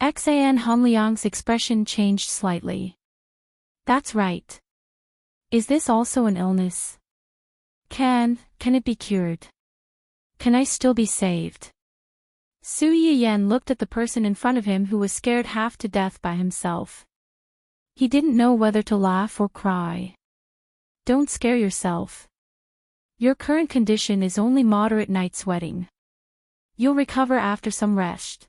Speaker 1: Axian Honliang's expression changed slightly. "That's right. Is this also an illness? Can it be cured? Can I still be saved?" Su Yiyen looked at the person in front of him who was scared half to death by himself. He didn't know whether to laugh or cry. "Don't scare yourself. Your current condition is only moderate night sweating. You'll recover after some rest."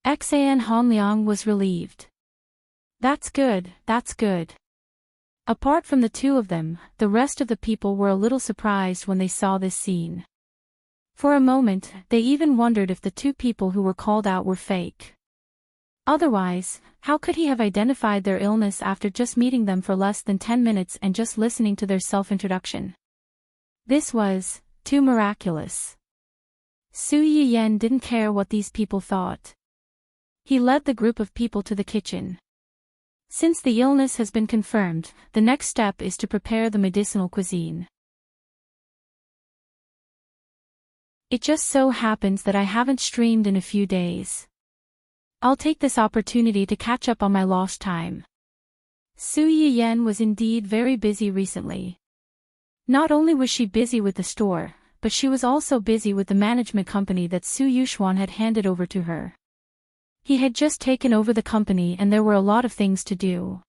Speaker 1: Axian Honliang was relieved. That's good. Apart from the two of them, the rest of the people were a little surprised when they saw this scene. For a moment, they even wondered if the two people who were called out were fake. Otherwise, how could he have identified their illness after just meeting them for less than 10 minutes and just listening to their self-introduction? This was too miraculous. Su Yiyen didn't care what these people thought. He led the group of people to the kitchen. Since the illness has been confirmed, the next step is to prepare the medicinal cuisine. It just so happens that I haven't streamed in a few days. I'll take this opportunity to catch up on my lost time. Su Yiyen was indeed very busy recently. Not only was she busy with the store, but she was also busy with the management company that Su Yushuan had handed over to her. He had just taken over the company and there were a lot of things to do.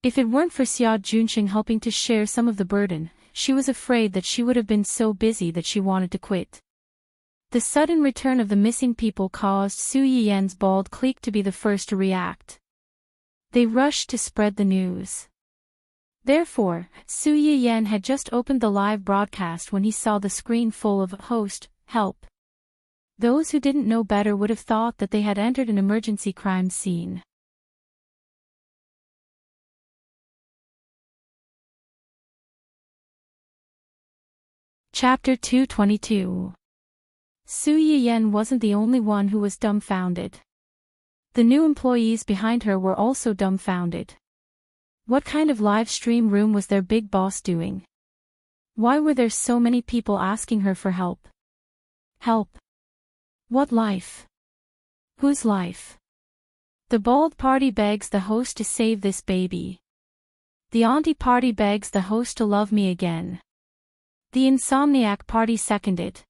Speaker 1: If it weren't for Xia Junxing helping to share some of the burden, she was afraid that she would have been so busy that she wanted to quit. The sudden return of the missing people caused Su Yiyen's bald clique to be the first to react. They rushed to spread the news. Therefore, Su Yiyen had just opened the live broadcast when he saw the screen full of "Host, help." Those who didn't know better would have thought that they had entered an emergency crime scene. Chapter 222. Su Yiyen wasn't the only one who was dumbfounded. The new employees behind her were also dumbfounded. What kind of live stream room was their big boss doing? Why were there so many people asking her for help? Help. What life? Whose life? The bald party begs the host to save this baby. The auntie party begs the host to love me again. The insomniac party seconded.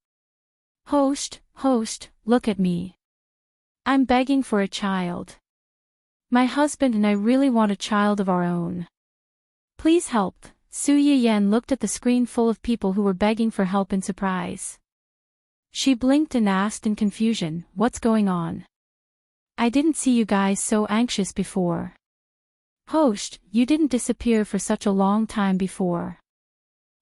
Speaker 1: Host, look at me. I'm begging for a child. My husband and I really want a child of our own. Please help. Su Yiyan looked at the screen full of people who were begging for help in surprise. She blinked and asked in confusion, "What's going on? I didn't see you guys so anxious before." Host, you didn't disappear for such a long time before.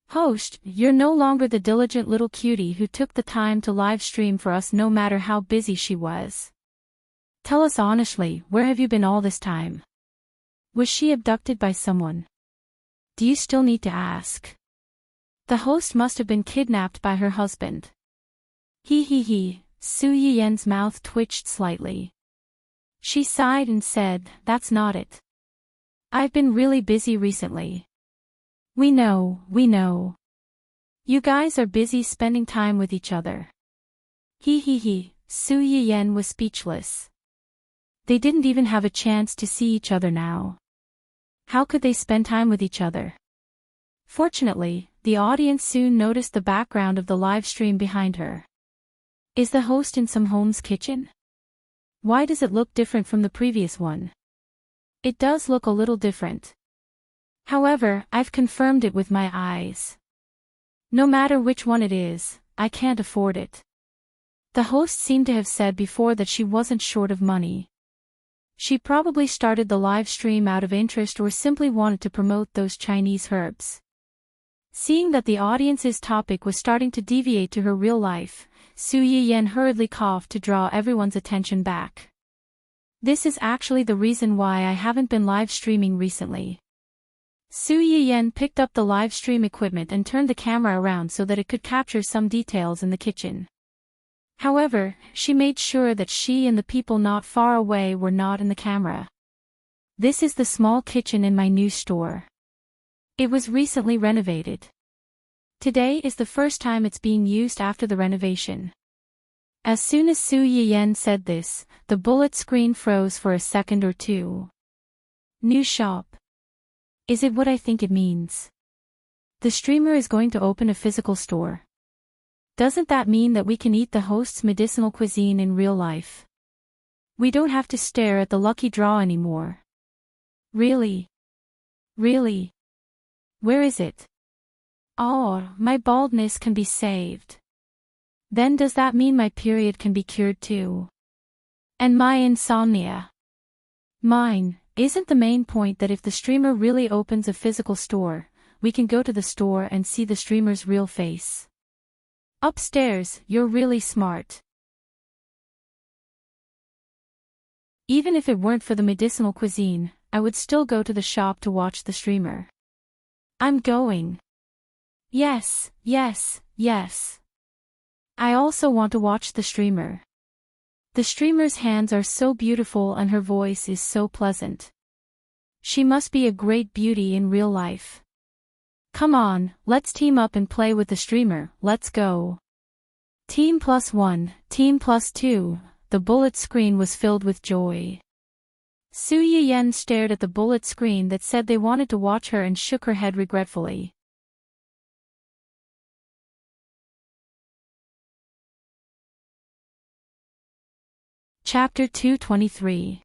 Speaker 1: Host, you're no longer the diligent little cutie who took the time to live stream for us no matter how busy she was. Tell us honestly, where have you been all this time? Was she abducted by someone? Do you still need to ask? The host must have been kidnapped by her husband. He. Su Yiyan's mouth twitched slightly. She sighed and said, "That's not it. I've been really busy recently." We know. You guys are busy spending time with each other. He. Su Yiyan was speechless. They didn't even have a chance to see each other now. How could they spend time with each other? Fortunately, the audience soon noticed the background of the live stream behind her. Is the host in some home's kitchen? Why does it look different from the previous one? It does look a little different. However, I've confirmed it with my eyes. No matter which one it is, I can't afford it. The host seemed to have said before that she wasn't short of money. She probably started the live stream out of interest or simply wanted to promote those Chinese herbs. Seeing that the audience's topic was starting to deviate to her real life, Su Yiyan hurriedly coughed to draw everyone's attention back. This is actually the reason why I haven't been live streaming recently. Su Yiyan picked up the live stream equipment and turned the camera around so that it could capture some details in the kitchen. However, she made sure that she and the people not far away were not in the camera. This is the small kitchen in my new store. It was recently renovated. Today is the first time it's being used after the renovation. As soon as Su Yiyan said this, the bullet screen froze for a second or two. New shop. Is it what I think it means? The streamer is going to open a physical store. Doesn't that mean that we can eat the host's medicinal cuisine in real life? We don't have to stare at the lucky draw anymore. Really? Where is it? Oh, my baldness can be saved. Then does that mean my period can be cured too? And my insomnia? Mine. Isn't the main point that if the streamer really opens a physical store, we can go to the store and see the streamer's real face? Upstairs, you're really smart. Even if it weren't for the medicinal cuisine, I would still go to the shop to watch the streamer. I'm going. Yes. I also want to watch the streamer. The streamer's hands are so beautiful and her voice is so pleasant. She must be a great beauty in real life. Come on, let's team up and play with the streamer, let's go. Team +1, Team +2, the bullet screen was filled with joy. Su Yiyan stared at the bullet screen that said they wanted to watch her and shook her head regretfully. Chapter 223.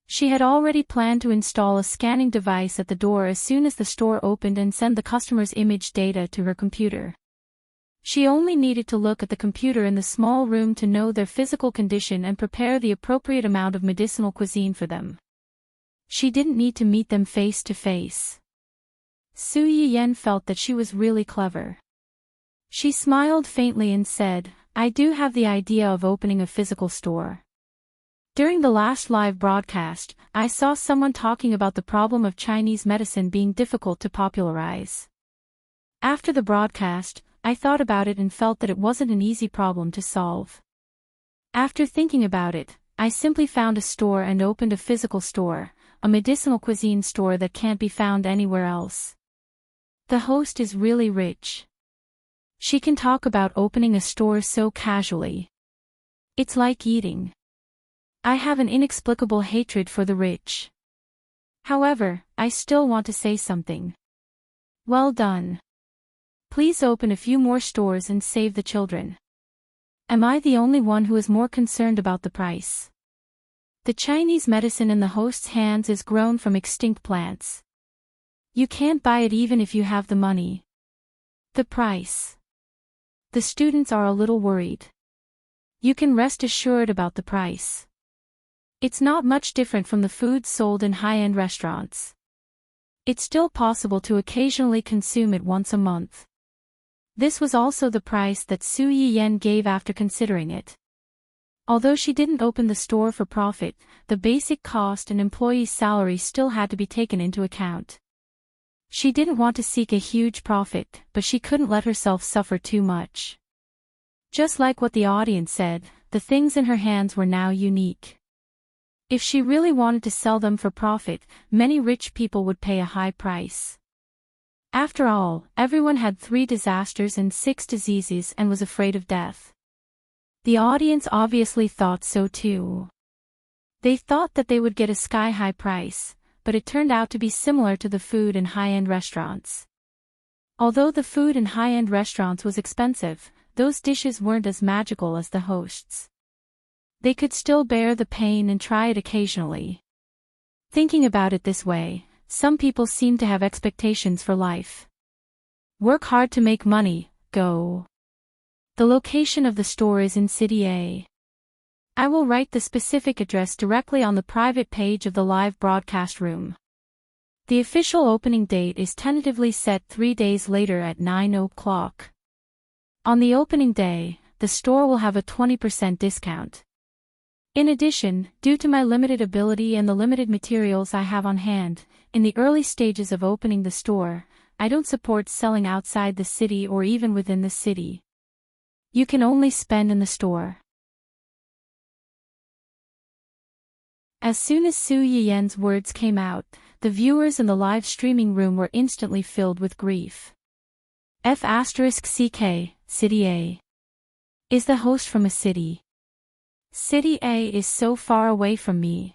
Speaker 1: She had already planned to install a scanning device at the door as soon as the store opened and send the customer's image data to her computer. She only needed to look at the computer in the small room to know their physical condition and prepare the appropriate amount of medicinal cuisine for them. She didn't need to meet them face to face. Su Yiyan felt that she was really clever. She smiled faintly and said, "I do have the idea of opening a physical store." During the last live broadcast, I saw someone talking about the problem of Chinese medicine being difficult to popularize. After the broadcast, I thought about it and felt that it wasn't an easy problem to solve. After thinking about it, I simply found a store and opened a physical store, a medicinal cuisine store that can't be found anywhere else. The host is really rich. She can talk about opening a store so casually. It's like eating. I have an inexplicable hatred for the rich. However, I still want to say something. Well done. Please open a few more stores and save the children. Am I the only one who is more concerned about the price? The Chinese medicine in the host's hands is grown from extinct plants. You can't buy it even if you have the money. The price. The students are a little worried. You can rest assured about the price. It's not much different from the food sold in high-end restaurants. It's still possible to occasionally consume it once a month. This was also the price that Su Yiyan gave after considering it. Although she didn't open the store for profit, the basic cost and employee's salary still had to be taken into account. She didn't want to seek a huge profit, but she couldn't let herself suffer too much. Just like what the audience said, the things in her hands were now unique. If she really wanted to sell them for profit, many rich people would pay a high price. After all, everyone had 3 disasters and 6 diseases and was afraid of death. The audience obviously thought so too. They thought that they would get a sky-high price, but it turned out to be similar to the food in high-end restaurants. Although the food in high-end restaurants was expensive, those dishes weren't as magical as the hosts. They could still bear the pain and try it occasionally. Thinking about it this way, some people seem to have expectations for life. Work hard to make money, go. The location of the store is in City A. I will write the specific address directly on the private page of the live broadcast room. The official opening date is tentatively set 3 days later at 9 o'clock. On the opening day, the store will have a 20% discount. In addition, due to my limited ability and the limited materials I have on hand, in the early stages of opening the store, I don't support selling outside the city or even within the city. You can only spend in the store. As soon as Su Yiyan's words came out, the viewers in the live streaming room were instantly filled with grief. F***CK, City A. Is the host from a city? City A is so far away from me.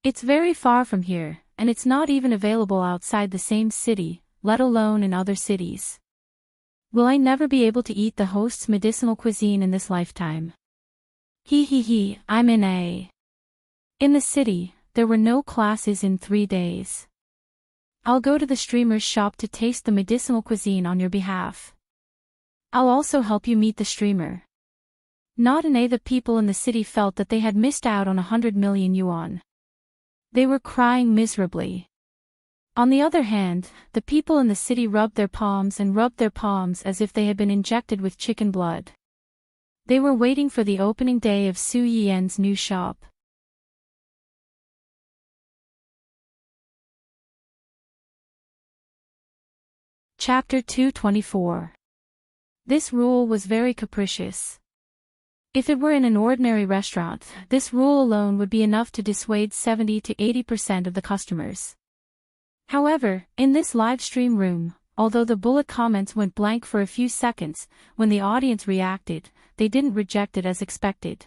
Speaker 1: It's very far from here, and it's not even available outside the same city, let alone in other cities. Will I never be able to eat the host's medicinal cuisine in this lifetime? I'm in A. In the city, there were no classes in 3 days. I'll go to the streamer's shop to taste the medicinal cuisine on your behalf. I'll also help you meet the streamer. Not in A. The people in the city felt that they had missed out on 100 million yuan. They were crying miserably. On the other hand, the people in the city rubbed their palms as if they had been injected with chicken blood. They were waiting for the opening day of Su Yiyan's new shop. Chapter 224. This rule was very capricious. If it were in an ordinary restaurant, this rule alone would be enough to dissuade 70 to 80% of the customers. However, in this live stream room, although the bullet comments went blank for a few seconds, when the audience reacted, they didn't reject it as expected.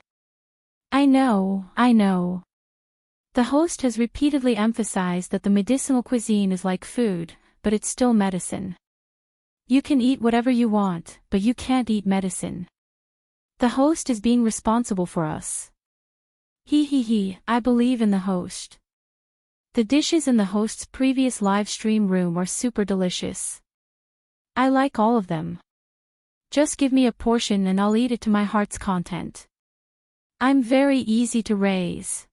Speaker 1: I know. The host has repeatedly emphasized that the medicinal cuisine is like food, but it's still medicine. You can eat whatever you want, but you can't eat medicine. The host is being responsible for us. I believe in the host. The dishes in the host's previous live stream room are super delicious. I like all of them. Just give me a portion and I'll eat it to my heart's content. I'm very easy to raise.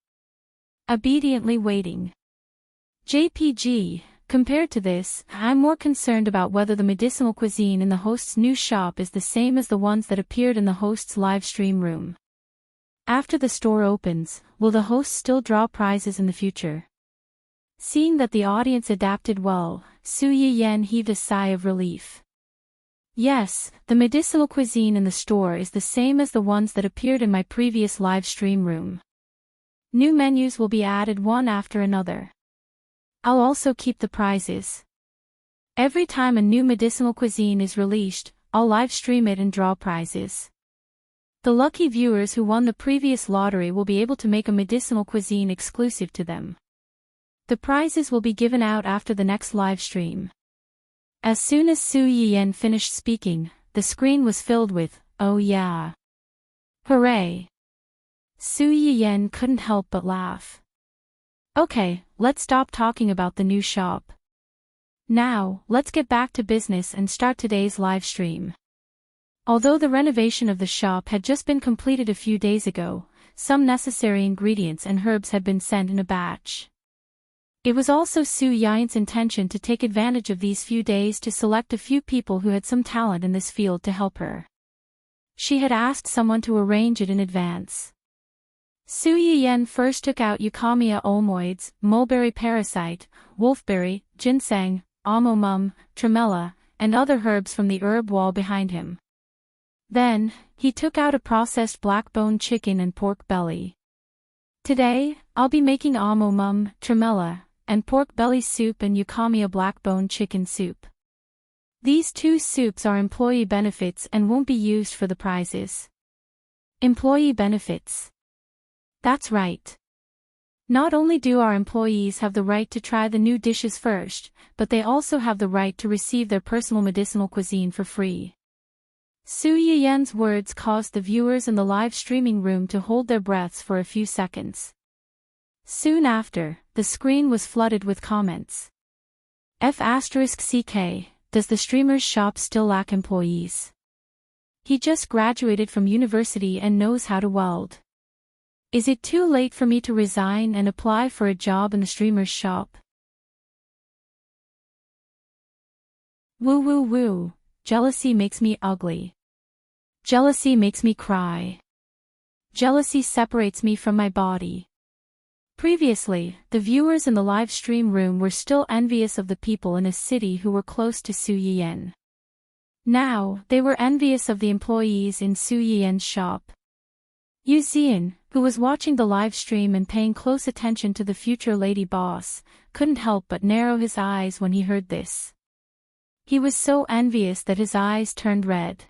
Speaker 1: Obediently waiting. JPG. Compared to this, I'm more concerned about whether the medicinal cuisine in the host's new shop is the same as the ones that appeared in the host's live stream room. After the store opens, will the host still draw prizes in the future? Seeing that the audience adapted well, Su Yiyan heaved a sigh of relief. Yes, the medicinal cuisine in the store is the same as the ones that appeared in my previous live stream room. New menus will be added one after another. I'll also keep the prizes. Every time a new medicinal cuisine is released, I'll live stream it and draw prizes. The lucky viewers who won the previous lottery will be able to make a medicinal cuisine exclusive to them. The prizes will be given out after the next live stream. As soon as Su Yiyan finished speaking, the screen was filled with, "Oh yeah. Hooray." Su Yiyan couldn't help but laugh. Okay, let's stop talking about the new shop. Now, let's get back to business and start today's live stream. Although the renovation of the shop had just been completed a few days ago, some necessary ingredients and herbs had been sent in a batch. It was also Su Yian's intention to take advantage of these few days to select a few people who had some talent in this field to help her. She had asked someone to arrange it in advance. Su Yiyan first took out Euchomia ulmoides, mulberry parasite, wolfberry, ginseng, amomum, tremella, and other herbs from the herb wall behind him. Then, he took out a processed black-bone chicken and pork belly. Today, I'll be making amomum, tremella, and pork belly soup and Euchomia black-bone chicken soup. These two soups are employee benefits and won't be used for the prizes. Employee benefits. That's right. Not only do our employees have the right to try the new dishes first, but they also have the right to receive their personal medicinal cuisine for free. Su Yiyan's words caused the viewers in the live streaming room to hold their breaths for a few seconds. Soon after, the screen was flooded with comments. F***CK, does the streamer's shop still lack employees? He just graduated from university and knows how to weld. Is it too late for me to resign and apply for a job in the streamer's shop? Woo woo woo, jealousy makes me ugly. Jealousy makes me cry. Jealousy separates me from my body. Previously, the viewers in the live stream room were still envious of the people in a city who were close to Su Yiyan. Now, they were envious of the employees in Su Yiyan's shop. Yu Xian, who was watching the live stream and paying close attention to the future lady boss, couldn't help but narrow his eyes when he heard this. He was so envious that his eyes turned red.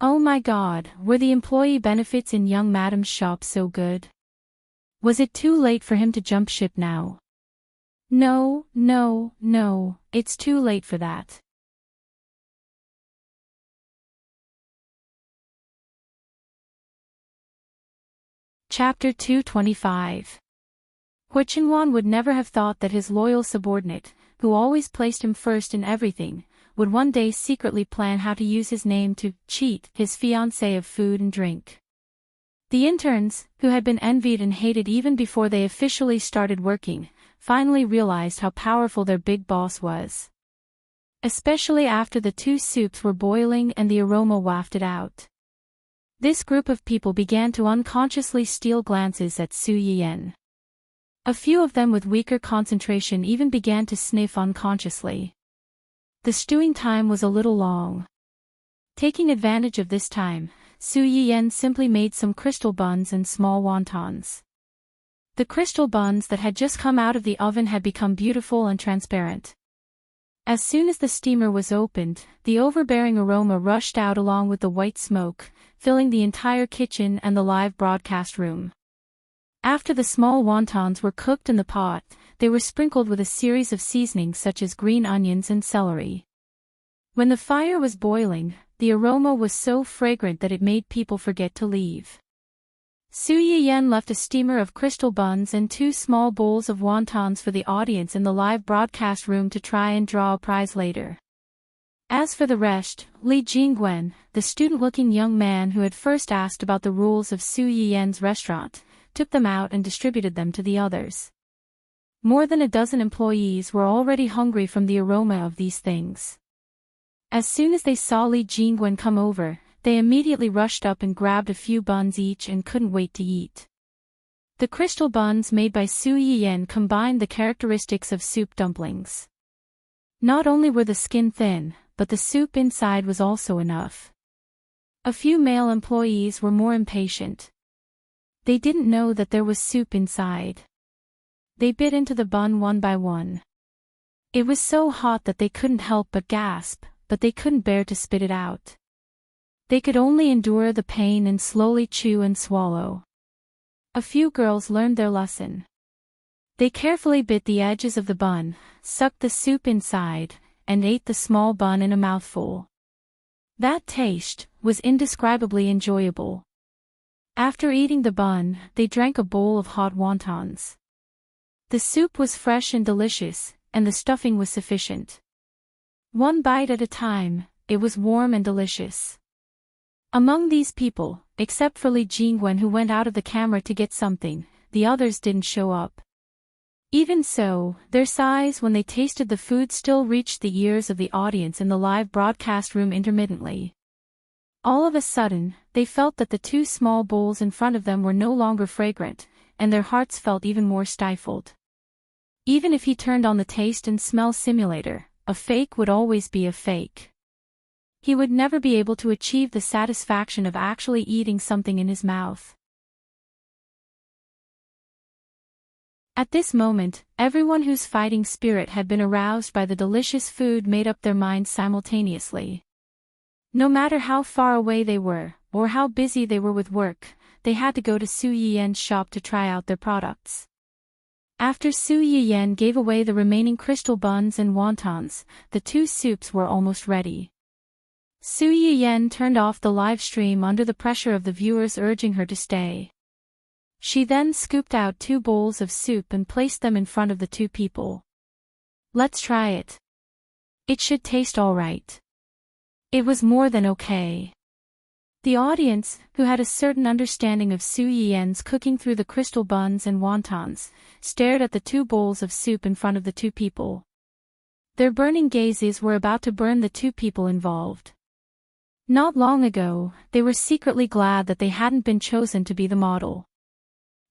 Speaker 1: Oh my god, were the employee benefits in young madam's shop so good? Was it too late for him to jump ship now? No, it's too late for that. Chapter 225. Huichenwan would never have thought that his loyal subordinate, who always placed him first in everything, would one day secretly plan how to use his name to cheat his fiancée of food and drink. The interns, who had been envied and hated even before they officially started working, finally realized how powerful their big boss was. Especially after the two soups were boiling and the aroma wafted out. This group of people began to unconsciously steal glances at Su Yiyan. A few of them with weaker concentration even began to sniff unconsciously. The stewing time was a little long. Taking advantage of this time, Su Yiyan simply made some crystal buns and small wontons. The crystal buns that had just come out of the oven had become beautiful and transparent. As soon as the steamer was opened, the overbearing aroma rushed out along with the white smoke, filling the entire kitchen and the live broadcast room. After the small wontons were cooked in the pot, they were sprinkled with a series of seasonings such as green onions and celery. When the fire was boiling, the aroma was so fragrant that it made people forget to leave. Su Yiyan left a steamer of crystal buns and 2 small bowls of wontons for the audience in the live broadcast room to try and draw a prize later. As for the rest, Li Jingwen, the student-looking young man who had first asked about the rules of Su Yiyan's restaurant, took them out and distributed them to the others. More than a dozen employees were already hungry from the aroma of these things. As soon as they saw Li Jingwen come over, they immediately rushed up and grabbed a few buns each and couldn't wait to eat. The crystal buns made by Su Yiyan combined the characteristics of soup dumplings. Not only were the skin thin, but the soup inside was also enough. A few male employees were more impatient. They didn't know that there was soup inside. They bit into the bun one by one. It was so hot that they couldn't help but gasp, but they couldn't bear to spit it out. They could only endure the pain and slowly chew and swallow. A few girls learned their lesson. They carefully bit the edges of the bun, sucked the soup inside, and ate the small bun in a mouthful. That taste was indescribably enjoyable. After eating the bun, they drank a bowl of hot wontons. The soup was fresh and delicious, and the stuffing was sufficient. One bite at a time, it was warm and delicious. Among these people, except for Li Jingwen who went out of the camera to get something, the others didn't show up. Even so, their sighs when they tasted the food still reached the ears of the audience in the live broadcast room intermittently. All of a sudden, they felt that the two small bowls in front of them were no longer fragrant, and their hearts felt even more stifled. Even if he turned on the taste and smell simulator, a fake would always be a fake. He would never be able to achieve the satisfaction of actually eating something in his mouth. At this moment, everyone whose fighting spirit had been aroused by the delicious food made up their minds simultaneously. No matter how far away they were, or how busy they were with work, they had to go to Su Yiyen's shop to try out their products. After Su Yiyen gave away the remaining crystal buns and wontons, the two soups were almost ready. Su Yiyen turned off the live stream under the pressure of the viewers urging her to stay. She then scooped out 2 bowls of soup and placed them in front of the 2 people. Let's try it. It should taste alright. It was more than okay. The audience, who had a certain understanding of Su Yiyen's cooking through the crystal buns and wontons, stared at the 2 bowls of soup in front of the 2 people. Their burning gazes were about to burn the 2 people involved. Not long ago, they were secretly glad that they hadn't been chosen to be the model.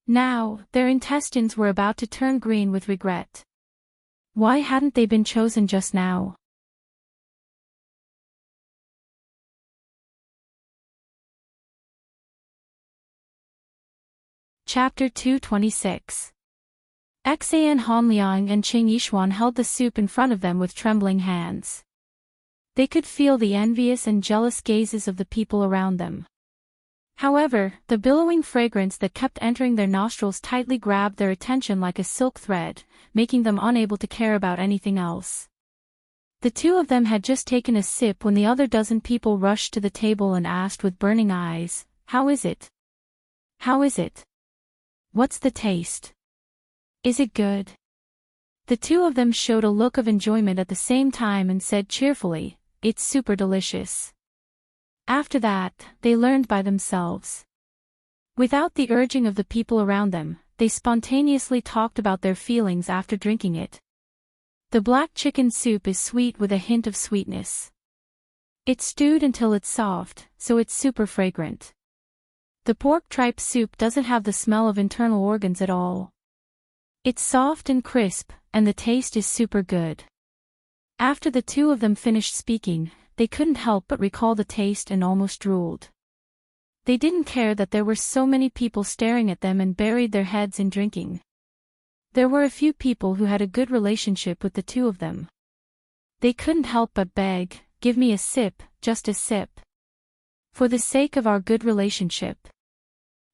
Speaker 1: Now, their intestines were about to turn green with regret. Why hadn't they been chosen just now? Chapter 226. Xan Hanliang and Qing Yishuan held the soup in front of them with trembling hands. They could feel the envious and jealous gazes of the people around them. However, the billowing fragrance that kept entering their nostrils tightly grabbed their attention like a silk thread, making them unable to care about anything else. The 2 of them had just taken a sip when the other dozen people rushed to the table and asked with burning eyes, "How is it? How is it? What's the taste? Is it good?" The 2 of them showed a look of enjoyment at the same time and said cheerfully, "It's super delicious." After that, they learned by themselves. Without the urging of the people around them, they spontaneously talked about their feelings after drinking it. The black chicken soup is sweet with a hint of sweetness. It's stewed until it's soft, so it's super fragrant. The pork tripe soup doesn't have the smell of internal organs at all. It's soft and crisp, and the taste is super good. After the 2 of them finished speaking, they couldn't help but recall the taste and almost drooled. They didn't care that there were so many people staring at them and buried their heads in drinking. There were a few people who had a good relationship with the 2 of them. They couldn't help but beg, "Give me a sip, just a sip. For the sake of our good relationship."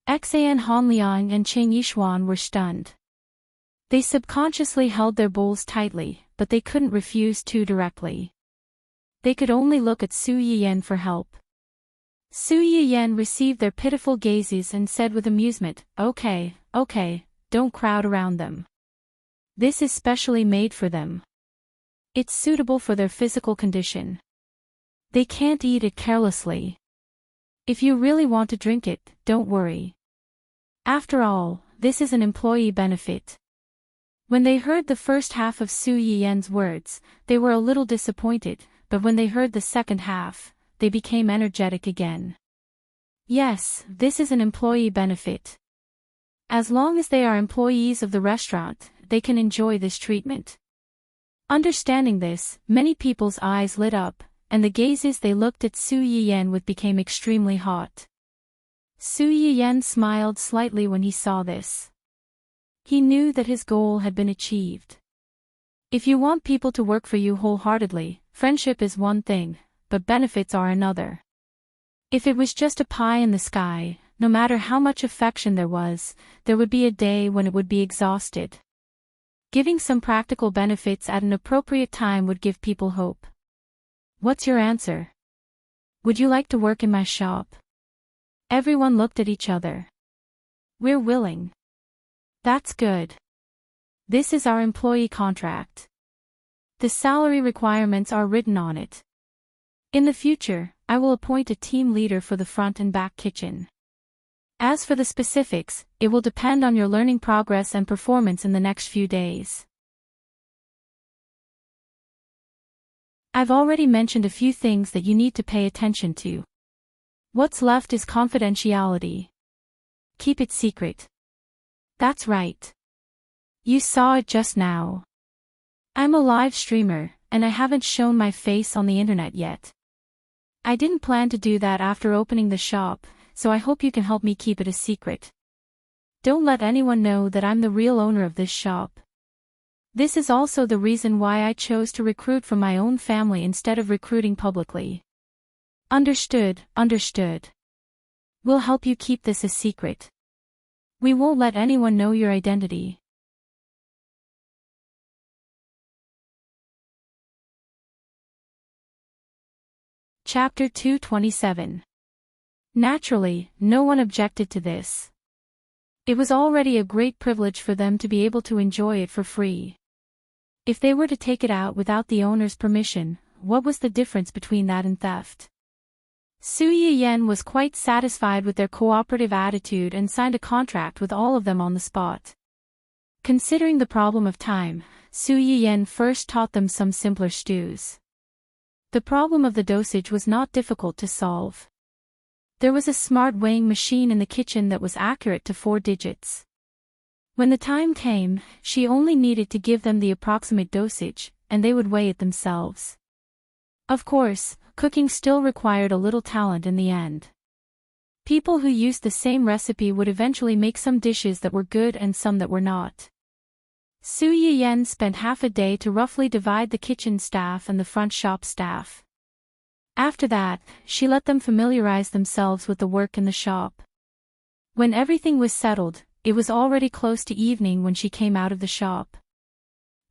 Speaker 1: Xan Hanliang and Qing Yishuan were stunned. They subconsciously held their bowls tightly, but they couldn't refuse too directly. They could only look at Su Yiyen for help. Su Yiyen received their pitiful gazes and said with amusement, okay, don't crowd around them. This is specially made for them. It's suitable for their physical condition. They can't eat it carelessly. If you really want to drink it, don't worry. After all, this is an employee benefit." When they heard the first half of Su Yiyen's words, they were a little disappointed, but when they heard the second half, they became energetic again. Yes, this is an employee benefit. As long as they are employees of the restaurant, they can enjoy this treatment. Understanding this, many people's eyes lit up, and the gazes they looked at Su Yiyen with became extremely hot. Su Yiyen smiled slightly when he saw this. He knew that his goal had been achieved. If you want people to work for you wholeheartedly, friendship is one thing, but benefits are another. If it was just a pie in the sky, no matter how much affection there would be a day when it would be exhausted. Giving some practical benefits at an appropriate time would give people hope. What's your answer? Would you like to work in my shop? Everyone looked at each other. We're willing. That's good. This is our employee contract. The salary requirements are written on it. In the future, I will appoint a team leader for the front and back kitchen. As for the specifics, it will depend on your learning progress and performance in the next few days. I've already mentioned a few things that you need to pay attention to. What's left is confidentiality. Keep it secret. That's right. You saw it just now. I'm a live streamer, and I haven't shown my face on the internet yet. I didn't plan to do that after opening the shop, so I hope you can help me keep it a secret. Don't let anyone know that I'm the real owner of this shop. This is also the reason why I chose to recruit from my own family instead of recruiting publicly. Understood, understood. We'll help you keep this a secret. We won't let anyone know your identity. Chapter 227. Naturally, no one objected to this. It was already a great privilege for them to be able to enjoy it for free. If they were to take it out without the owner's permission, what was the difference between that and theft? Su Yiyen was quite satisfied with their cooperative attitude and signed a contract with all of them on the spot. Considering the problem of time, Su Yiyen first taught them some simpler stews. The problem of the dosage was not difficult to solve. There was a smart weighing machine in the kitchen that was accurate to 4 digits. When the time came, she only needed to give them the approximate dosage, and they would weigh it themselves. Of course, cooking still required a little talent in the end. People who used the same recipe would eventually make some dishes that were good and some that were not. Su Yiyen spent half a day to roughly divide the kitchen staff and the front shop staff. After that, she let them familiarize themselves with the work in the shop. When everything was settled, it was already close to evening when she came out of the shop.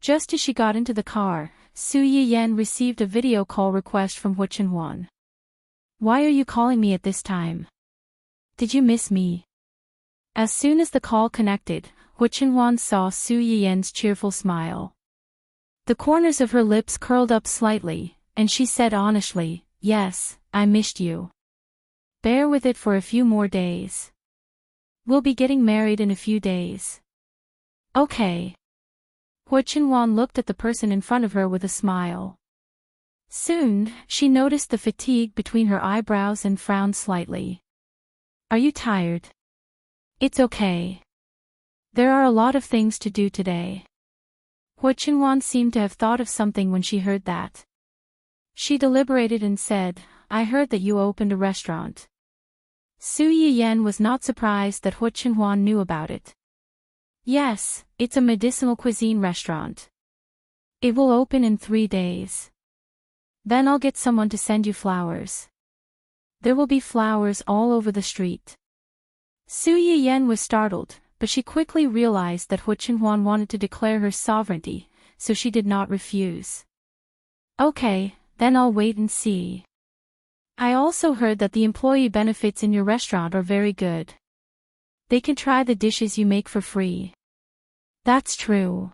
Speaker 1: Just as she got into the car, Su Yiyen received a video call request from Hu Chenhuan. Why are you calling me at this time? Did you miss me? As soon as the call connected, Hu Chenhuan saw Su Yiyen's cheerful smile. The corners of her lips curled up slightly, and she said honestly, "Yes, I missed you. Bear with it for a few more days. We'll be getting married in a few days." Okay. Hu Chenhuan looked at the person in front of her with a smile. Soon, she noticed the fatigue between her eyebrows and frowned slightly. Are you tired? It's okay. There are a lot of things to do today. Hu Chenhuan seemed to have thought of something when she heard that. She deliberated and said, I heard that you opened a restaurant. Su Yiyen was not surprised that Hu Chenhuan knew about it. Yes, it's a medicinal cuisine restaurant. It will open in 3 days. Then I'll get someone to send you flowers. There will be flowers all over the street. Su Yiyen was startled, but she quickly realized that Hu Chenhuan wanted to declare her sovereignty, so she did not refuse. Okay, then I'll wait and see. I also heard that the employee benefits in your restaurant are very good. They can try the dishes you make for free. That's true.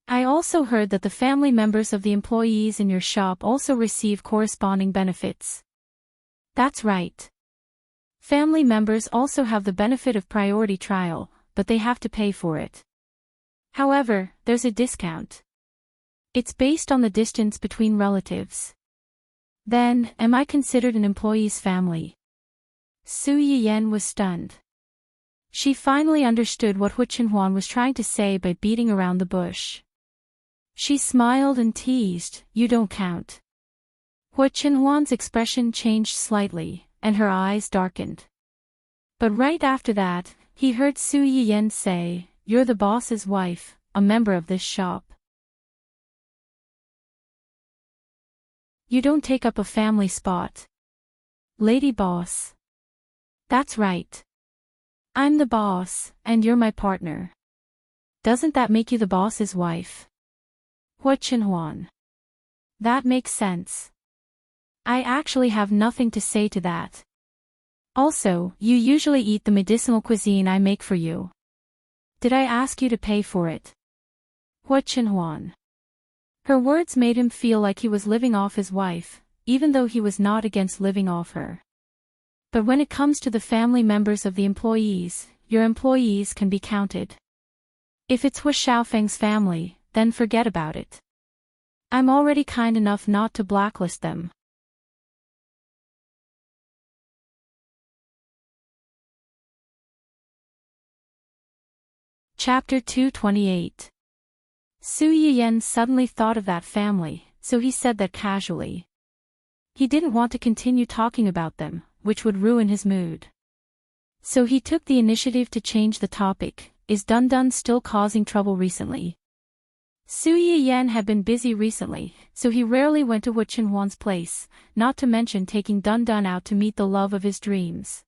Speaker 1: I also heard that the family members of the employees in your shop also receive corresponding benefits. That's right. Family members also have the benefit of priority trial, but they have to pay for it. However, there's a discount. It's based on the distance between relatives. Then, am I considered an employee's family? Su Yiyen was stunned. She finally understood what Hu Chenhuan was trying to say by beating around the bush. She smiled and teased, you don't count. Hu Chenhuan's expression changed slightly, and her eyes darkened. But right after that, he heard Su Yiyen say, you're the boss's wife, a member of this shop. You don't take up a family spot. Lady Boss. That's right. I'm the boss, and you're my partner. Doesn't that make you the boss's wife? Hua Chenhuan. That makes sense. I actually have nothing to say to that. Also, you usually eat the medicinal cuisine I make for you. Did I ask you to pay for it? Hua Chenhuan. Her words made him feel like he was living off his wife, even though he was not against living off her. But when it comes to the family members of the employees, your employees can be counted. If it's Hua Xiaofeng's family, then forget about it. I'm already kind enough not to blacklist them. Chapter 228. Su Yiyan suddenly thought of that family, so he said that casually. He didn't want to continue talking about them, which would ruin his mood. So he took the initiative to change the topic. Is Dun Dun still causing trouble recently? Su Yiyan had been busy recently, so he rarely went to Hua Chenhuan's place, not to mention taking Dun Dun out to meet the love of his dreams.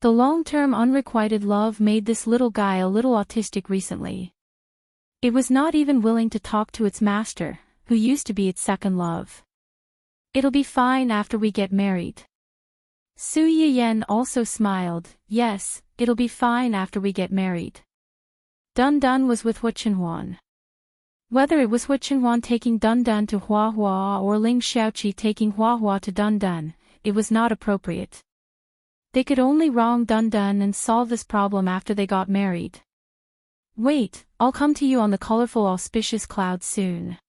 Speaker 1: The long-term unrequited love made this little guy a little autistic recently. It was not even willing to talk to its master, who used to be its second love. It'll be fine after we get married. Su Yiyan also smiled. Yes, it'll be fine after we get married. Dun Dun was with Hua Chenhuan. Whether it was Hua Chenhuan taking Dun Dun to Hua Hua or Ling Xiaoqi taking Hua Hua to Dun Dun, it was not appropriate. They could only wrong Dun Dun and solve this problem after they got married. Wait, I'll come to you on the colorful auspicious cloud soon.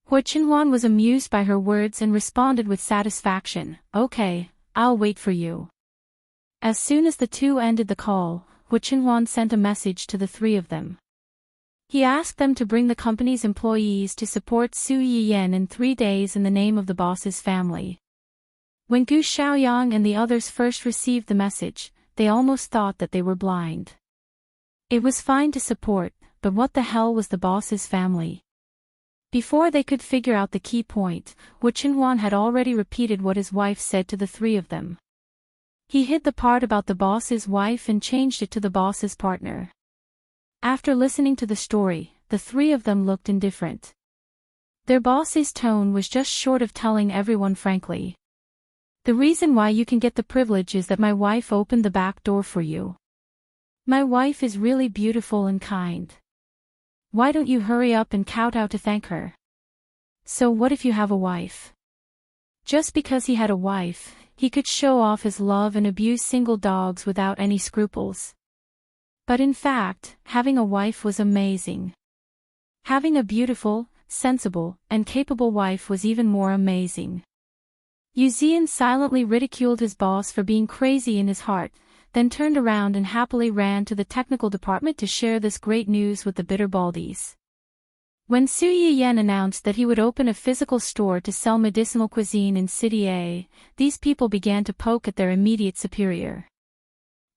Speaker 1: Hua Chenhuan was amused by her words and responded with satisfaction. Okay, I'll wait for you. As soon as the two ended the call, Hua Chenhuan sent a message to the three of them. He asked them to bring the company's employees to support Su Yiyan in 3 days in the name of the boss's family. When Gu Xiaoyang and the others first received the message, they almost thought that they were blind. It was fine to support, but what the hell was the boss's family? Before they could figure out the key point, Hua Chenhuan had already repeated what his wife said to the three of them. He hid the part about the boss's wife and changed it to the boss's partner. After listening to the story, the three of them looked indifferent. Their boss's tone was just short of telling everyone frankly. The reason why you can get the privilege is that my wife opened the back door for you. My wife is really beautiful and kind. Why don't you hurry up and kowtow to thank her? So what if you have a wife? Just because he had a wife, he could show off his love and abuse single dogs without any scruples. But in fact, having a wife was amazing. Having a beautiful, sensible, and capable wife was even more amazing. Yuzian silently ridiculed his boss for being crazy in his heart, then turned around and happily ran to the technical department to share this great news with the bitter baldies. When Su Yiyan announced that he would open a physical store to sell medicinal cuisine in City A, these people began to poke at their immediate superior.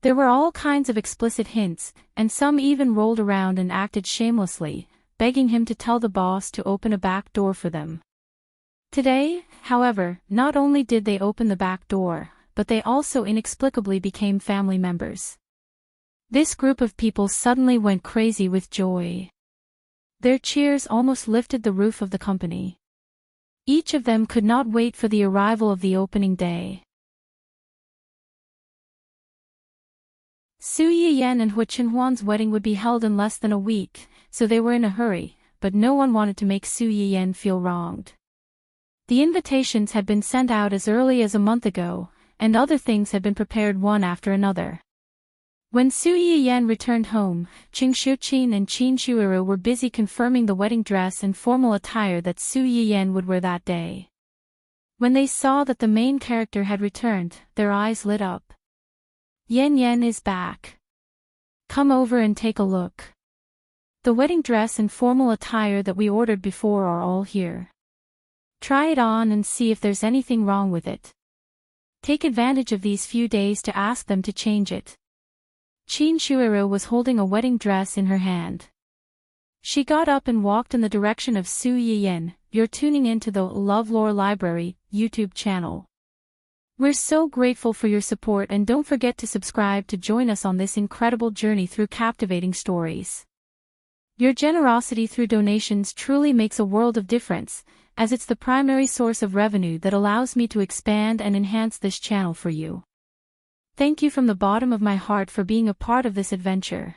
Speaker 1: There were all kinds of explicit hints, and some even rolled around and acted shamelessly, begging him to tell the boss to open a back door for them. Today, however, not only did they open the back door, but they also inexplicably became family members. This group of people suddenly went crazy with joy. Their cheers almost lifted the roof of the company. Each of them could not wait for the arrival of the opening day. Su Yiyan and Hua Chenhuan's wedding would be held in less than a week, so they were in a hurry, but no one wanted to make Su Yiyan feel wronged. The invitations had been sent out as early as a month ago, and other things had been prepared one after another. When Su Yiyan returned home, Qing Xiuqin and Qin Shuiru were busy confirming the wedding dress and formal attire that Su Yiyan would wear that day. When they saw that the main character had returned, their eyes lit up. Yan Yan is back. Come over and take a look. The wedding dress and formal attire that we ordered before are all here. Try it on and see if there's anything wrong with it. Take advantage of these few days to ask them to change it. Qin Shuiru was holding a wedding dress in her hand. She got up and walked in the direction of Su Yiyan. You're tuning into the LoveLore Library YouTube channel. We're so grateful for your support, and don't forget to subscribe to join us on this incredible journey through captivating stories. Your generosity through donations truly makes a world of difference, as it's the primary source of revenue that allows me to expand and enhance this channel for you. Thank you from the bottom of my heart for being a part of this adventure.